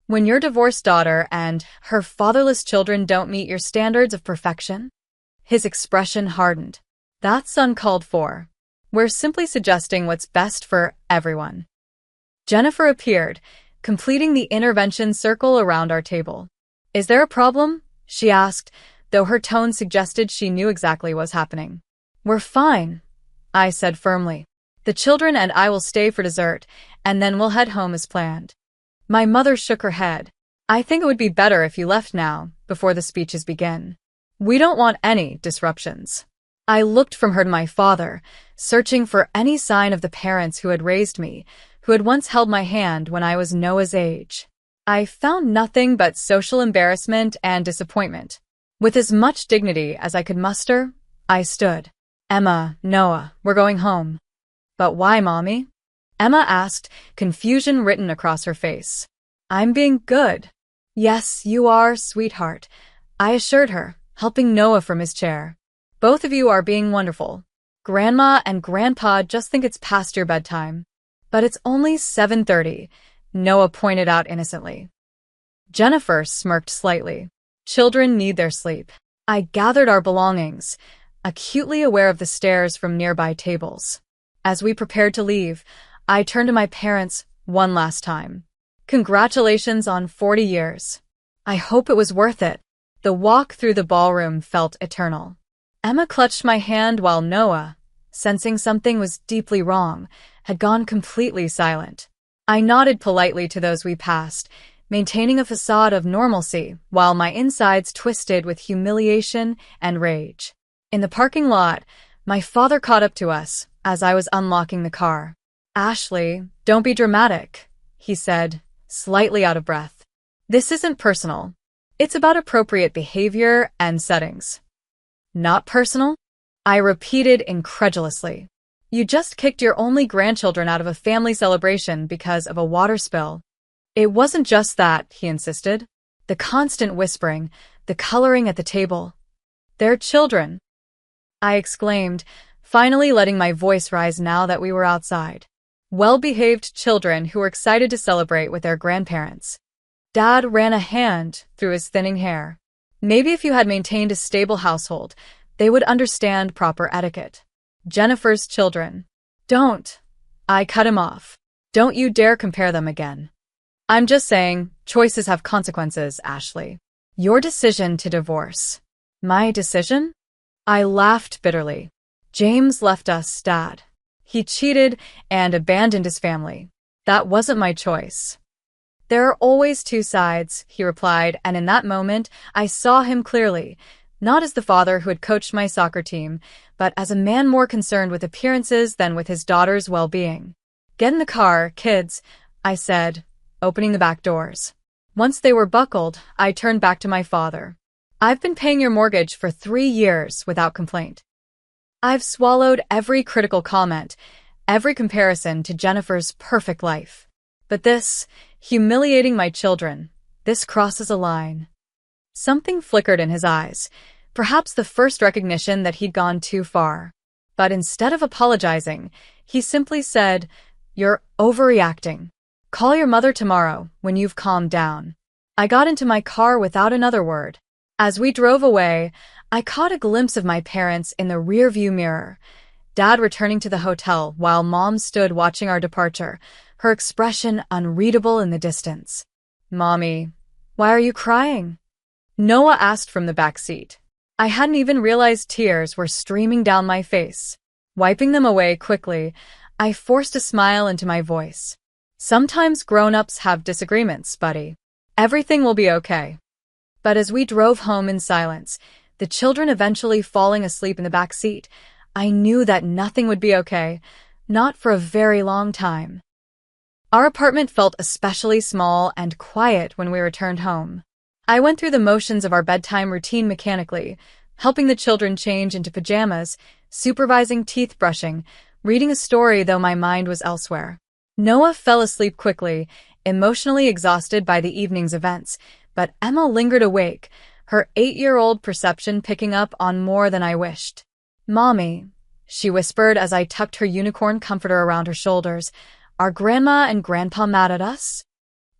When your divorced daughter and her fatherless children don't meet your standards of perfection? His expression hardened. That's uncalled for. We're simply suggesting what's best for everyone. Jennifer appeared, completing the intervention circle around our table. Is there a problem? She asked, though her tone suggested she knew exactly what was happening. We're fine, I said firmly. The children and I will stay for dessert, and then we'll head home as planned. My mother shook her head. I think it would be better if you left now, before the speeches begin. We don't want any disruptions. I looked from her to my father, searching for any sign of the parents who had raised me, who had once held my hand when I was Noah's age. I found nothing but social embarrassment and disappointment. With as much dignity as I could muster, I stood. Emma, Noah, we're going home. But why, Mommy? Emma asked, confusion written across her face. I'm being good. Yes, you are, sweetheart, I assured her, helping Noah from his chair. Both of you are being wonderful. Grandma and Grandpa just think it's past your bedtime. But it's only 7:30, Noah pointed out innocently. Jennifer smirked slightly. Children need their sleep. I gathered our belongings, acutely aware of the stares from nearby tables. As we prepared to leave, I turned to my parents one last time. Congratulations on 40 years. I hope it was worth it. The walk through the ballroom felt eternal. Emma clutched my hand while Noah, sensing something was deeply wrong, had gone completely silent. I nodded politely to those we passed, maintaining a facade of normalcy while my insides twisted with humiliation and rage. In the parking lot, my father caught up to us as I was unlocking the car. Ashley, don't be dramatic, he said, slightly out of breath. This isn't personal. It's about appropriate behavior and settings. Not personal? I repeated incredulously. You just kicked your only grandchildren out of a family celebration because of a water spill. It wasn't just that, he insisted. The constant whispering, the coloring at the table. They're children, I exclaimed, finally letting my voice rise now that we were outside. Well-behaved children who were excited to celebrate with their grandparents. Dad ran a hand through his thinning hair. Maybe if you had maintained a stable household, they would understand proper etiquette. Jennifer's children. Don't. I cut him off. Don't you dare compare them again. I'm just saying, choices have consequences, Ashley. Your decision to divorce. My decision? I laughed bitterly. James left us, Dad. He cheated and abandoned his family. That wasn't my choice. There are always two sides, he replied, and in that moment, I saw him clearly, not as the father who had coached my soccer team, but as a man more concerned with appearances than with his daughter's well-being. Get in the car, kids, I said, opening the back doors. Once they were buckled, I turned back to my father. I've been paying your mortgage for 3 years without complaint. I've swallowed every critical comment, every comparison to Jennifer's perfect life. But this, humiliating my children, this crosses a line. Something flickered in his eyes, perhaps the first recognition that he'd gone too far. But instead of apologizing, he simply said, "You're overreacting. Call your mother tomorrow when you've calmed down." I got into my car without another word. As we drove away, I caught a glimpse of my parents in the rearview mirror. Dad returning to the hotel while Mom stood watching our departure, her expression unreadable in the distance. "Mommy, why are you crying?" Noah asked from the back seat. I hadn't even realized tears were streaming down my face. Wiping them away quickly, I forced a smile into my voice. "Sometimes grown-ups have disagreements, buddy. Everything will be okay." But as we drove home in silence, the children eventually falling asleep in the back seat, I knew that nothing would be okay, not for a very long time. Our apartment felt especially small and quiet when we returned home. I went through the motions of our bedtime routine mechanically, helping the children change into pajamas, supervising teeth brushing, reading a story though my mind was elsewhere. Noah fell asleep quickly, emotionally exhausted by the evening's events, but Emma lingered awake, her 8-year-old perception picking up on more than I wished. "Mommy," she whispered as I tucked her unicorn comforter around her shoulders, "are Grandma and Grandpa mad at us?"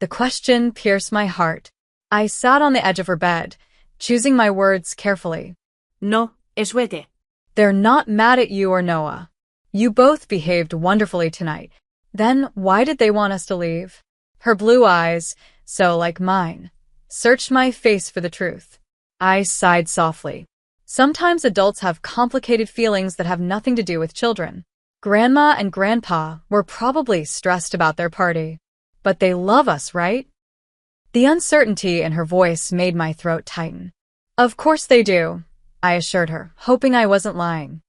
The question pierced my heart. I sat on the edge of her bed, choosing my words carefully. No, es vete. "They're not mad at you or Noah. You both behaved wonderfully tonight. Then why did they want us to leave?" Her blue eyes, so like mine, searched my face for the truth. I sighed softly. Sometimes adults have complicated feelings that have nothing to do with children. Grandma and Grandpa were probably stressed about their party. But they love us, right? The uncertainty in her voice made my throat tighten. "Of course they do," I assured her, hoping I wasn't lying.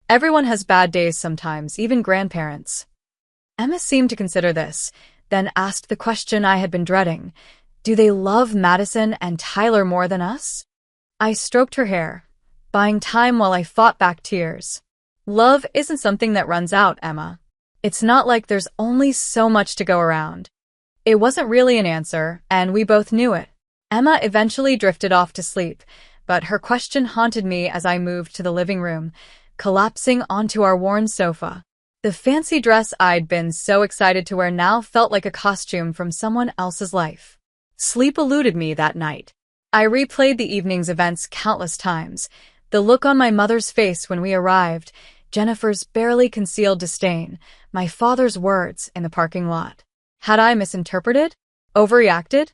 "Everyone has bad days sometimes, even grandparents." Emma seemed to consider this, then asked the question I had been dreading. "Do they love Madison and Tyler more than us?" I stroked her hair, buying time while I fought back tears. "Love isn't something that runs out, Emma. It's not like there's only so much to go around." It wasn't really an answer, and we both knew it. Emma eventually drifted off to sleep, but her question haunted me as I moved to the living room, collapsing onto our worn sofa. The fancy dress I'd been so excited to wear now felt like a costume from someone else's life. Sleep eluded me that night. I replayed the evening's events countless times. The look on my mother's face when we arrived, Jennifer's barely concealed disdain, my father's words in the parking lot. Had I misinterpreted? Overreacted?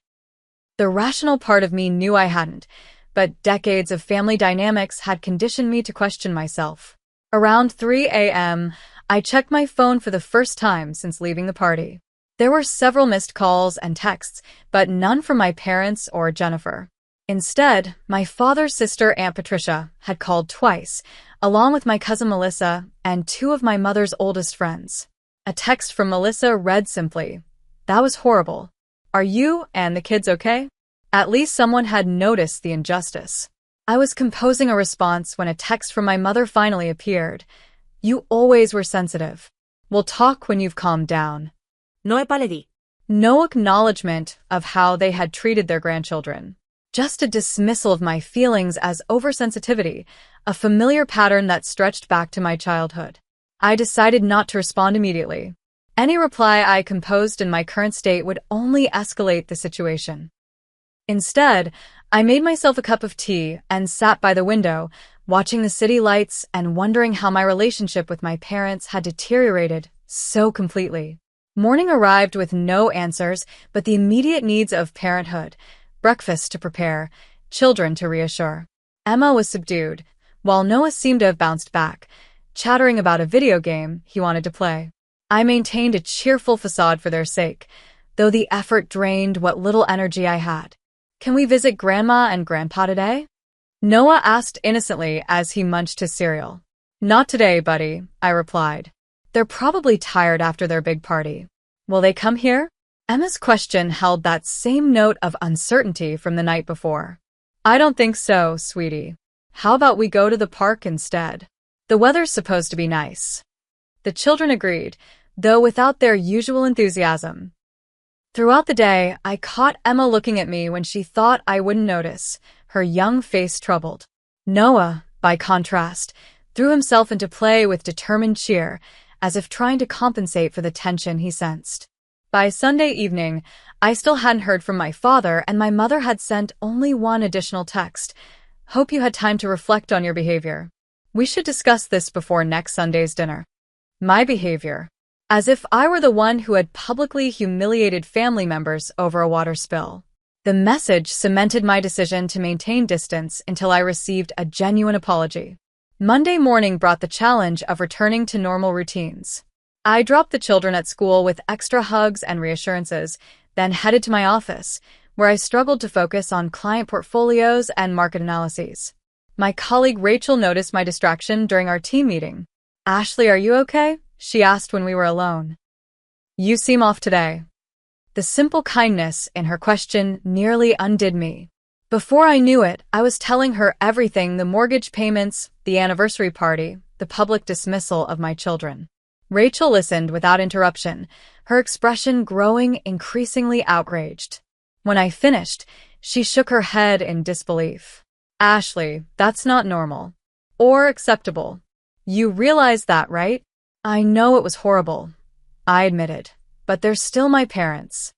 The rational part of me knew I hadn't, but decades of family dynamics had conditioned me to question myself. Around 3 a.m., I checked my phone for the first time since leaving the party. There were several missed calls and texts, but none from my parents or Jennifer. Instead, my father's sister, Aunt Patricia, had called twice, along with my cousin Melissa and 2 of my mother's oldest friends. A text from Melissa read simply, "That was horrible. Are you and the kids okay?" At least someone had noticed the injustice. I was composing a response when a text from my mother finally appeared. "You always were sensitive. We'll talk when you've calmed down." No epaledi. No acknowledgement of how they had treated their grandchildren. Just a dismissal of my feelings as oversensitivity, a familiar pattern that stretched back to my childhood. I decided not to respond immediately. Any reply I composed in my current state would only escalate the situation. Instead, I made myself a cup of tea and sat by the window, watching the city lights and wondering how my relationship with my parents had deteriorated so completely. Morning arrived with no answers but the immediate needs of parenthood, breakfast to prepare, children to reassure. Emma was subdued, while Noah seemed to have bounced back, chattering about a video game he wanted to play. I maintained a cheerful facade for their sake, though the effort drained what little energy I had. "Can we visit Grandma and Grandpa today?" Noah asked innocently as he munched his cereal. "Not today, buddy," I replied. "They're probably tired after their big party." "Will they come here?" Emma's question held that same note of uncertainty from the night before. I don't think so, sweetie. How about we go to the park instead? The weather's supposed to be nice. The children agreed, though without their usual enthusiasm. Throughout the day, I caught Emma looking at me when she thought I wouldn't notice, her young face troubled. Noah, by contrast, threw himself into play with determined cheer, as if trying to compensate for the tension he sensed. By Sunday evening, I still hadn't heard from my father, and my mother had sent only one additional text. Hope you had time to reflect on your behavior. We should discuss this before next Sunday's dinner. My behavior. As if I were the one who had publicly humiliated family members over a water spill. The message cemented my decision to maintain distance until I received a genuine apology. Monday morning brought the challenge of returning to normal routines. I dropped the children at school with extra hugs and reassurances, then headed to my office, where I struggled to focus on client portfolios and market analyses. My colleague Rachel noticed my distraction during our team meeting. Ashley, are you okay? She asked when we were alone. You seem off today. The simple kindness in her question nearly undid me. Before I knew it, I was telling her everything: the mortgage payments, the anniversary party, the public dismissal of my children. Rachel listened without interruption, her expression growing increasingly outraged. When I finished, she shook her head in disbelief. Ashley, that's not normal. Or acceptable. You realize that, right? I know it was horrible, I admitted, but they're still my parents.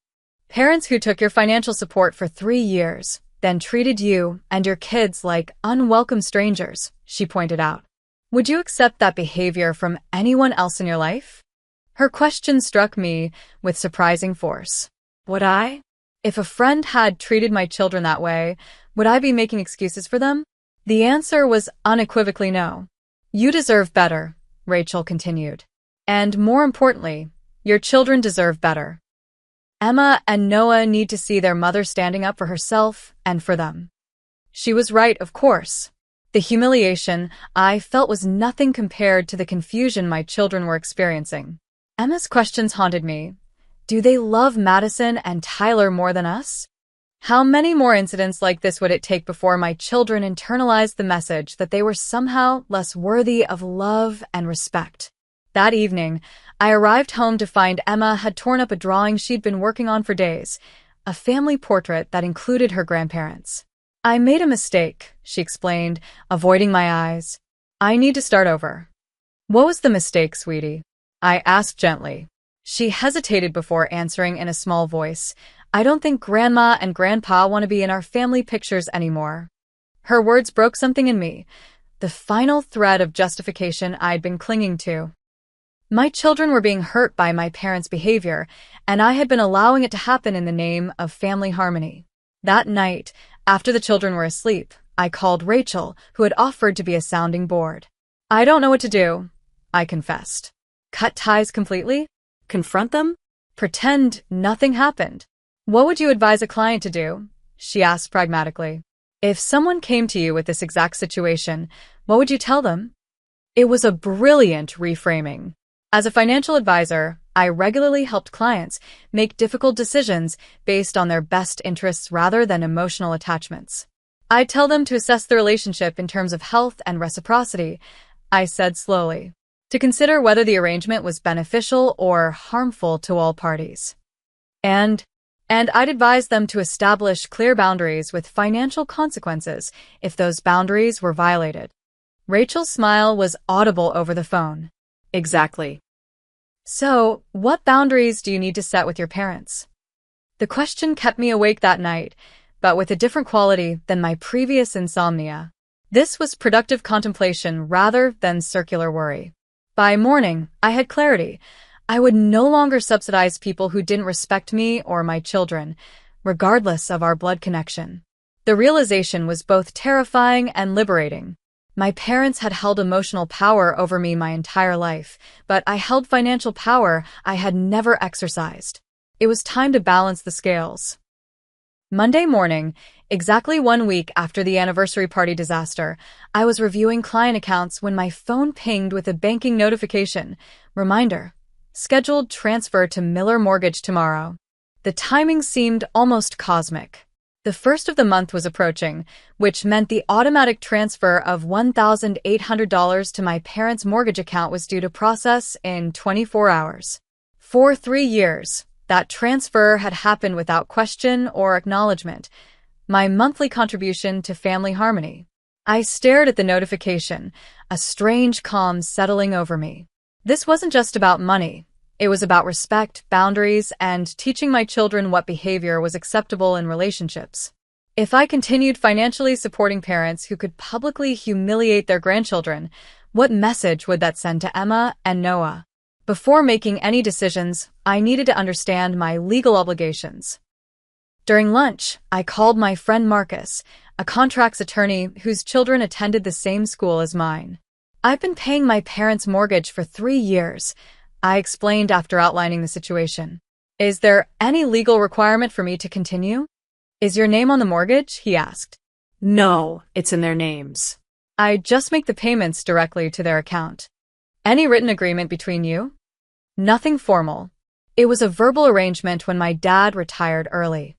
Parents who took your financial support for 3 years, then treated you and your kids like unwelcome strangers, she pointed out. Would you accept that behavior from anyone else in your life? Her question struck me with surprising force. Would I? If a friend had treated my children that way, would I be making excuses for them? The answer was unequivocally no. You deserve better, Rachel continued. And more importantly, your children deserve better. Emma and Noah need to see their mother standing up for herself and for them. She was right, of course. The humiliation I felt was nothing compared to the confusion my children were experiencing. Emma's questions haunted me. Do they love Madison and Tyler more than us? How many more incidents like this would it take before my children internalized the message that they were somehow less worthy of love and respect? That evening, I arrived home to find Emma had torn up a drawing she'd been working on for days, a family portrait that included her grandparents. I made a mistake, she explained, avoiding my eyes. I need to start over. What was the mistake, sweetie? I asked gently. She hesitated before answering in a small voice. I don't think Grandma and Grandpa want to be in our family pictures anymore. Her words broke something in me, the final thread of justification I'd been clinging to. My children were being hurt by my parents' behavior, and I had been allowing it to happen in the name of family harmony. That night, after the children were asleep, I called Rachel, who had offered to be a sounding board. I don't know what to do, I confessed. Cut ties completely? Confront them? Pretend nothing happened. What would you advise a client to do? She asked pragmatically. If someone came to you with this exact situation, what would you tell them? It was a brilliant reframing. As a financial advisor, I regularly helped clients make difficult decisions based on their best interests rather than emotional attachments. I'd tell them to assess the relationship in terms of health and reciprocity, I said slowly, to consider whether the arrangement was beneficial or harmful to all parties. And I'd advise them to establish clear boundaries with financial consequences if those boundaries were violated. Rachel's smile was audible over the phone. Exactly. So, what boundaries do you need to set with your parents? The question kept me awake that night, but with a different quality than my previous insomnia. This was productive contemplation rather than circular worry. By morning, I had clarity. I would no longer subsidize people who didn't respect me or my children, regardless of our blood connection. The realization was both terrifying and liberating. My parents had held emotional power over me my entire life, but I held financial power I had never exercised. It was time to balance the scales. Monday morning, exactly 1 week after the anniversary party disaster, I was reviewing client accounts when my phone pinged with a banking notification. Reminder: scheduled transfer to Miller Mortgage tomorrow. The timing seemed almost cosmic. The first of the month was approaching, which meant the automatic transfer of $1,800 to my parents' mortgage account was due to process in 24 hours. For 3 years, that transfer had happened without question or acknowledgement, my monthly contribution to family harmony. I stared at the notification, a strange calm settling over me. This wasn't just about money. It was about respect, boundaries, and teaching my children what behavior was acceptable in relationships. If I continued financially supporting parents who could publicly humiliate their grandchildren, what message would that send to Emma and Noah? Before making any decisions, I needed to understand my legal obligations. During lunch, I called my friend Marcus, a contracts attorney whose children attended the same school as mine. I've been paying my parents' mortgage for 3 years, I explained after outlining the situation. Is there any legal requirement for me to continue? Is your name on the mortgage? He asked. No, it's in their names. I just make the payments directly to their account. Any written agreement between you? Nothing formal. It was a verbal arrangement when my dad retired early.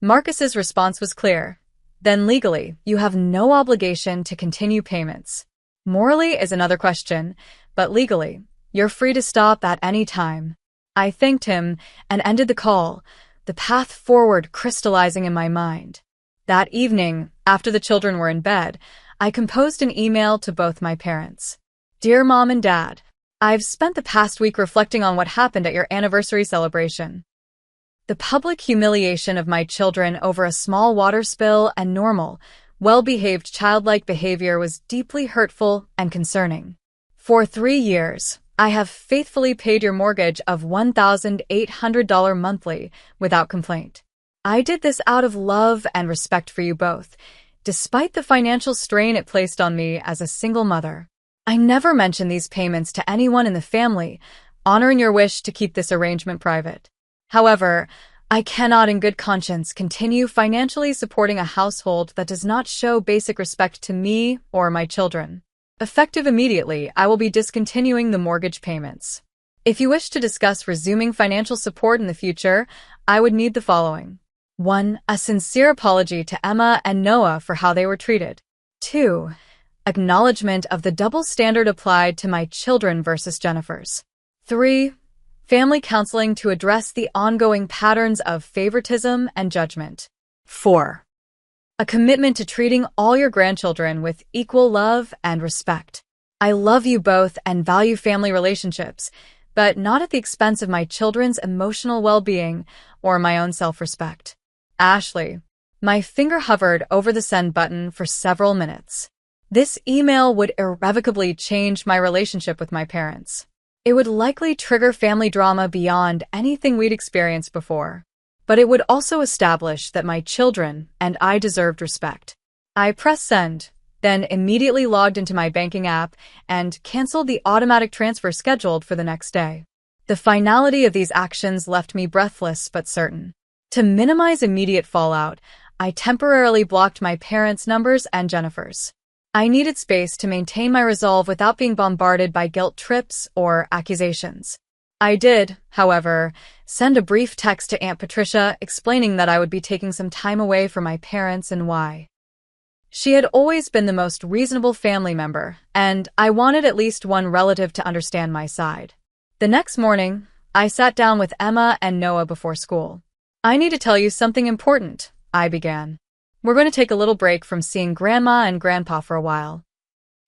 Marcus's response was clear. Then legally, you have no obligation to continue payments. Morally is another question, but legally, you're free to stop at any time. I thanked him and ended the call, the path forward crystallizing in my mind. That evening, after the children were in bed, I composed an email to both my parents. Dear Mom and Dad, I've spent the past week reflecting on what happened at your anniversary celebration. The public humiliation of my children over a small water spill and normal, well-behaved childlike behavior was deeply hurtful and concerning. For 3 years, I have faithfully paid your mortgage of $1,800 monthly without complaint. I did this out of love and respect for you both, despite the financial strain it placed on me as a single mother. I never mentioned these payments to anyone in the family, honoring your wish to keep this arrangement private. However, I cannot in good conscience continue financially supporting a household that does not show basic respect to me or my children. Effective immediately, I will be discontinuing the mortgage payments. If you wish to discuss resuming financial support in the future, I would need the following. 1. A sincere apology to Emma and Noah for how they were treated. 2. Acknowledgement of the double standard applied to my children versus Jennifer's. 3. Family counseling to address the ongoing patterns of favoritism and judgment. 4. A commitment to treating all your grandchildren with equal love and respect. I love you both and value family relationships, but not at the expense of my children's emotional well-being or my own self-respect. Ashley. My finger hovered over the send button for several minutes. This email would irrevocably change my relationship with my parents. It would likely trigger family drama beyond anything we'd experienced before. But it would also establish that my children and I deserved respect. I pressed send, then immediately logged into my banking app and canceled the automatic transfer scheduled for the next day. The finality of these actions left me breathless but certain. To minimize immediate fallout, I temporarily blocked my parents' numbers and Jennifer's. I needed space to maintain my resolve without being bombarded by guilt trips or accusations. I did, however, send a brief text to Aunt Patricia explaining that I would be taking some time away from my parents and why. She had always been the most reasonable family member, and I wanted at least one relative to understand my side. The next morning, I sat down with Emma and Noah before school. I need to tell you something important, I began. We're going to take a little break from seeing Grandma and Grandpa for a while.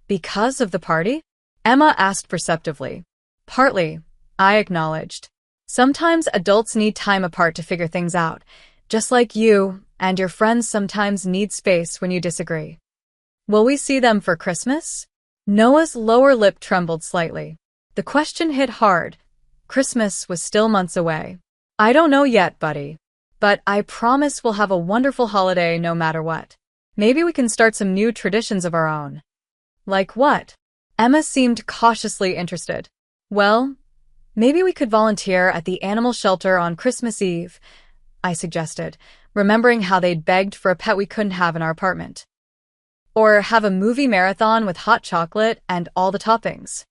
Because of the party? Emma asked perceptively. Partly, I acknowledged. Sometimes adults need time apart to figure things out, just like you and your friends sometimes need space when you disagree. Will we see them for Christmas? Noah's lower lip trembled slightly. The question hit hard. Christmas was still months away. I don't know yet, buddy. But I promise we'll have a wonderful holiday no matter what. Maybe we can start some new traditions of our own. Like what? Emma seemed cautiously interested. Well, maybe we could volunteer at the animal shelter on Christmas Eve, I suggested, remembering how they'd begged for a pet we couldn't have in our apartment. Or have a movie marathon with hot chocolate and all the toppings.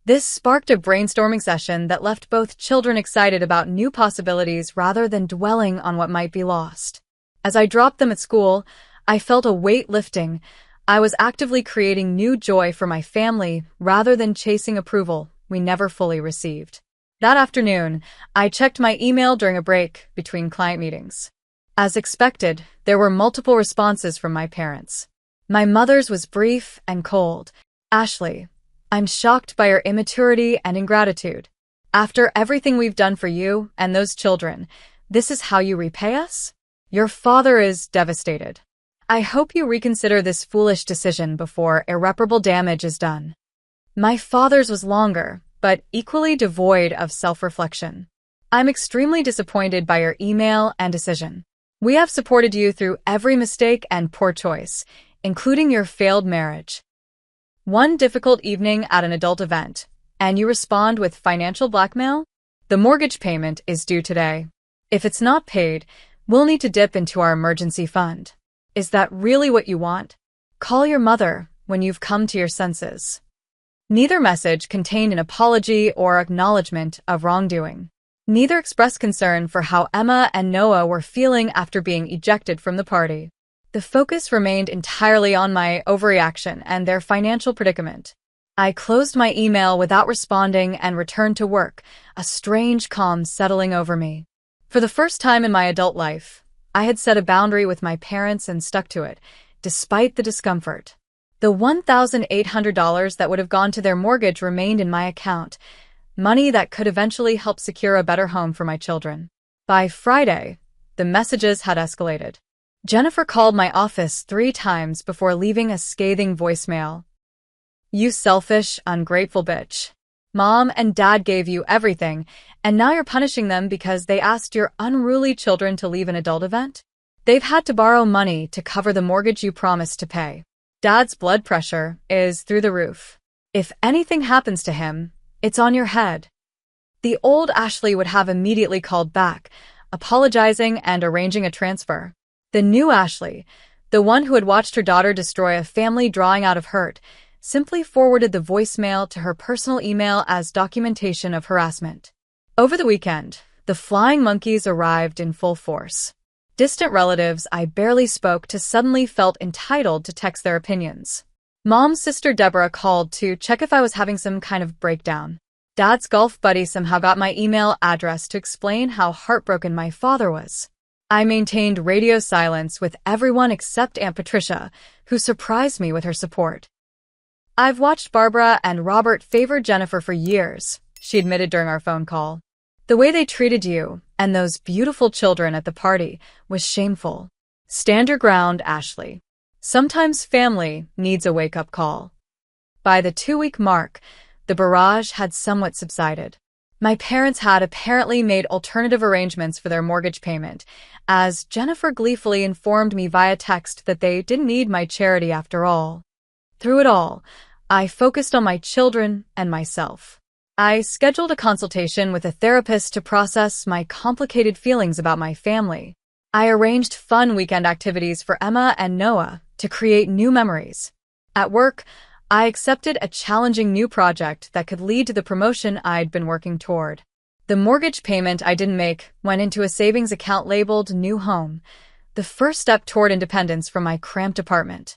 This sparked a brainstorming session that left both children excited about new possibilities rather than dwelling on what might be lost. As I dropped them at school, I felt a weight lifting. I was actively creating new joy for my family rather than chasing approval we never fully received. That afternoon, I checked my email during a break between client meetings. As expected, there were multiple responses from my parents. My mother's was brief and cold. "Ashley, I'm shocked by your immaturity and ingratitude. After everything we've done for you and those children, this is how you repay us? Your father is devastated. I hope you reconsider this foolish decision before irreparable damage is done." My father's was longer, but equally devoid of self-reflection. "I'm extremely disappointed by your email and decision. We have supported you through every mistake and poor choice, including your failed marriage. One difficult evening at an adult event, and you respond with financial blackmail? The mortgage payment is due today. If it's not paid, we'll need to dip into our emergency fund. Is that really what you want? Call your mother when you've come to your senses." Neither message contained an apology or acknowledgement of wrongdoing. Neither expressed concern for how Emma and Noah were feeling after being ejected from the party. The focus remained entirely on my overreaction and their financial predicament. I closed my email without responding and returned to work, a strange calm settling over me. For the first time in my adult life, I had set a boundary with my parents and stuck to it, despite the discomfort. The $1,800 that would have gone to their mortgage remained in my account, money that could eventually help secure a better home for my children. By Friday, the messages had escalated. Jennifer called my office 3 times before leaving a scathing voicemail. "You selfish, ungrateful bitch. Mom and Dad gave you everything, and now you're punishing them because they asked your unruly children to leave an adult event? They've had to borrow money to cover the mortgage you promised to pay. Dad's blood pressure is through the roof. If anything happens to him, it's on your head." The old Ashley would have immediately called back, apologizing and arranging a transfer. The new Ashley, the one who had watched her daughter destroy a family drawing out of hurt, simply forwarded the voicemail to her personal email as documentation of harassment. Over the weekend, the flying monkeys arrived in full force. Distant relatives I barely spoke to suddenly felt entitled to text their opinions. Mom's sister Deborah called to check if I was having some kind of breakdown. Dad's golf buddy somehow got my email address to explain how heartbroken my father was. I maintained radio silence with everyone except Aunt Patricia, who surprised me with her support. "I've watched Barbara and Robert favor Jennifer for years," she admitted during our phone call. "The way they treated you and those beautiful children at the party was shameful. Stand your ground, Ashley. Sometimes family needs a wake-up call." By the 2-week mark, the barrage had somewhat subsided. My parents had apparently made alternative arrangements for their mortgage payment, as Jennifer gleefully informed me via text that they didn't need my charity after all. Through it all, I focused on my children and myself. I scheduled a consultation with a therapist to process my complicated feelings about my family. I arranged fun weekend activities for Emma and Noah to create new memories. At work, I accepted a challenging new project that could lead to the promotion I'd been working toward. The mortgage payment I didn't make went into a savings account labeled New Home, the first step toward independence from my cramped apartment.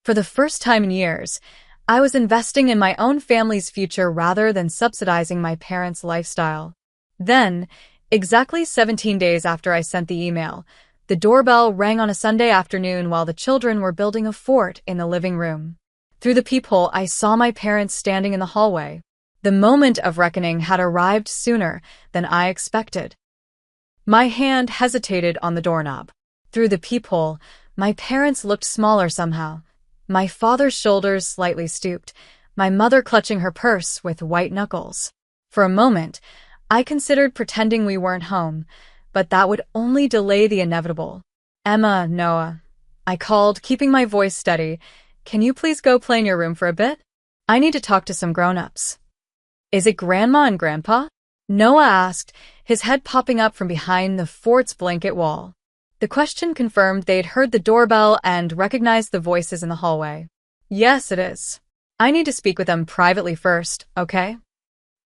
For the first time in years, I was investing in my own family's future rather than subsidizing my parents' lifestyle. Then, exactly 17 days after I sent the email, the doorbell rang on a Sunday afternoon while the children were building a fort in the living room. Through the peephole, I saw my parents standing in the hallway. The moment of reckoning had arrived sooner than I expected. My hand hesitated on the doorknob. Through the peephole, my parents looked smaller somehow. My father's shoulders slightly stooped, my mother clutching her purse with white knuckles. For a moment, I considered pretending we weren't home, but that would only delay the inevitable. "Emma, Noah," I called, keeping my voice steady, "can you please go play in your room for a bit? I need to talk to some grown-ups." "Is it Grandma and Grandpa?" Noah asked, his head popping up from behind the fort's blanket wall. The question confirmed they'd heard the doorbell and recognized the voices in the hallway. "Yes, it is. I need to speak with them privately first, okay?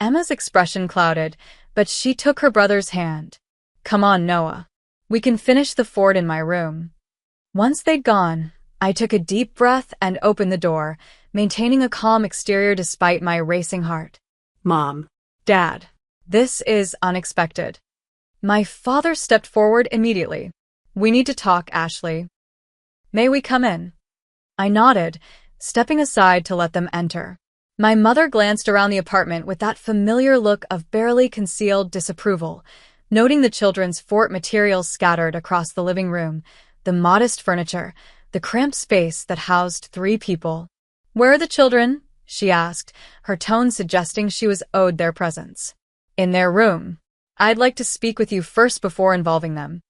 Emma's expression clouded, but she took her brother's hand. Come on, Noah. We can finish the fort in my room. Once they'd gone, I took a deep breath and opened the door, maintaining a calm exterior despite my racing heart. Mom. Dad, this is unexpected. My father stepped forward immediately. We need to talk, Ashley. May we come in? I nodded, stepping aside to let them enter. My mother glanced around the apartment with that familiar look of barely concealed disapproval, noting the children's fort materials scattered across the living room, the modest furniture, the cramped space that housed 3 people. Where are the children? She asked, her tone suggesting she was owed their presence. In their room. I'd like to speak with you first before involving them.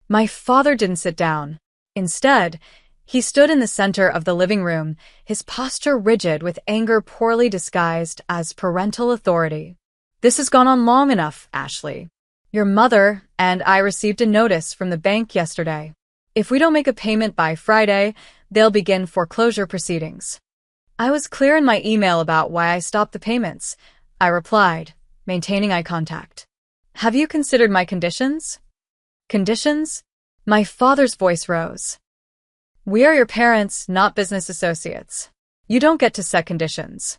My father didn't sit down. Instead, he stood in the center of the living room, his posture rigid with anger poorly disguised as parental authority. This has gone on long enough, Ashley. Your mother and I received a notice from the bank yesterday. If we don't make a payment by Friday, they'll begin foreclosure proceedings. I was clear in my email about why I stopped the payments. I replied, maintaining eye contact. Have you considered my conditions? Conditions? My father's voice rose. We are your parents, not business associates. You don't get to set conditions.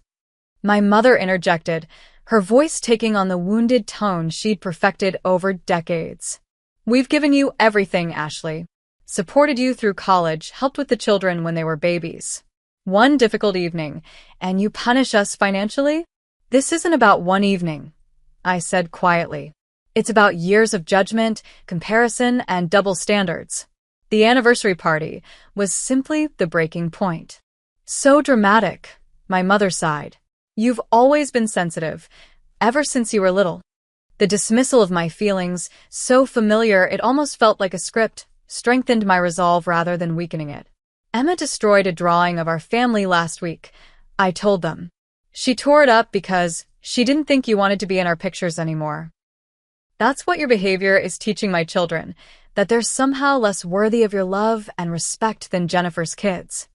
My mother interjected, her voice taking on the wounded tone she'd perfected over decades. We've given you everything, Ashley. Supported you through college, helped with the children when they were babies. One difficult evening, and you punish us financially? This isn't about one evening, I said quietly. It's about years of judgment, comparison, and double standards. The anniversary party was simply the breaking point. So dramatic, my mother sighed. You've always been sensitive, ever since you were little. The dismissal of my feelings, so familiar it almost felt like a script, strengthened my resolve rather than weakening it. Emma destroyed a drawing of our family last week, I told them. She tore it up because she didn't think you wanted to be in our pictures anymore. That's what your behavior is teaching my children, that they're somehow less worthy of your love and respect than Jennifer's kids.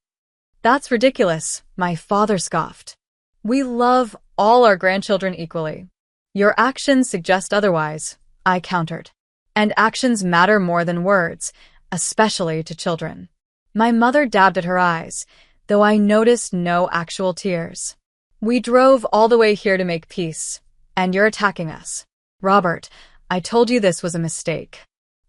That's ridiculous, my father scoffed. We love all our grandchildren equally. Your actions suggest otherwise, I countered. And actions matter more than words, especially to children. My mother dabbed at her eyes, though I noticed no actual tears. We drove all the way here to make peace, and you're attacking us. Robert, I told you this was a mistake.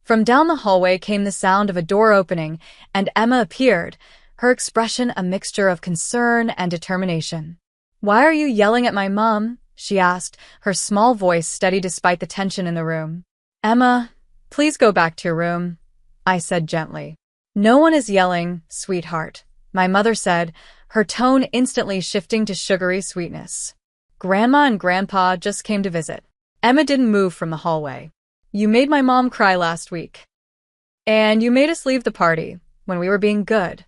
From down the hallway came the sound of a door opening, and Emma appeared, her expression a mixture of concern and determination. Why are you yelling at my mom? She asked, her small voice steady despite the tension in the room. Emma, please go back to your room, I said gently. No one is yelling, sweetheart, my mother said, her tone instantly shifting to sugary sweetness. Grandma and Grandpa just came to visit. Emma didn't move from the hallway. You made my mom cry last week. And you made us leave the party when we were being good.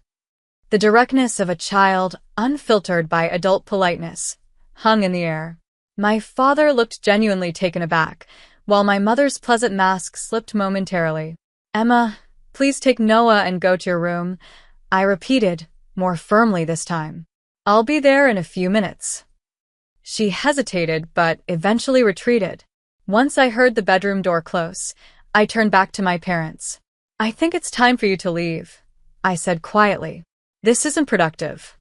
The directness of a child, unfiltered by adult politeness, hung in the air. My father looked genuinely taken aback, while my mother's pleasant mask slipped momentarily. Emma, please take Noah and go to your room, I repeated, more firmly this time. I'll be there in a few minutes. She hesitated, but eventually retreated. Once I heard the bedroom door close, I turned back to my parents. I think it's time for you to leave, I said quietly. This isn't productive.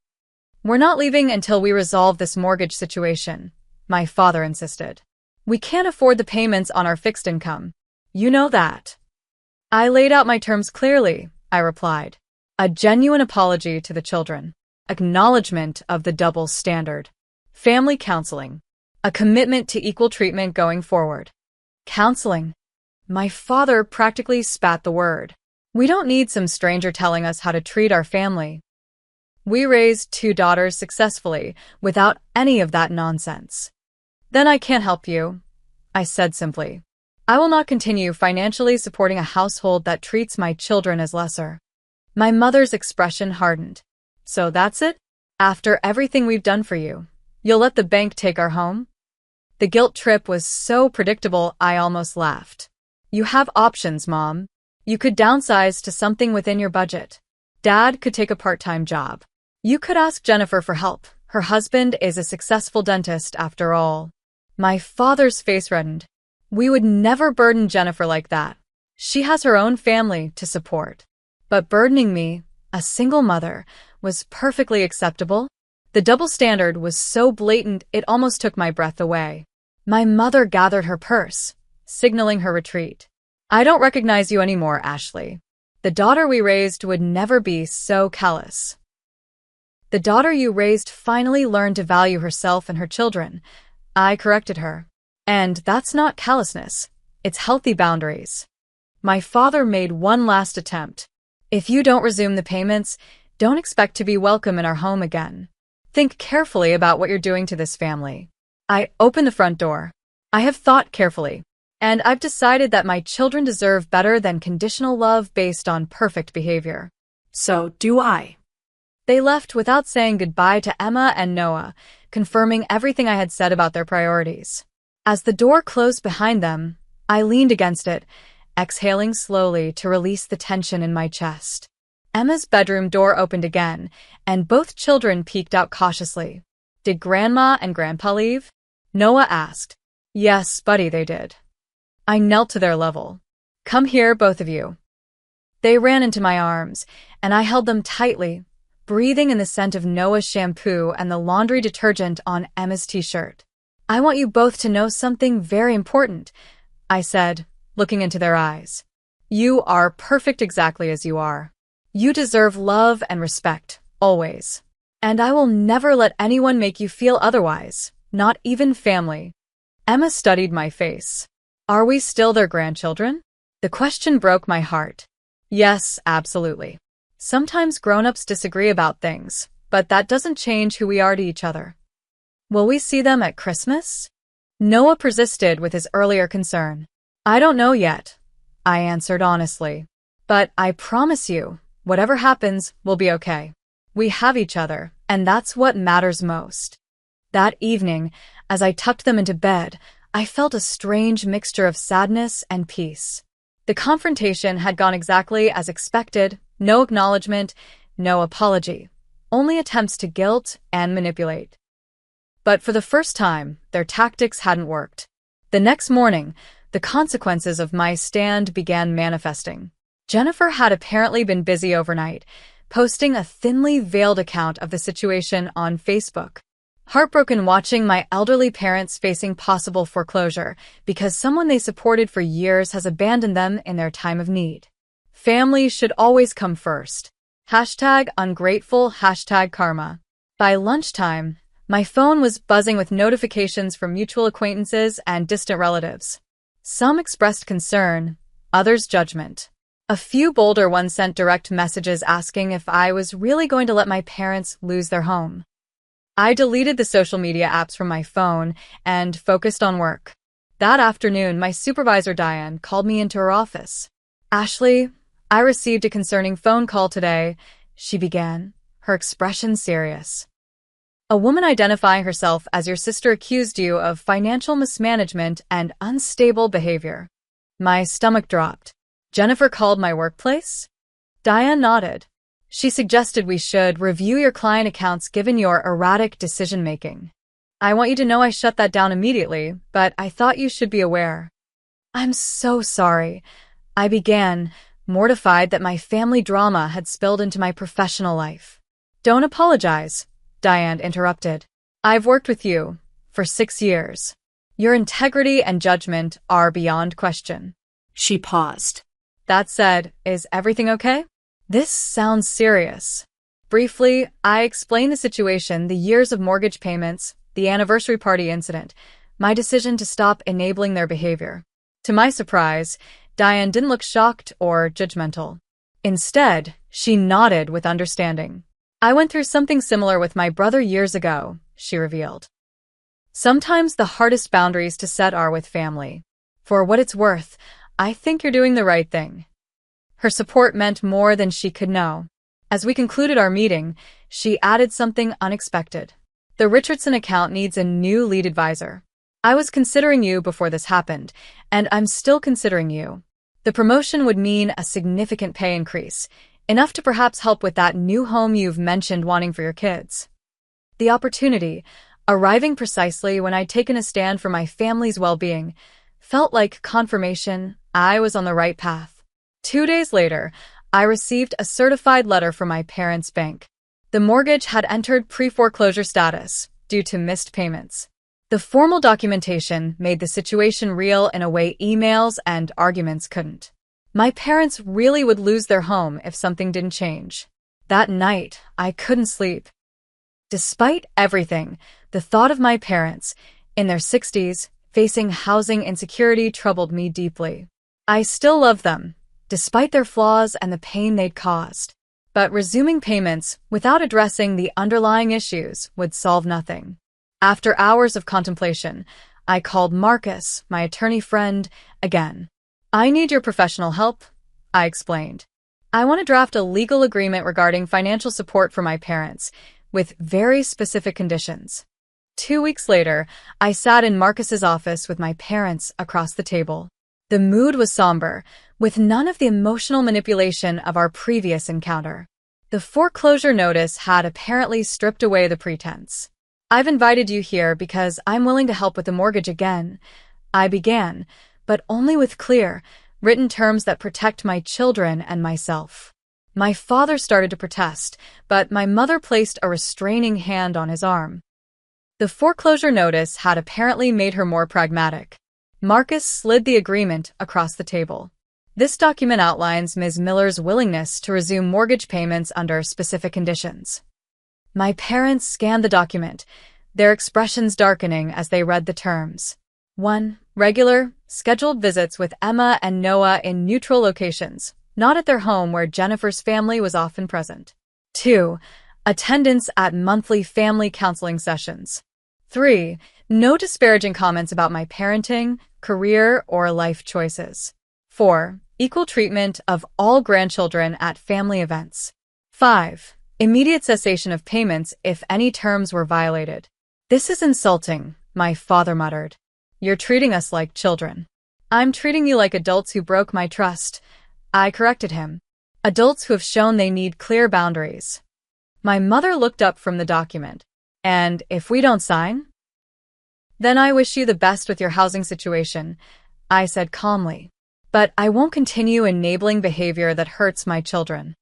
We're not leaving until we resolve this mortgage situation, my father insisted. We can't afford the payments on our fixed income. You know that. I laid out my terms clearly, I replied. A genuine apology to the children. Acknowledgement of the double standard. Family counseling. A commitment to equal treatment going forward. Counseling. My father practically spat the word. We don't need some stranger telling us how to treat our family. We raised 2 daughters successfully, without any of that nonsense. Then I can't help you, I said simply. I will not continue financially supporting a household that treats my children as lesser. My mother's expression hardened. So that's it? After everything we've done for you, you'll let the bank take our home? The guilt trip was so predictable I almost laughed. You have options, Mom. You could downsize to something within your budget. Dad could take a part-time job. You could ask Jennifer for help, Her husband is a successful dentist after all. My father's face reddened. We would never burden Jennifer like that. She has her own family to support. But burdening me, a single mother, was perfectly acceptable. The double standard was so blatant it almost took my breath away. My mother gathered her purse, signaling her retreat. I don't recognize you anymore, Ashley. The daughter we raised would never be so callous. The daughter you raised finally learned to value herself and her children. I corrected her. And that's not callousness. It's healthy boundaries. My father made one last attempt. If you don't resume the payments, don't expect to be welcome in our home again. Think carefully about what you're doing to this family. I opened the front door. I have thought carefully. And I've decided that my children deserve better than conditional love based on perfect behavior. So do I. They left without saying goodbye to Emma and Noah, confirming everything I had said about their priorities. As the door closed behind them, I leaned against it, exhaling slowly to release the tension in my chest. Emma's bedroom door opened again, and both children peeked out cautiously. Did Grandma and Grandpa leave? Noah asked. Yes, buddy, they did. I knelt to their level. Come here, both of you. They ran into my arms, and I held them tightly, breathing in the scent of Noah's shampoo and the laundry detergent on Emma's t-shirt. I want you both to know something very important, I said, looking into their eyes. You are perfect exactly as you are. You deserve love and respect, always. And I will never let anyone make you feel otherwise, not even family. Emma studied my face. Are we still their grandchildren? The question broke my heart. Yes, absolutely. Sometimes grown-ups disagree about things, but that doesn't change who we are to each other. Will we see them at Christmas? Noah persisted with his earlier concern. I don't know yet, I answered honestly. But I promise you, whatever happens, we'll be okay. We have each other, and that's what matters most. That evening, as I tucked them into bed, I felt a strange mixture of sadness and peace. The confrontation had gone exactly as expected, no acknowledgement, no apology, only attempts to guilt and manipulate. But for the first time, their tactics hadn't worked. The next morning, the consequences of my stand began manifesting. Jennifer had apparently been busy overnight, posting a thinly veiled account of the situation on Facebook. Heartbroken watching my elderly parents facing possible foreclosure because someone they supported for years has abandoned them in their time of need. Family should always come first. #ungrateful, #karma. By lunchtime, my phone was buzzing with notifications from mutual acquaintances and distant relatives. Some expressed concern, others judgment. A few bolder ones sent direct messages asking if I was really going to let my parents lose their home. I deleted the social media apps from my phone and focused on work. That afternoon, my supervisor Diane called me into her office. Ashley, I received a concerning phone call today, she began, her expression serious. A woman identifying herself as your sister accused you of financial mismanagement and unstable behavior. My stomach dropped. Jennifer called my workplace? Diane nodded. She suggested we should review your client accounts given your erratic decision-making. I want you to know I shut that down immediately, but I thought you should be aware. I'm so sorry, I began, mortified that my family drama had spilled into my professional life. Don't apologize, Diane interrupted. I've worked with you for 6 years. Your integrity and judgment are beyond question. She paused. That said, is everything okay? This sounds serious. Briefly, I explained the situation, the years of mortgage payments, the anniversary party incident, my decision to stop enabling their behavior. To my surprise, Diane didn't look shocked or judgmental. Instead, she nodded with understanding. I went through something similar with my brother years ago, she revealed. Sometimes the hardest boundaries to set are with family. For what it's worth, I think you're doing the right thing. Her support meant more than she could know. As we concluded our meeting, she added something unexpected. The Richardson account needs a new lead advisor. I was considering you before this happened, and I'm still considering you. The promotion would mean a significant pay increase, enough to perhaps help with that new home you've mentioned wanting for your kids. The opportunity, arriving precisely when I'd taken a stand for my family's well-being, felt like confirmation I was on the right path. 2 days later, I received a certified letter from my parents' bank. The mortgage had entered pre-foreclosure status due to missed payments. The formal documentation made the situation real in a way emails and arguments couldn't. My parents really would lose their home if something didn't change. That night, I couldn't sleep. Despite everything, the thought of my parents, in their 60s, facing housing insecurity troubled me deeply. I still love them, despite their flaws and the pain they'd caused. But resuming payments without addressing the underlying issues would solve nothing. After hours of contemplation, I called Marcus, my attorney friend, again. "I need your professional help," I explained. "I want to draft a legal agreement regarding financial support for my parents, with very specific conditions." 2 weeks later, I sat in Marcus's office with my parents across the table. The mood was somber, with none of the emotional manipulation of our previous encounter. The foreclosure notice had apparently stripped away the pretense. "I've invited you here because I'm willing to help with the mortgage again," I began, but only with clear, written terms that protect my children and myself. My father started to protest, but my mother placed a restraining hand on his arm. The foreclosure notice had apparently made her more pragmatic. Marcus slid the agreement across the table. "This document outlines Ms. Miller's willingness to resume mortgage payments under specific conditions." My parents scanned the document, their expressions darkening as they read the terms. 1. Regular, scheduled visits with Emma and Noah in neutral locations, not at their home where Jennifer's family was often present. 2. Attendance at monthly family counseling sessions. 3. No disparaging comments about my parenting, career, or life choices. 4. Equal treatment of all grandchildren at family events. 5. Immediate cessation of payments if any terms were violated. "This is insulting," my father muttered. "You're treating us like children." "I'm treating you like adults who broke my trust," I corrected him. "Adults who have shown they need clear boundaries." My mother looked up from the document. "And if we don't sign?" "Then I wish you the best with your housing situation," I said calmly. "But I won't continue enabling behavior that hurts my children."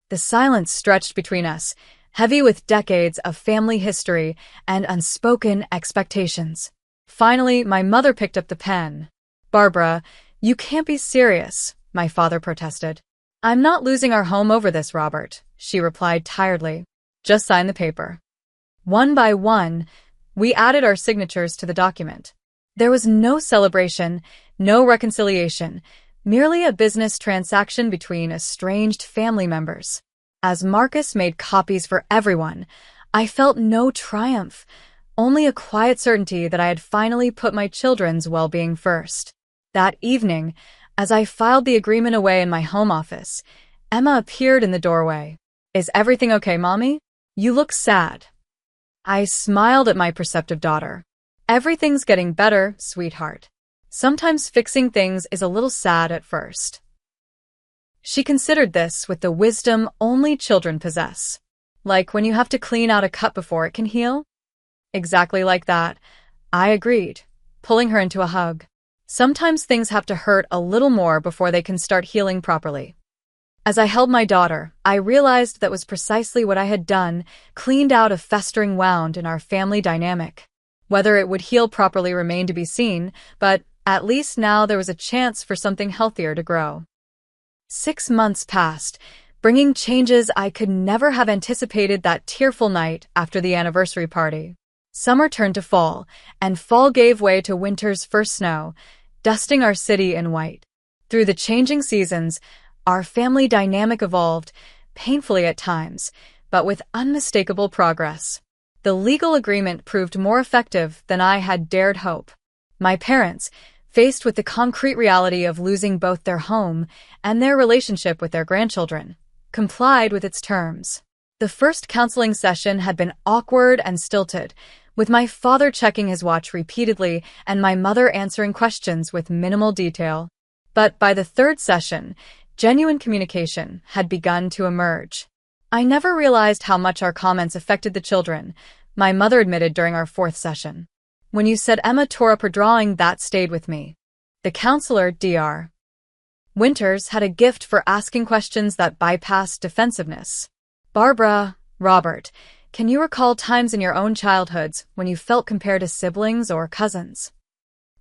The silence stretched between us, heavy with decades of family history and unspoken expectations. Finally, my mother picked up the pen. "Barbara, you can't be serious," my father protested. "I'm not losing our home over this, Robert," she replied tiredly. "Just sign the paper." One by one, we added our signatures to the document. There was no celebration, no reconciliation, merely a business transaction between estranged family members. As Marcus made copies for everyone, I felt no triumph, only a quiet certainty that I had finally put my children's well-being first. That evening, as I filed the agreement away in my home office, Emma appeared in the doorway. "Is everything okay, Mommy? You look sad." I smiled at my perceptive daughter. "Everything's getting better, sweetheart. Sometimes fixing things is a little sad at first." She considered this with the wisdom only children possess. "Like when you have to clean out a cut before it can heal?" "Exactly like that," I agreed, pulling her into a hug. "Sometimes things have to hurt a little more before they can start healing properly." As I held my daughter, I realized that was precisely what I had done, cleaned out a festering wound in our family dynamic. Whether it would heal properly remained to be seen, but at least now there was a chance for something healthier to grow. 6 months passed, bringing changes I could never have anticipated that tearful night after the anniversary party. Summer turned to fall, and fall gave way to winter's first snow, dusting our city in white. Through the changing seasons, our family dynamic evolved, painfully at times, but with unmistakable progress. The legal agreement proved more effective than I had dared hope. My parents, faced with the concrete reality of losing both their home and their relationship with their grandchildren, complied with its terms. The first counseling session had been awkward and stilted, with my father checking his watch repeatedly and my mother answering questions with minimal detail. But by the third session, genuine communication had begun to emerge. I never realized how much our comments affected the children, my mother admitted during our fourth session. When you said Emma tore up her drawing, that stayed with me. The counselor, Dr. Winters, had a gift for asking questions that bypassed defensiveness. Barbara, Robert, can you recall times in your own childhoods when you felt compared to siblings or cousins?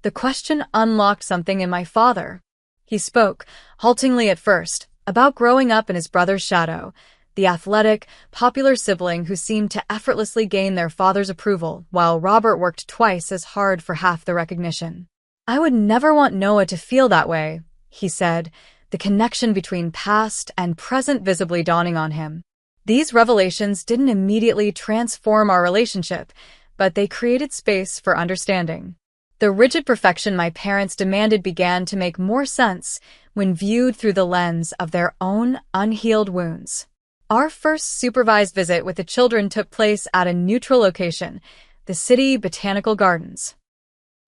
The question unlocked something in my father. He spoke, haltingly at first, about growing up in his brother's shadow, the athletic, popular sibling who seemed to effortlessly gain their father's approval, while Robert worked twice as hard for half the recognition. I would never want Noah to feel that way, he said, the connection between past and present visibly dawning on him. These revelations didn't immediately transform our relationship, but they created space for understanding. The rigid perfection my parents demanded began to make more sense when viewed through the lens of their own unhealed wounds. Our first supervised visit with the children took place at a neutral location, the city botanical gardens.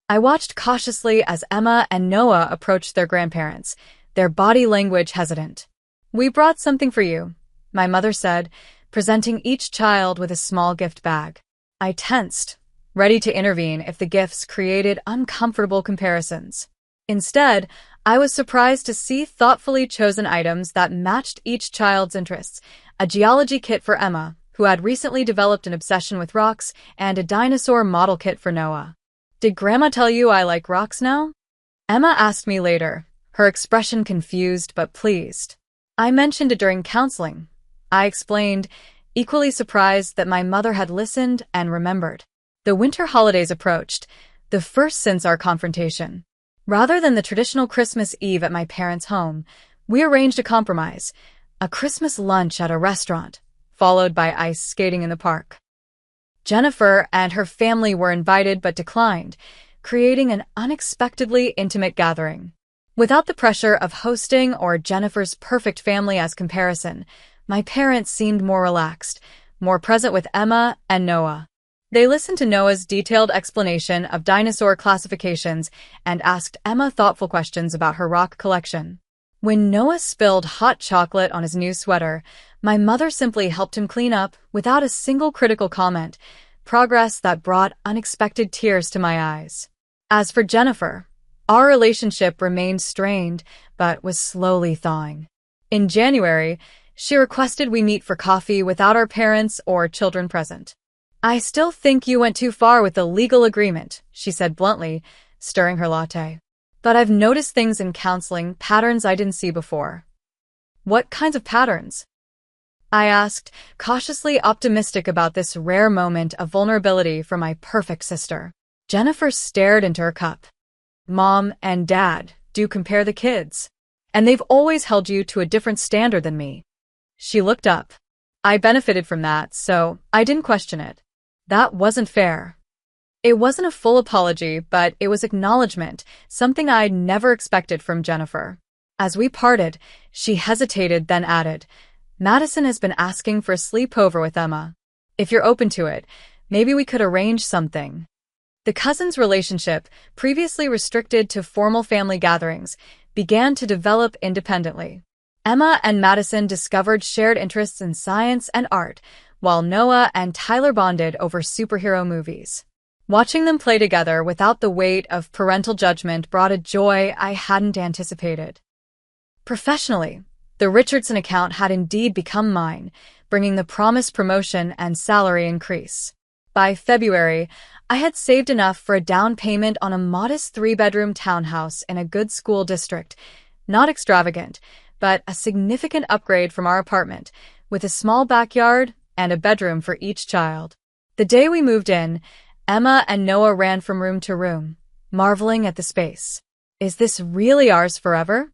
I watched cautiously as Emma and Noah approached their grandparents, their body language hesitant. "We brought something for you," my mother said, presenting each child with a small gift bag. I tensed, ready to intervene if the gifts created uncomfortable comparisons. Instead, I was surprised to see thoughtfully chosen items that matched each child's interests: a geology kit for Emma, who had recently developed an obsession with rocks, and a dinosaur model kit for Noah. "Did Grandma tell you I like rocks now?" Emma asked me later, her expression confused but pleased. "I mentioned it during counseling," I explained, equally surprised that my mother had listened and remembered. The winter holidays approached, the first since our confrontation. Rather than the traditional Christmas Eve at my parents' home, we arranged a compromise: a Christmas lunch at a restaurant, followed by ice skating in the park. Jennifer and her family were invited but declined, creating an unexpectedly intimate gathering. Without the pressure of hosting or Jennifer's perfect family as comparison, my parents seemed more relaxed, more present with Emma and Noah. They listened to Noah's detailed explanation of dinosaur classifications and asked Emma thoughtful questions about her rock collection. When Noah spilled hot chocolate on his new sweater, my mother simply helped him clean up without a single critical comment, progress that brought unexpected tears to my eyes. As for Jennifer, our relationship remained strained but was slowly thawing. In January, she requested we meet for coffee without our parents or children present. "I still think you went too far with the legal agreement," she said bluntly, stirring her latte. "But I've noticed things in counseling, patterns I didn't see before." "What kinds of patterns?" I asked, cautiously optimistic about this rare moment of vulnerability from my perfect sister. Jennifer stared into her cup. "Mom and Dad do compare the kids, and they've always held you to a different standard than me." She looked up. I benefited from that, so I didn't question it. That wasn't fair. It wasn't a full apology, but it was acknowledgement, something I'd never expected from Jennifer. As we parted, she hesitated, then added, "Madison has been asking for a sleepover with Emma. If you're open to it, maybe we could arrange something." The cousins' relationship, previously restricted to formal family gatherings, began to develop independently. Emma and Madison discovered shared interests in science and art, while Noah and Tyler bonded over superhero movies. Watching them play together without the weight of parental judgment brought a joy I hadn't anticipated. Professionally, the Richardson account had indeed become mine, bringing the promised promotion and salary increase. By February, I had saved enough for a down payment on a modest 3-bedroom townhouse in a good school district, not extravagant, but a significant upgrade from our apartment, with a small backyard and a bedroom for each child. The day we moved in, Emma and Noah ran from room to room, marveling at the space. "Is this really ours forever?"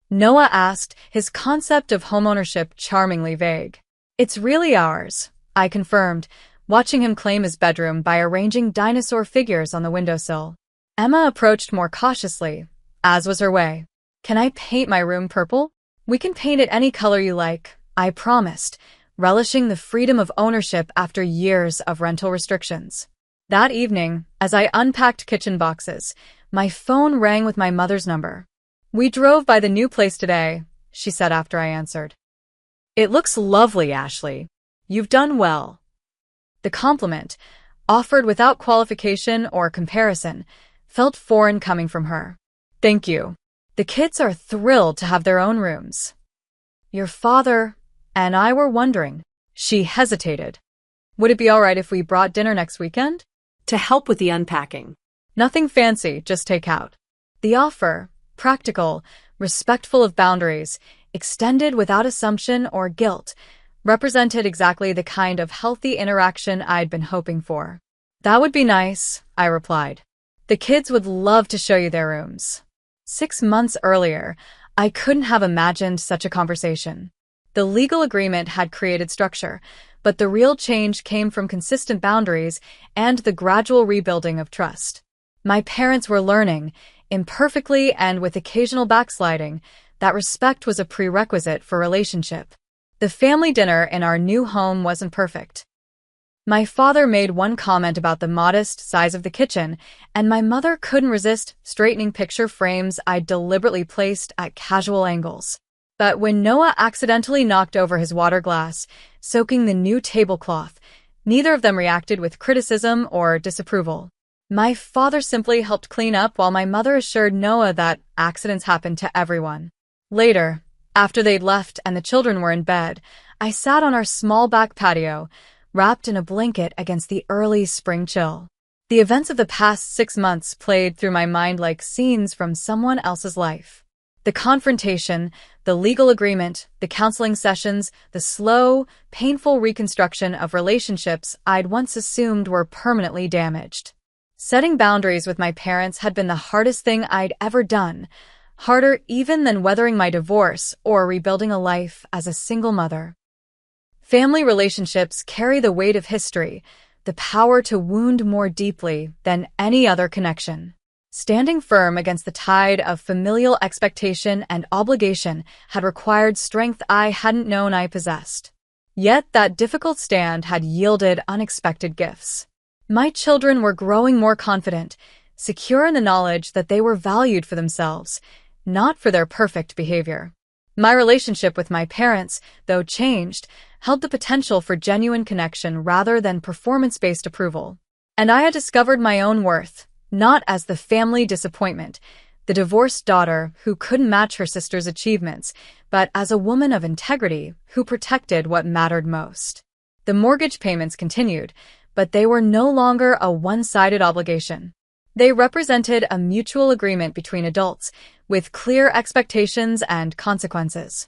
Noah asked, his concept of homeownership charmingly vague. "It's really ours," I confirmed, watching him claim his bedroom by arranging dinosaur figures on the windowsill. Emma approached more cautiously, as was her way. "Can I paint my room purple?" "We can paint it any color you like," I promised, relishing the freedom of ownership after years of rental restrictions. That evening, as I unpacked kitchen boxes, my phone rang with my mother's number. "We drove by the new place today," she said after I answered. "It looks lovely, Ashley. You've done well." The compliment, offered without qualification or comparison, felt foreign coming from her. Thank you. The kids are thrilled to have their own rooms. Your father and I were wondering. She hesitated. Would it be all right if we brought dinner next weekend? To help with the unpacking. Nothing fancy, just takeout. The offer, practical, respectful of boundaries, extended without assumption or guilt, represented exactly the kind of healthy interaction I'd been hoping for. That would be nice, I replied. The kids would love to show you their rooms. 6 months earlier, I couldn't have imagined such a conversation. The legal agreement had created structure, but the real change came from consistent boundaries and the gradual rebuilding of trust. My parents were learning, imperfectly and with occasional backsliding, that respect was a prerequisite for relationship. The family dinner in our new home wasn't perfect. My father made one comment about the modest size of the kitchen, and my mother couldn't resist straightening picture frames I'd deliberately placed at casual angles. But when Noah accidentally knocked over his water glass, soaking the new tablecloth, neither of them reacted with criticism or disapproval. My father simply helped clean up while my mother assured Noah that accidents happen to everyone. Later, after they'd left and the children were in bed, I sat on our small back patio, wrapped in a blanket against the early spring chill. The events of the past 6 months played through my mind like scenes from someone else's life. The confrontation, the legal agreement, the counseling sessions, the slow, painful reconstruction of relationships I'd once assumed were permanently damaged. Setting boundaries with my parents had been the hardest thing I'd ever done, harder even than weathering my divorce or rebuilding a life as a single mother. Family relationships carry the weight of history, the power to wound more deeply than any other connection. Standing firm against the tide of familial expectation and obligation had required strength I hadn't known I possessed. Yet that difficult stand had yielded unexpected gifts. My children were growing more confident, secure in the knowledge that they were valued for themselves, not for their perfect behavior. My relationship with my parents, though changed, held the potential for genuine connection rather than performance-based approval. And I had discovered my own worth, not as the family disappointment, the divorced daughter who couldn't match her sister's achievements, but as a woman of integrity who protected what mattered most. The mortgage payments continued, but they were no longer a one-sided obligation. They represented a mutual agreement between adults, with clear expectations and consequences.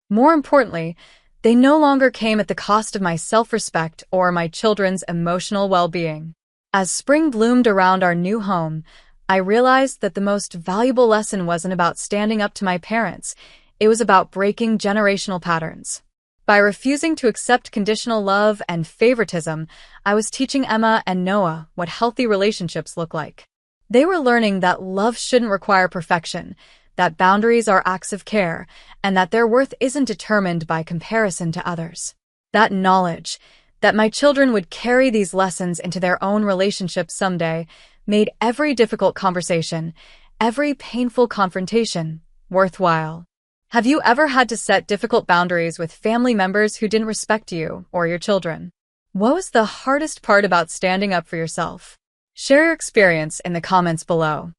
More importantly, they no longer came at the cost of my self-respect or my children's emotional well-being. As spring bloomed around our new home, I realized that the most valuable lesson wasn't about standing up to my parents, it was about breaking generational patterns. By refusing to accept conditional love and favoritism, I was teaching Emma and Noah what healthy relationships look like. They were learning that love shouldn't require perfection, that boundaries are acts of care, and that their worth isn't determined by comparison to others. That knowledge, that my children would carry these lessons into their own relationships someday, made every difficult conversation, every painful confrontation, worthwhile. Have you ever had to set difficult boundaries with family members who didn't respect you or your children? What was the hardest part about standing up for yourself? Share your experience in the comments below.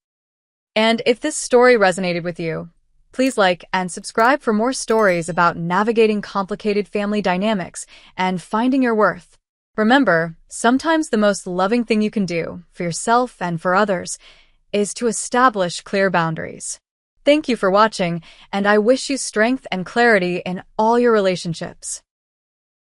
And if this story resonated with you, please like and subscribe for more stories about navigating complicated family dynamics and finding your worth. Remember, sometimes the most loving thing you can do, for yourself and for others, is to establish clear boundaries. Thank you for watching, and I wish you strength and clarity in all your relationships.